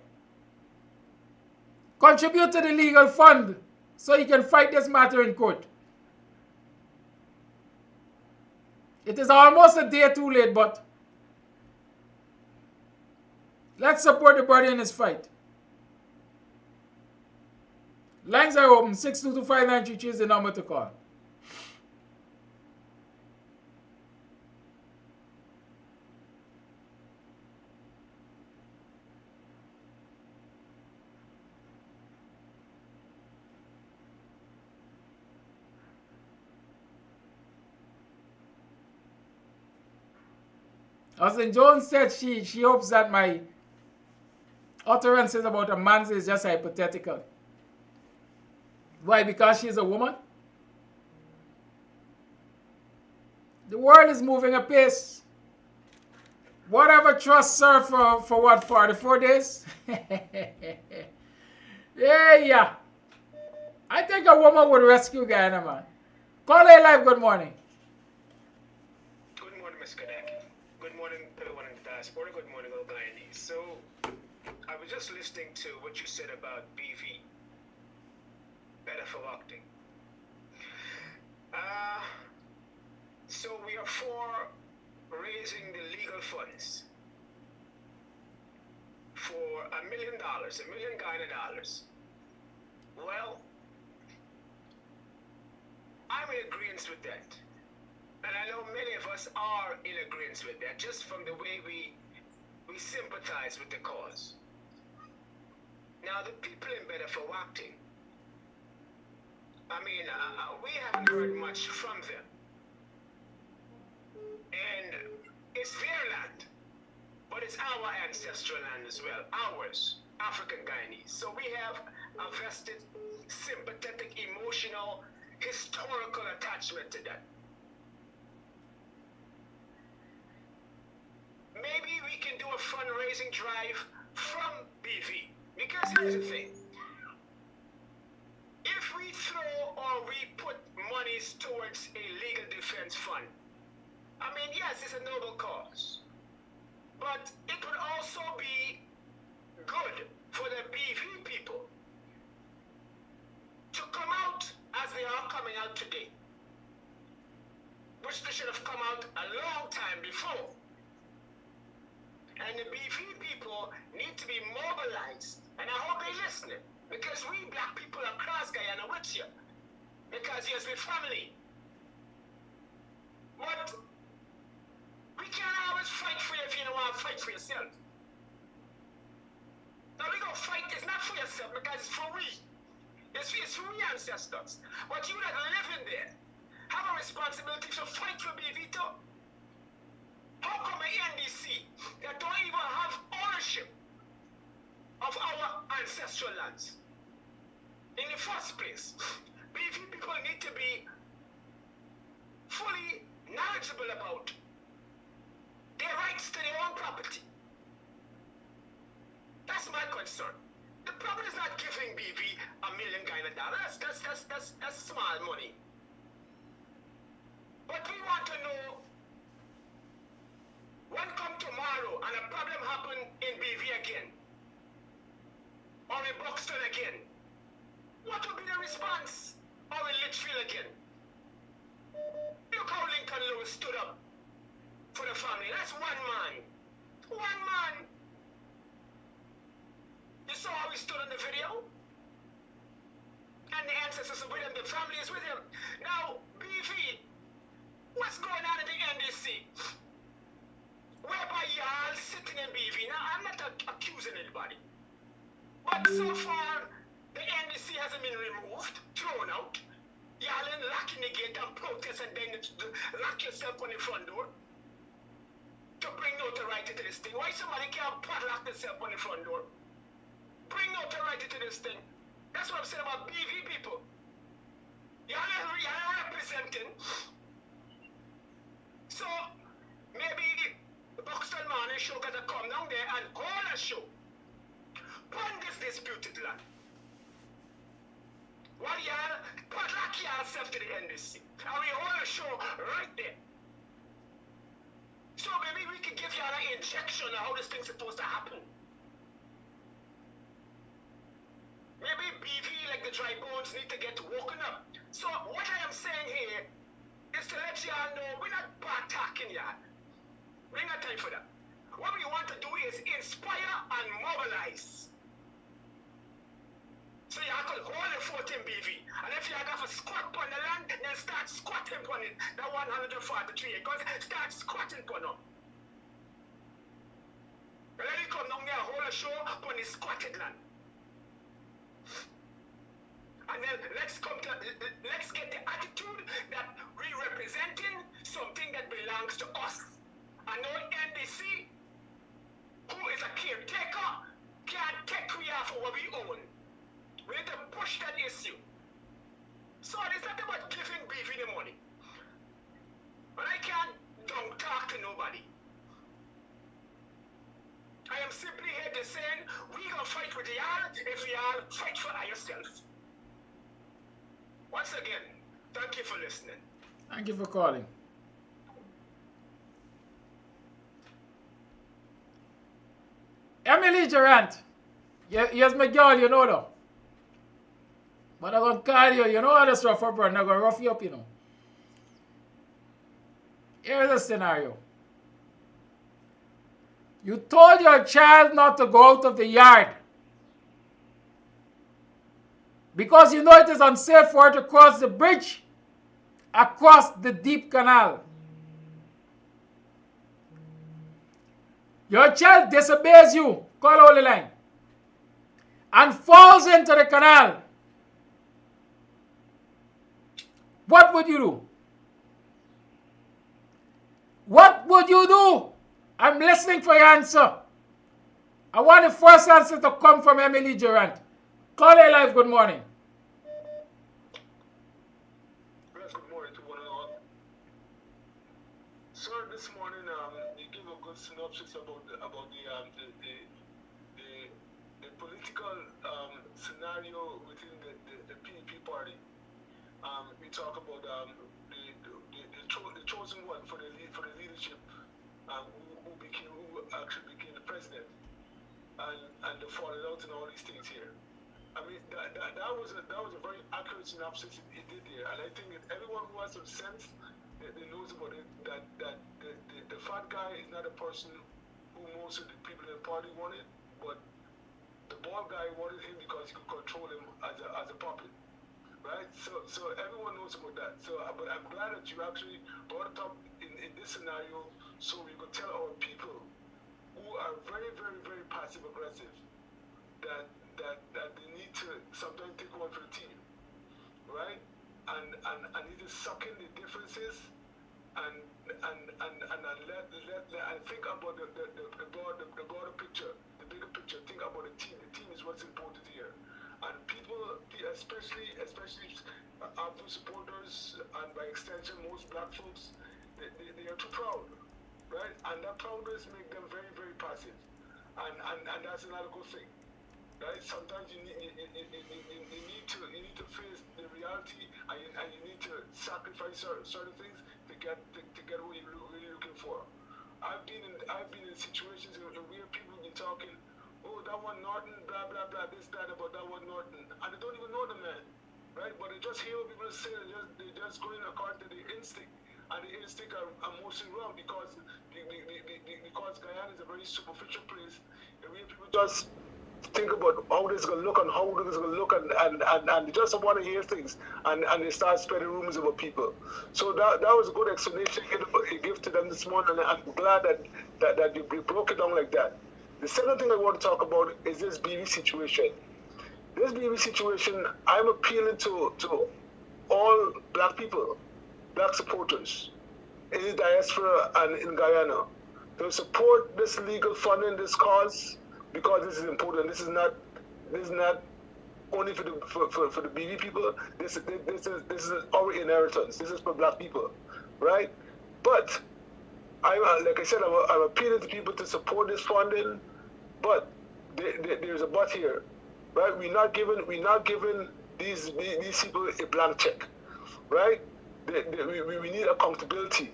Contribute to the legal fund so he can fight this matter in court. It is almost a day too late, but let's support the brother in his fight. Lines are open. 6225933 is the number to call. Austin Jones said she hopes that my utterances about a man's is just hypothetical. Why? Because she's a woman? The world is moving apace. Whatever trust serve for what, 44 days? Yeah. I think a woman would rescue Guyana, man. Call A Live, good morning. Good morning, Ms. Kadaki. Good morning, everyone in the diaspora. Good morning, all Guyanese. So, I was just listening to what you said about BV. Better for acting. So we are for raising the legal funds for $1 million, $1 million Guyana. Well, I'm in agreement with that. And I know many of us are in agreement with that, just from the way we sympathize with the cause. Now, the people in Better for acting, I mean, we haven't heard much from them. And it's their land, but it's our ancestral land as well, ours, African Guyanese. So we have a vested, sympathetic, emotional, historical attachment to that. Maybe we can do a fundraising drive from BV, because here's the thing. If we throw or we put monies towards a legal defense fund, I mean, yes, it's a noble cause, but it would also be good for the BV people to come out as they are coming out today, which they should have come out a long time before. And the BV people need to be mobilized, and I hope they're listening, because we black people across Guyana with you, because yes, we're family. But we can't always fight for you if you don't want to fight for yourself. Now we gonna fight, it's not for yourself, because it's for we. It's for we ancestors. But you that live in there have a responsibility to fight for BV too. How come the NDC that don't even have ownership of our ancestral lands in the first place? BV people need to be fully knowledgeable about their rights to their own property. That's my concern. The problem is not giving BV $1 million Guyana. That's small money. But we want to know, when come tomorrow and a problem happen in BV again, or in Buxton again, what will be the response? Or in Litchfield again? Look how Lincoln Lewis stood up for the family. That's one man. One man. You saw how he stood in the video? And the ancestors are with him, the family is with him. Now, BV, what's going on in the NDC? Whereby y'all sitting in BV. Now, I'm not accusing anybody. But so far, the NDC hasn't been removed, thrown out. Y'all in locking the gate and protest and then lock yourself on the front door to bring notoriety to this thing. Why somebody can't padlock themselves on the front door? Bring notoriety to this thing. That's what I'm saying about BV people. Y'all are representing. So, maybe the Buxton Morning Show gotta come down there and hold a show on this disputed land. While y'all padlock yourself to the NDC. And we hold a show right there. So maybe we could give you an injection on how this thing's supposed to happen. Maybe BV, like the dry bones, need to get woken up. So what I am saying here is to let y'all know we're not bad talking y'all. We ain't got time for that. What we want to do is inspire and mobilize. So y'all could hold the fort in BV. And if y'all got a squat on the land, then start squatting on it. That 143 acres, start squatting on them. And let it come down there, hold a show on the squatted land. And then let's get the attitude that we representing something that belongs to us. And no NDC, who is a caretaker, can't take we off of what we own. We need to push that issue. So it's not about giving BV the money. But I can't don't talk to nobody. I am simply here to say we gonna fight with y'all if y'all fight for yourself. Once again, thank you for listening. Thank you for calling. Emily Durant. Yes, my girl, you know though. But I'm going to call you, you know how this rough up, and I'm going to rough you up, you know. Here's the scenario. You told your child not to go out of the yard because you know it is unsafe for her to cross the bridge across the deep canal. Your child disobeys you, call all the line, and falls into the canal. What would you do? What would you do? I'm listening for your answer. I want the first answer to come from Emily Durant. Call her live, good morning. Yes, good morning to one and all. Sir, this morning you gave a good synopsis about the political scenario within the PEP party. We talk about the chosen one for the leadership, who actually became the president, and the falling out and all these things here. I mean that was a very accurate synopsis he did there, and I think that everyone who has some sense that knows about it, that the fat guy is not a person who most of the people in the party wanted, but the bald guy wanted him because he could control him as a puppet. Right? So everyone knows about that. So, but I'm glad that you actually brought it up in this scenario so we could tell our people who are very, very, very passive aggressive that they need to sometimes take one for the team. Right? And need to suck in the differences and think about the broader picture, the bigger picture. Think about the team. The team is what's important here. And people, especially APU supporters, and by extension most black folks, they are too proud, right? And that proudness makes them very, very passive, and that's another good thing, right? Sometimes you need to face the reality, and you need to sacrifice certain things to get what you're really looking for. I've been in situations where people been talking. Oh, that one Norton, blah, blah, blah, this, that, about that one Norton. And they don't even know the man, right? But they just hear what people say, they just go in according to the instinct. And the instinct are mostly wrong because Guyana is a very superficial place. And we people just think about how this is going to look and how this is going to look, and they just want to hear things. And they start spreading rumors about people. So that was a good explanation you give to them this morning. And I'm glad that you broke it down like that. The second thing I want to talk about is this BV situation. This BV situation, I'm appealing to all black people, black supporters in the diaspora and in Guyana to support this legal funding, this cause, because this is important. This is not only for the BV people. This is our inheritance. This is for black people, right? But like I said, I'm appealing to people to support this funding, but there's a but here, right? We're not giving these people a blank check, right? We need accountability,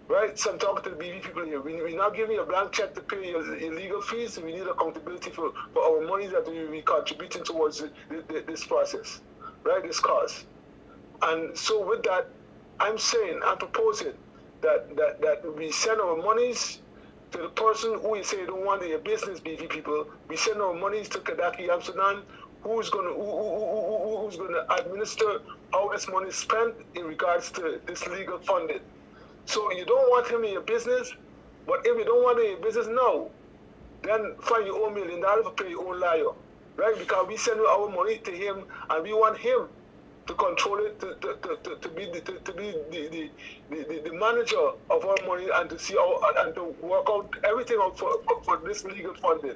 right? So I'm talking to the BV people here. We're not giving you a blank check to pay your legal fees. We need accountability for our money that we contributing towards this process, right? This cause. And so with that, I'm proposing that we send our monies to the person who we say don't want their business, BV people. We send our monies to Kadaki Amsterdam, who's gonna administer how this money is spent in regards to this legal funding. So you don't want him in your business, but if you don't want him in your business, no. Then fine, you owe $1 million for pay your own lawyer, right? Because we send our money to him, and we want him to control it, to be the manager of our money, and to see and to work out everything out for this legal funding.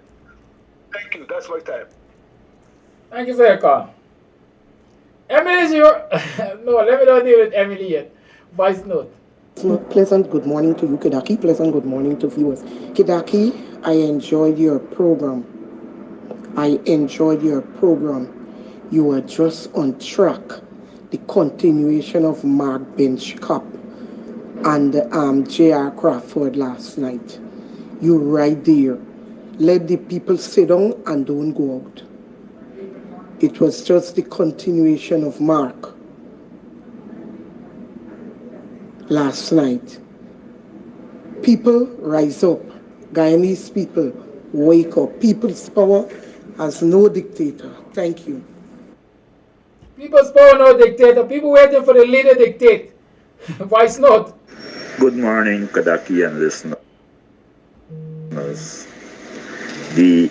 Thank you. That's my time. Thank you for your call. Emily is your... No, let me not deal with Emily yet. Voice note. Pleasant good morning to you, Kidaki. Pleasant good morning to viewers. Kidaki, I enjoyed your program. You were just on track. The continuation of Mark Bench Cup and J.R. Crawford last night. You right there. Let the people sit down and don't go out. It was just the continuation of Mark last night. People rise up. Guyanese people wake up. People's power has no dictator. Thank you. People's power, no dictator. People waiting for the leader dictate. Voice note. Good morning, Kadaki and listeners. The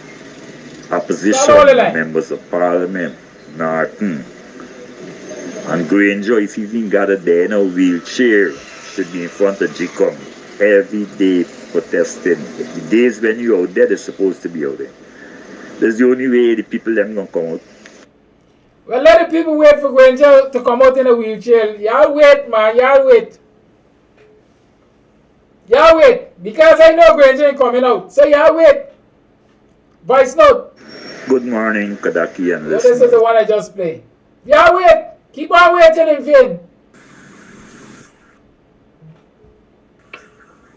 opposition members of Parliament, Norton and Granger, if you even got it there in a wheelchair, should be in front of GCOM every day protesting. The days when you're out there, they're supposed to be out there. That's the only way the people them gonna come out. Well, let the people wait for Granger to come out in a wheelchair. Y'all wait, man. Y'all wait. Y'all wait. Because I know Granger ain't coming out. So y'all wait. Voice note. Good morning, Kadaki and listeners. This is the one I just played. Y'all wait. Keep on waiting in vain.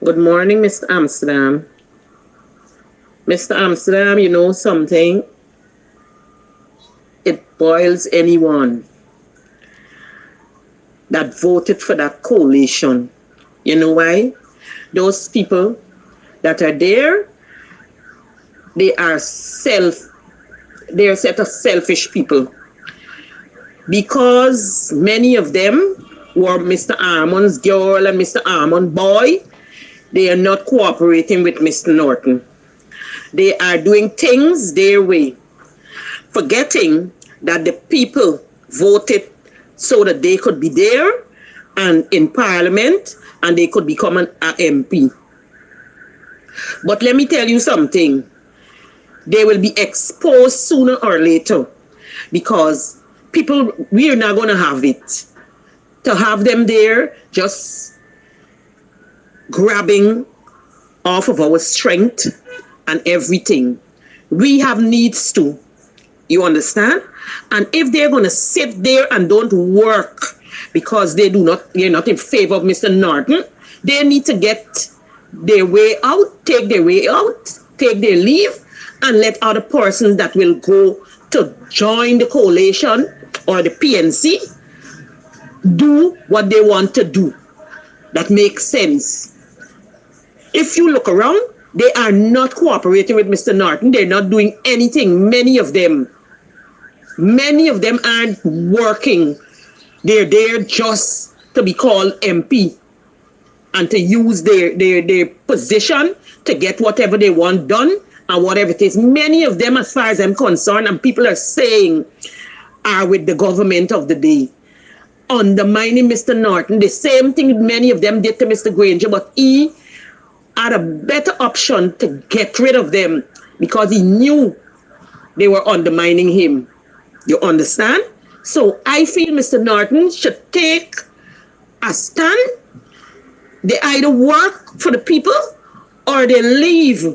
Good morning, Mr. Amsterdam. Mr. Amsterdam, you know something? It boils anyone that voted for that coalition. You know why? Those people that are there, they are a set of selfish people. Because many of them were Mr. Armand's girl and Mr. Armand's boy, they are not cooperating with Mr. Norton. They are doing things their way, forgetting that the people voted so that they could be there and in Parliament and they could become an MP. But let me tell you something. They will be exposed sooner or later because people, we are not going to have it. To have them there just grabbing off of our strength and everything. We have needs too. You understand? And if they're going to sit there and don't work because they're not in favor of Mr. Norton, they need to get their way out, take their way out, take their leave, and let other persons that will go to join the coalition or the PNC do what they want to do. That makes sense. If you look around, they are not cooperating with Mr. Norton. They're not doing anything. Many of them aren't working. They're there just to be called MP and to use their position to get whatever they want done and whatever it is. Many of them, as far as I'm concerned, and people are saying, are with the government of the day, undermining Mr. Norton. The same thing many of them did to Mr. Granger, but he had a better option to get rid of them because he knew they were undermining him. You understand? So I feel Mr. Norton should take a stand. They either work for the people or they leave.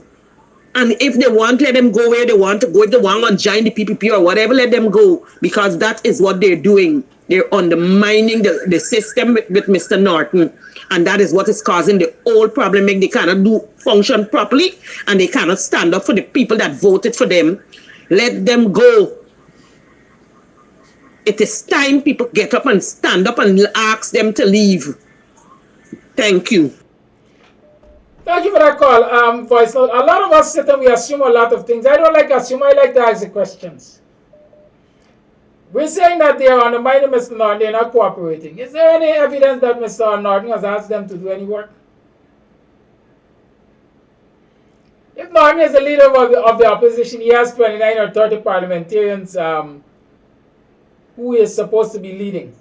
And if they want, let them go where they want to go. If they want to join the PPP or whatever, let them go. Because that is what they're doing. They're undermining the system with Mr. Norton. And that is what is causing the whole problem. They cannot function properly, and they cannot stand up for the people that voted for them. Let them go. It is time people get up and stand up and ask them to leave. Thank you. Thank you for that call, Voice Note. A lot of us sit and we assume a lot of things. I don't like to assume. I like to ask the questions. We're saying that they are undermining Mr. Norton. They're not cooperating. Is there any evidence that Mr. Norton has asked them to do any work? If Norton is the leader of the opposition, he has 29 or 30 parliamentarians who is supposed to be leading.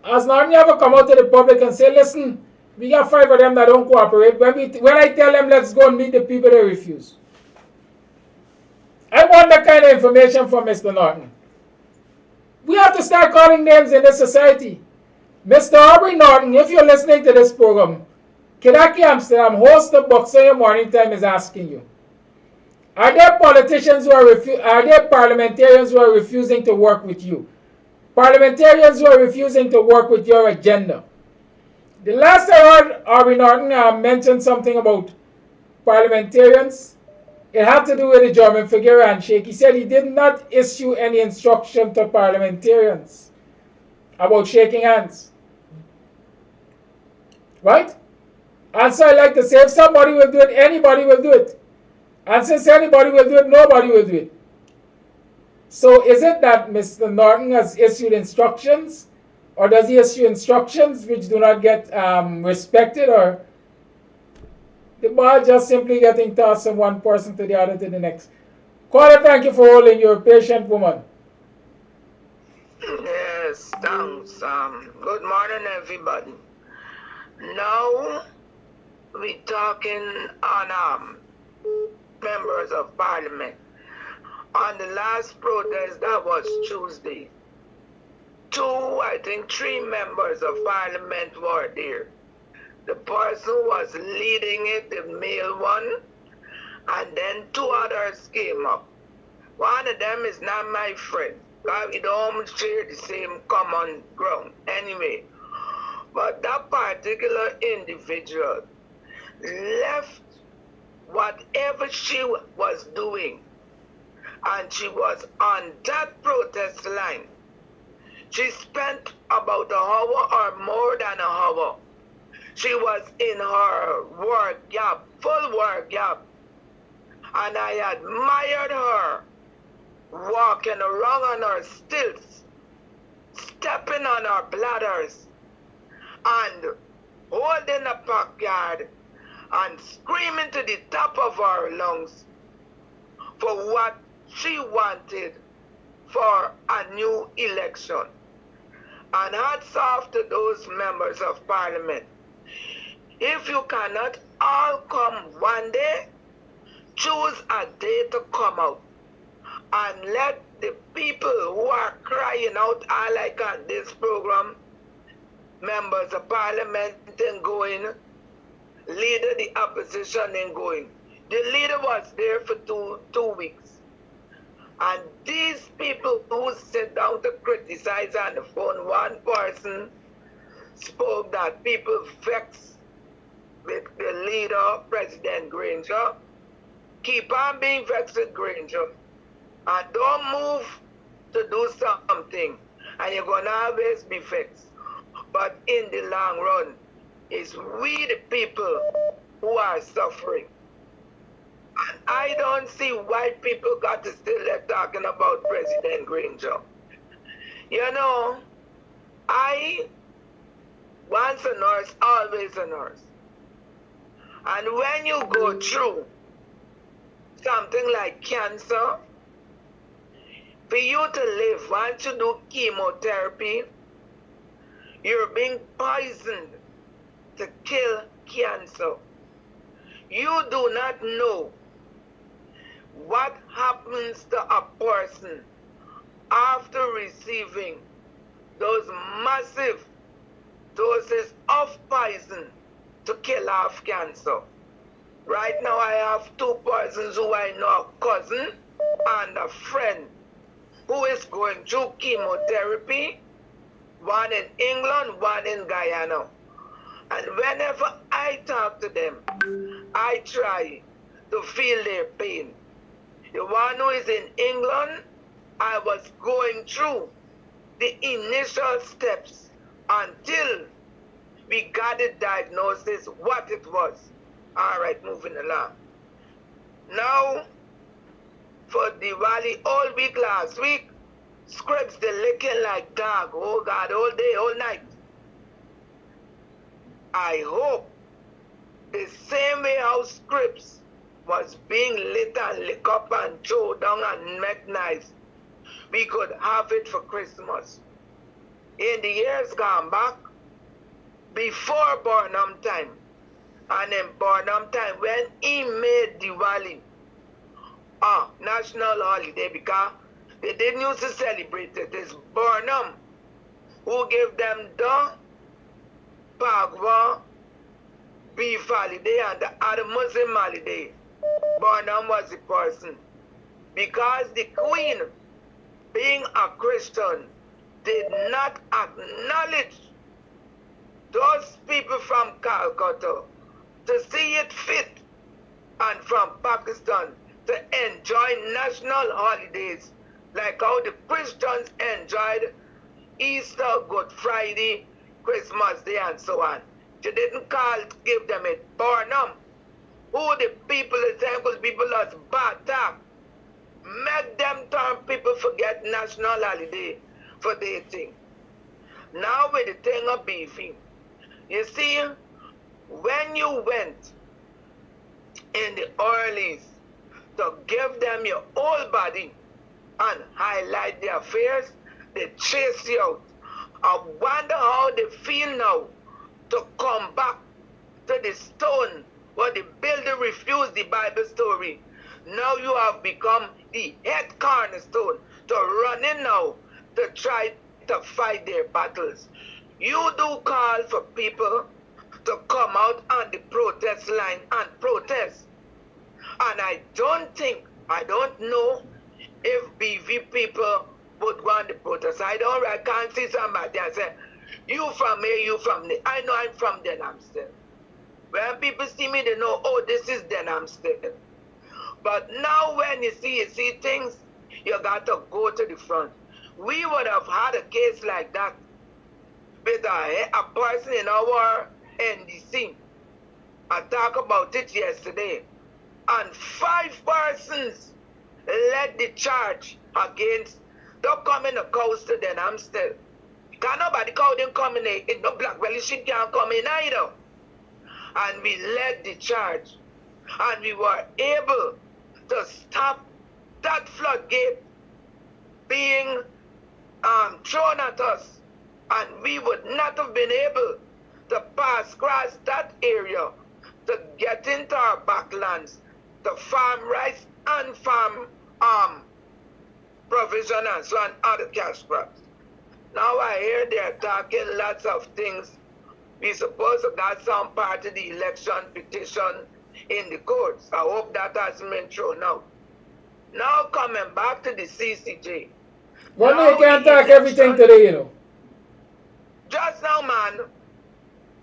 Has Norton ever come out to the public and say, listen, we got 5 of them that don't cooperate. When I tell them, let's go and meet the people, they refuse. I want that kind of information from Mr. Norton. We have to start calling names in this society. Mr. Aubrey Norton, if you're listening to this program, Kidaki Amsterdam, host of BUXTONIAN Morning Time, is asking you, are there politicians who are there parliamentarians who are refusing to work with you? Parliamentarians who are refusing to work with your agenda? The last I heard Aubrey Norton mention something about parliamentarians. It had to do with the German figure handshake. He said he did not issue any instruction to parliamentarians about shaking hands. Right? And so I like to say, if somebody will do it, anybody will do it. And since anybody will do it, nobody will do it. So is it that Mr. Norton has issued instructions? Or does he issue instructions which do not get respected? Or the ball just simply getting tossed from one person to the other to the next? Caller, thank you for holding. You're a patient woman. Yes, thanks. Good morning, everybody. Now we're talking on members of parliament. On the last protest, that was Tuesday, 3 members of parliament were there. The person who was leading it, the male one, and then 2 others came up. One of them is not my friend, because we don't share the same common ground anyway. But that particular individual left whatever she was doing, and she was on that protest line. She spent about an hour or more than an hour. She was in her work gap, full work gap. And I admired her walking around on her stilts, stepping on her bladders, and holding a placard and screaming to the top of her lungs for what she wanted for a new election. And hats off to those members of parliament. If you cannot all come one day, choose a day to come out and let the people who are crying out, I like on this program, members of parliament and going, leader the opposition and going. The leader was there for two weeks. And these people who sit down to criticize on the phone, one person spoke that people vex with the leader, President Granger. Keep on being vexed with Granger. And don't move to do something. And you're going to always be vexed. But in the long run, it's we the people who are suffering. And I don't see why people got to still there talking about President Granger. You know, I, once a nurse, always a nurse. And when you go through something like cancer, for you to live, once you do chemotherapy, you're being poisoned to kill cancer. You do not know what happens to a person after receiving those massive doses of poison to kill off cancer. Right now I have 2 persons who I know, a cousin and a friend, who is going through chemotherapy, one in England, one in Guyana. And whenever I talk to them, I try to feel their pain. The one who is in England, I was going through the initial steps until we got the diagnosis, what it was. All right, moving along. Now, for Diwali, all week last week, scripts they licking like dog. Oh God, all day, all night. I hope the same way how scripts was being lit and lick up and throw down and make nice, we could have it for Christmas. In the years gone back, before Barnum time, and in Barnum time, when he made Diwali a national holiday, because they didn't used to celebrate it. It's Barnum who gave them the Pagwa beef holiday and the other Muslim holiday. Barnum was the person. Because the Queen, being a Christian, did not acknowledge those people from Calcutta to see it fit, and from Pakistan to enjoy national holidays like how the Christians enjoyed Easter, Good Friday, Christmas Day, and so on. She didn't call to give them it. Barnum, who the people, the people as bad talk, make them turn people forget national holiday for their thing. Now with the thing of beefing, you see, when you went in the earlies to give them your whole body and highlight their affairs, they chase you out. I wonder how they feel now to come back to the stone where the builder refused the Bible story. Now you have become the head cornerstone to run in now to try to fight their battles. You do call for people to come out on the protest line and protest. And I don't know if BV people would go on the protest. I can't see somebody and say, you from here, you from there. I know I'm from Denhamsted. When people see me, they know, oh, this is Denhamsted. But now when you see things, you got to go to the front. We would have had a case like that with a person in our NDC. I talked about it yesterday. And 5 persons led the charge against the coming of coast to Denhamsted. Because nobody called them coming in no black belly ship can't come in either. And we led the charge. And we were able to stop that floodgate being thrown at us. And we would not have been able to pass across that area to get into our backlands to farm rice and farm provision and so on, other cash crops. Now I hear they're talking lots of things. We supposed to got some part of the election petition in the courts. I hope that has been thrown out. Now coming back to the CCJ. Well, you can't talk everything today, you know. Just now, man.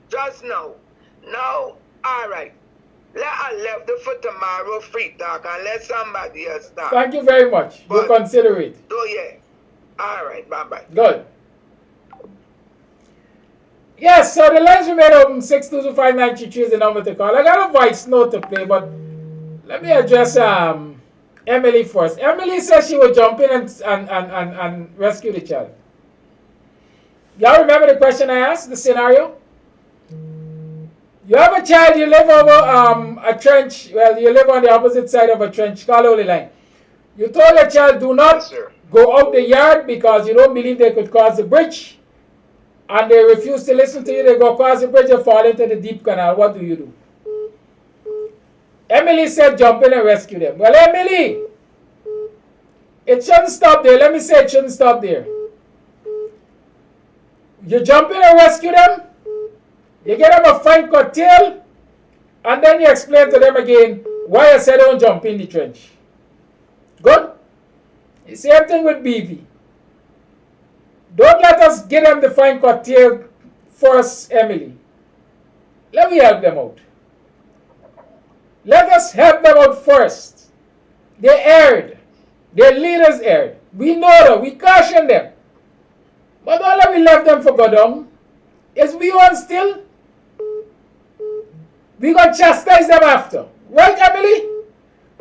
Just now. Now, all right. I left it for tomorrow free talk and let somebody else talk. Thank you very much. We'll consider it. Oh, yeah. All right. Bye-bye. Good. Yes, so the lines remain open. 6225933 is the number to call. I got a voice note to play, but let me address Emily first. Emily says she will jump in and rescue the child. Y'all remember the question I asked, the scenario? You have a child, you live over a trench, well, you live on the opposite side of a trench, called Holy Line. You told your child, do not go out the yard because you don't believe they could cross the bridge. And they refuse to listen to you, they go across the bridge and fall into the deep canal. What do you do? Emily said, jump in and rescue them. Well, Emily, it shouldn't stop there. Let me say it shouldn't stop there. You jump in and rescue them, you get them a fine cut tail, and then you explain to them again why I said don't jump in the trench. Good? The same thing with BV. Don't let us get them the fine curtail first, Emily. Let me help them out. Let us help them out first. They erred. Their leaders erred. We know them. We caution them. But don't let me left them for go down. Is we on still? We gonna chastise them after. Right, Emily?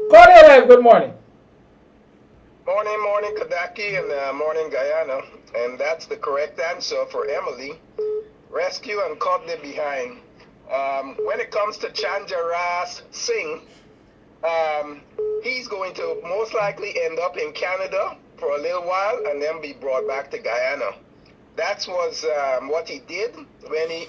Call it live. Good morning. Morning, Kadaki, and morning, Guyana. And that's the correct answer for Emily. Rescue and cut them behind. When it comes to Chanjaras Singh, he's going to most likely end up in Canada for a little while and then be brought back to Guyana. That was what he did when he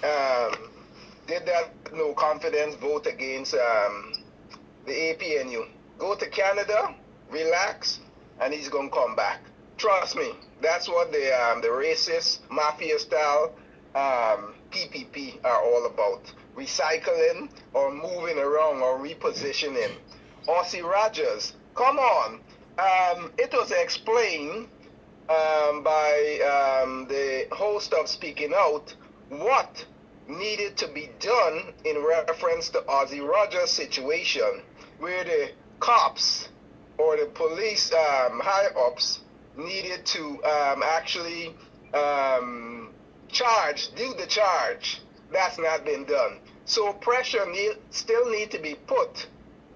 did that no confidence vote against the APNU. Go to Canada, relax, and he's going to come back. Trust me, that's what the racist, mafia-style PPP are all about. Recycling or moving around or repositioning. Aussie Rogers, come on. It was explained by the host of Speaking Out what needed to be done in reference to Aussie Rogers' situation, where the cops or the police higher-ups needed to actually do the charge. That's not been done. So pressure still need to be put,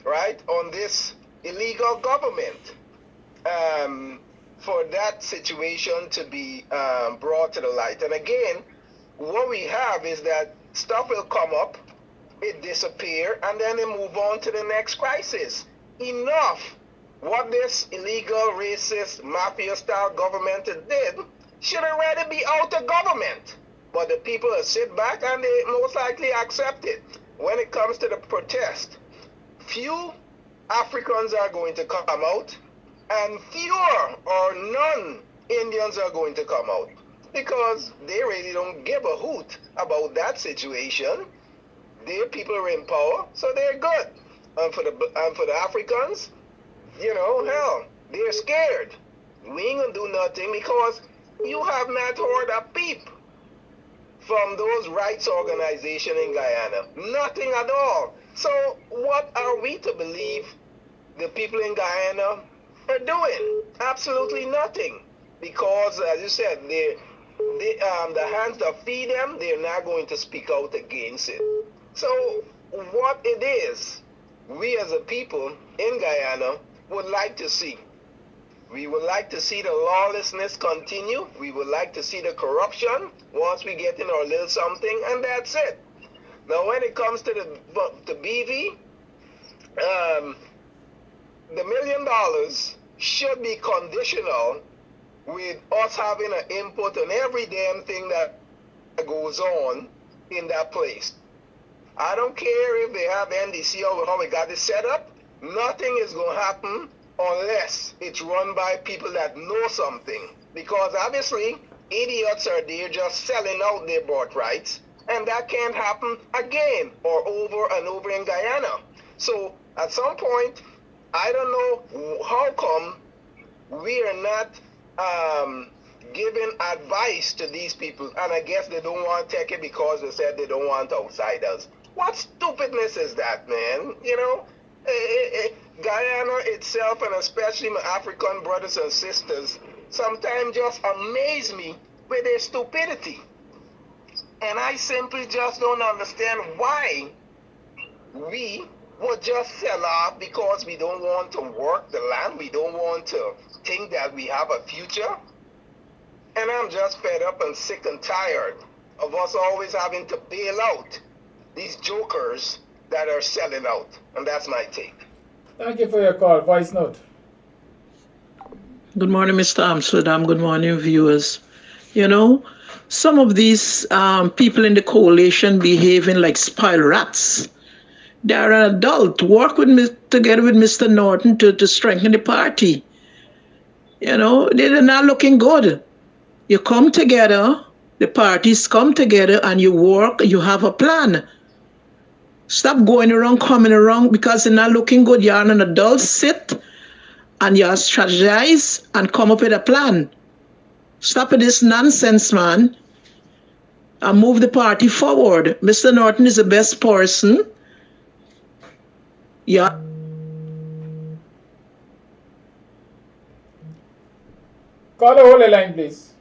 right, on this illegal government for that situation to be brought to the light. And again, what we have is that stuff will come up, it disappear, and then they move on to the next crisis. Enough. What this illegal, racist, mafia-style government did should already be out of government. But the people will sit back and they most likely accept it. When it comes to the protest, few Africans are going to come out and fewer or none Indians are going to come out because they really don't give a hoot about that situation. Their people are in power, so they're good. And for the Africans, you know, hell, they're scared. We ain't gonna do nothing because you have not heard a peep from those rights organizations in Guyana. Nothing at all. So what are we to believe the people in Guyana are doing? Absolutely nothing. Because, as you said, the hands that feed them, they're not going to speak out against it. So what it is, we as a people in Guyana would like to see. We would like to see the lawlessness continue. We would like to see the corruption once we get in our little something, and that's it. Now, when it comes to the BV, the $1 million should be conditional with us having an input on every damn thing that goes on in that place. I don't care if they have NDC or how we got it set up. Nothing is going to happen unless it's run by people that know something. Because obviously, idiots are there just selling out their birthrights, and that can't happen again or over and over in Guyana. So at some point, I don't know how come we are not giving advice to these people, and I guess they don't want to take it because they said they don't want outsiders. What stupidness is that, man? You know, Guyana itself, and especially my African brothers and sisters, sometimes just amaze me with their stupidity. And I simply just don't understand why we would just sell off because we don't want to work the land. We don't want to think that we have a future. And I'm just fed up and sick and tired of us always having to bail out these jokers that are selling out. And that's my take. Thank you for your call. Voice note. Good morning, Mr. Amsterdam. Good morning, viewers. You know, some of these people in the coalition behaving like spoiled rats. They're an adult. Work with together with Mr. Norton to strengthen the party. You know, they're not looking good. You come together, the parties come together, and you work, you have a plan. Stop going around, coming around, because they're not looking good. You're an adult. Sit and y'all strategize and come up with a plan. Stop this nonsense, man, and move the party forward. Mr. Norton is the best person. Yeah. Call the whole line, please.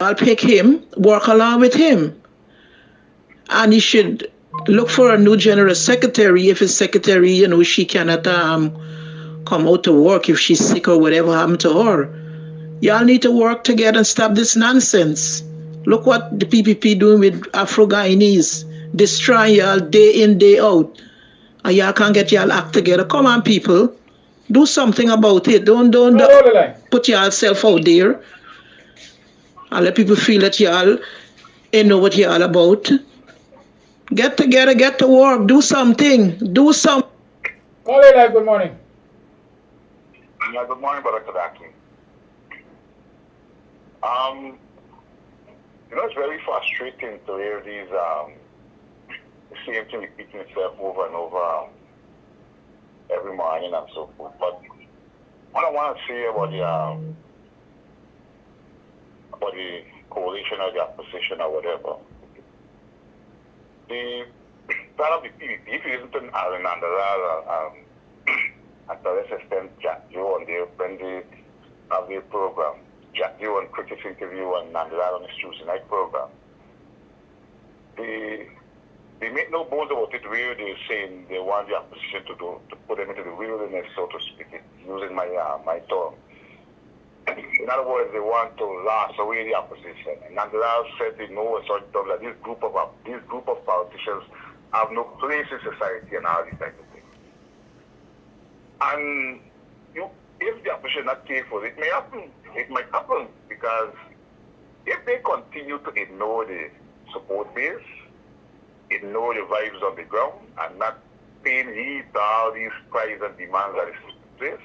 I'll pick him, work along with him. And he should look for a new general secretary if his secretary, you know, she cannot come out to work if she's sick or whatever happened to her. Y'all need to work together and stop this nonsense. Look what the PPP doing with Afro-Guyanese, destroying y'all day in, day out. And y'all can't get y'all act together. Come on, people. Do something about it. Don't put yourself out there and let people feel that y'all ain't know what y'all about. Get together, get to work, do something. Do something. Call it live, good morning. Yeah, good morning, Brother Kadaki. You know, it's very frustrating to hear these the same thing repeating itself over and over every morning and so forth. But what I want to say about the coalition or the opposition or whatever, the part of the PPP, if you listen to Alan and at the less extent Jack Joe on their when they have their program, Jack Joe on Critics Interview and Nandala on his Tuesday night program, they make no bones about it where they're saying they want the opposition to put them into the wilderness, so to speak, using my term. In other words, they want to last away the opposition. And Nandala said they know in such terms that this group of politicians have no place in society and all these types of things. And if the opposition not careful, it may happen. It might happen because if they continue to ignore the support base, ignore the vibes on the ground, and not paying heed to all these cries and demands that is place,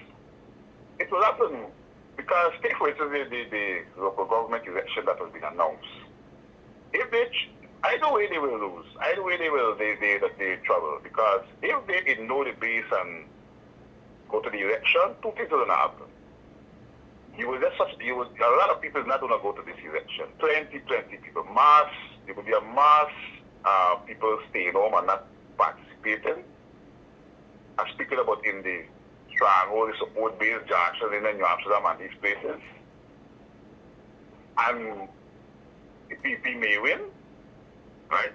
it will happen. Because take for instance the local government election that has been announced. If they, either way they will lose. Either way they trouble. Because if they ignore the base and go to the election, two things will not happen. A lot of people are not going to go to this election. 20 people, mass. There will be a mass people staying home and not participating. I'm speaking about in the stronghold, the support base, Jackson, in New Amsterdam and these places. And the PP may win, right?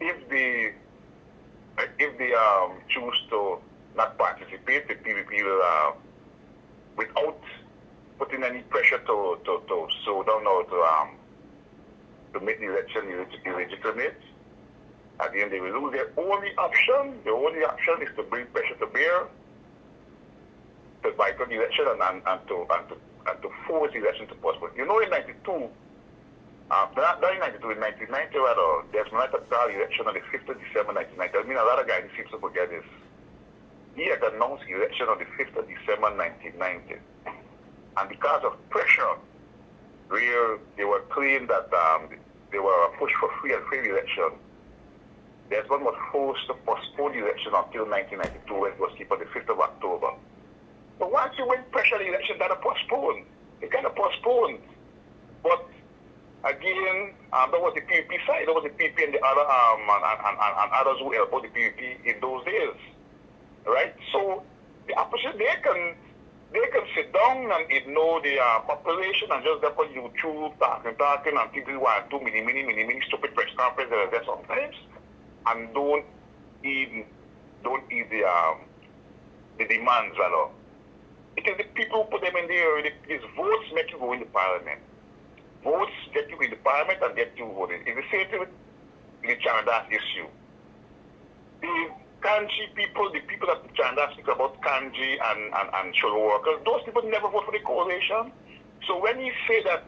If they choose to not participate, the PVP will, without putting any pressure to slow down or to make the election illegitimate, at the end they will lose. The only option is to bring pressure to bear, to boycott the election and to force the election to postpone. You know, in 92, not in 92, in 1990, there's not a election on the 5th of December 1990. I mean, a lot of guys seem to forget this. He had announced the election on the 5th of December 1990. And because of pressure, where they were claimed that they were pushed for free and fair election, there's one was forced to postpone the election until 1992 when it was kept on the 5th of October. But once you win pressure, the election got to postpone. It got to postpone. But again, that was the PVP side. That was the PVP and the other and others who helped the PVP in those days, right? So the opposition they can sit down and ignore the population and just go on YouTube talking and people want to do many stupid press conferences there sometimes, and don't eat the demands at all. It is the people who put them in there. These votes make you go in the parliament. Votes get you in the parliament and get you voted. It's the same thing with the Canada issue. The Kanji people, the people that Canada speak about Kanji and shoulder workers, those people never vote for the coalition. So when you say that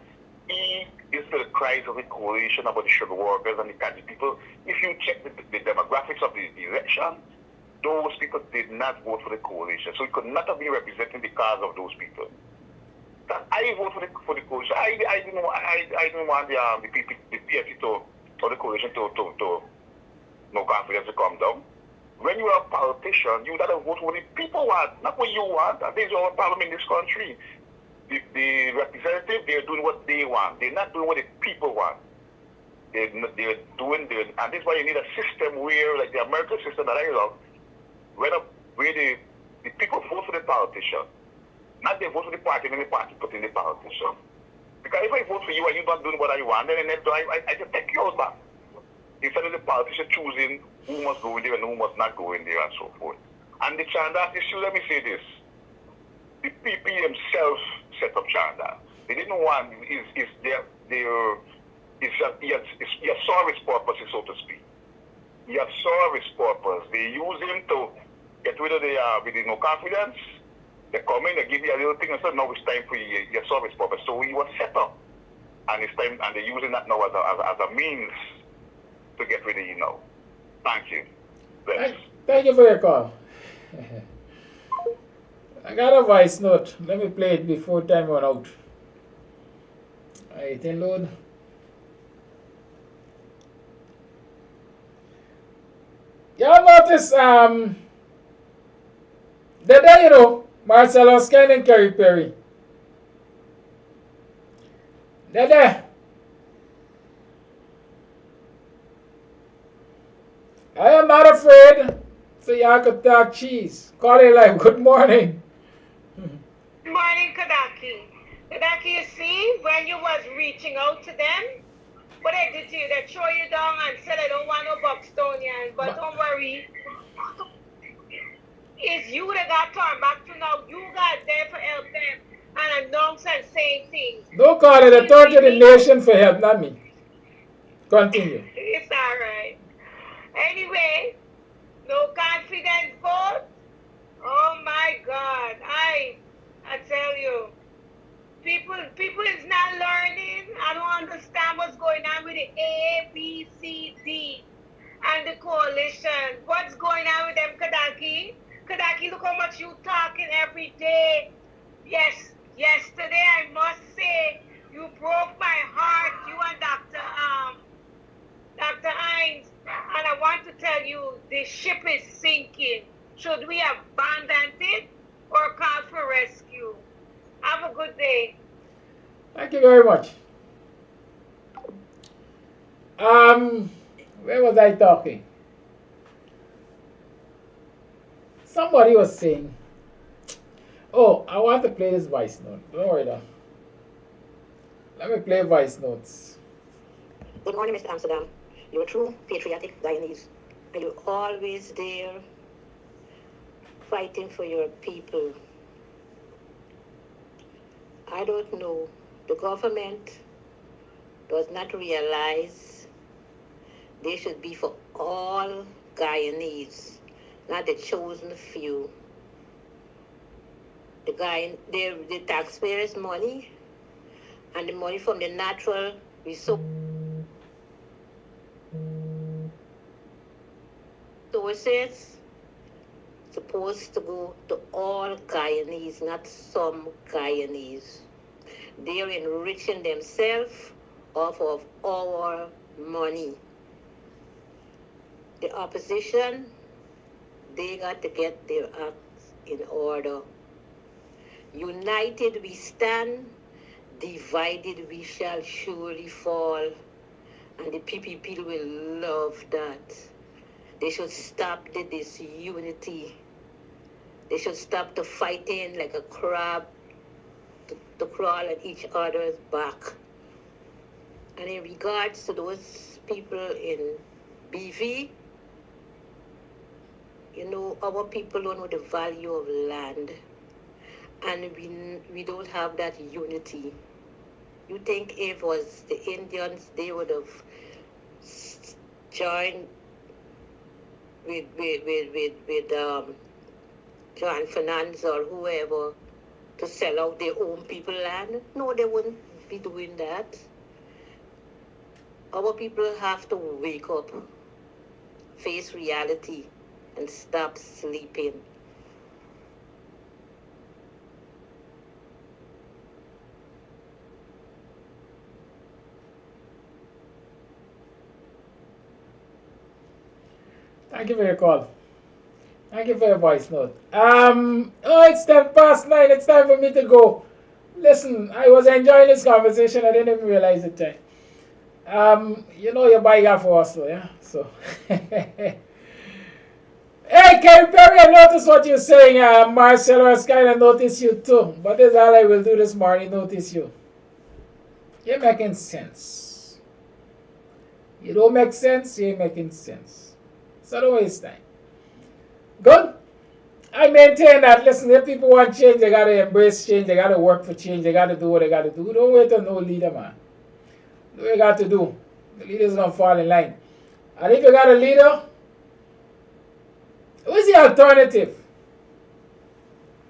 he is the cries of the coalition about the shoulder workers and the Kanji people, if you check the demographics of the election, those people did not vote for the coalition. So it could not have been representing the cause of those people. That I vote for the coalition. I didn't want the PFC to or the coalition to no confidence to come down. When you are a politician, you gotta vote for what the people want, not what you want. And this is our problem in this country. The representative, they're doing what they want. They're not doing what the people want. They're doing, and this is why you need a system where, like the American system that I love, where the people vote for the politician. Not they vote for the party, and then the party put in the politician. Because if I vote for you and you're not doing what I want, then I just take yours back. Instead of the politician choosing who must go in there and who must not go in there and so forth. And the Chandas issue, let me say this. The PP themselves set up Chanda. They didn't want, your service purposes, so to speak. Your service purpose. They use him to get rid of with no confidence. They come in, they give you a little thing and say, no, it's time for your service purpose. So he was set up. And it's time, and they're using that now as a means to get rid of you now. Thank you. Thank you for your call. I got a voice note. Let me play it before time run out. Alright, load. Y'all notice, the day, you know, Marcelo Scan and Kerry Perry. Dede. I am not afraid. So y'all could talk cheese. Call it like good morning. Good morning, Kadaki. Kadaki, you see, when you was reaching out to them, what they did to you, they throw you down and said they don't want no BUXTONIAN. But don't worry. It's you that got turned back to now. You got there for help them and announce and saying things. Don't call it a third of the nation for help, not me. Continue. It's all right. Anyway, no confidence vote. Oh my God. I tell you, people is not learning. I don't understand what's going on with the A, B, C, D and the coalition. What's going on with them, Kadaki? Kadaki, look how much you talking every day. Yes, yesterday I must say you broke my heart, you and Dr. Hinds. And I want to tell you, the ship is sinking. Should we abandon it or call for rescue? Have a good day. Thank you very much. Where was I talking? Somebody was saying, oh, I want to play this voice note. Don't worry though. Let me play voice notes. Good morning, Mr. Amsterdam. You're a true patriotic Guyanese, and you're always there fighting for your people. I don't know. The government does not realize they should be for all Guyanese, not the chosen few. The taxpayers' money and the money from the natural resources supposed to go to all Guyanese, not some Guyanese. They are enriching themselves off of our money. The opposition, they got to get their acts in order. United we stand, divided we shall surely fall. And the PPP will love that. They should stop the disunity. They should stop the fighting like a crab to crawl at each other's back. And in regards to those people in BV, you know, our people don't know the value of land. And we don't have that unity. You think if it was the Indians, they would have joined with John Fernandez or whoever to sell out their own people land? No, they wouldn't be doing that. Our people have to wake up, face reality, and stop sleeping. Thank you for your call. Thank you for your voice note. It's 9:10. It's time for me to go. Listen, I was enjoying this conversation. I didn't even realize the time. You know you're buying out for us, though, yeah? So, hey, Kerry Perry, I noticed what you're saying. Marcelo has kind of noticed you too. But that's all I will do this morning, notice you. You're making sense. You don't make sense, you're making sense. So don't waste time. Good? I maintain that, listen, if people want change, they got to embrace change, they got to work for change, they got to do what they got to do. Don't wait on no leader, man. Do what you got to do. The leader's going to fall in line. And if you got a leader, what is the alternative?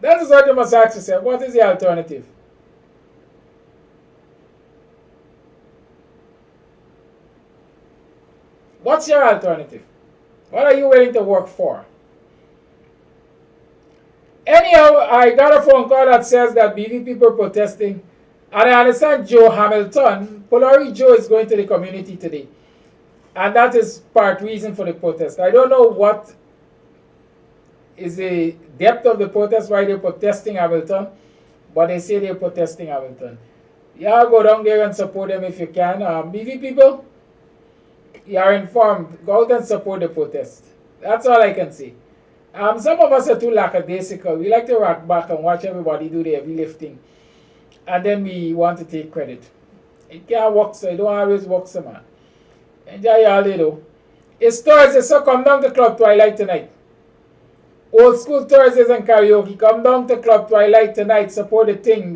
That is what you must ask yourself. What is the alternative? What's your alternative? What are you willing to work for? Anyhow, I got a phone call that says that BV people protesting. And I understand Joe Hamilton, Polari Joe is going to the community today. And that is part reason for the protest. I don't know what is the depth of the protest, why they're protesting Hamilton. But they say they're protesting Hamilton. Yeah, go down there and support them if you can. BV people, you are informed. Go out and support the protest. That's all I can say. Some of us are too lackadaisical. We like to rock back and watch everybody do the heavy lifting. And then we want to take credit. It can't work, so it don't always work, so man. Enjoy your holiday though. It's Thursday, so come down to Club Twilight tonight. Old school Thursdays and karaoke. Come down to Club Twilight tonight. Support the thing.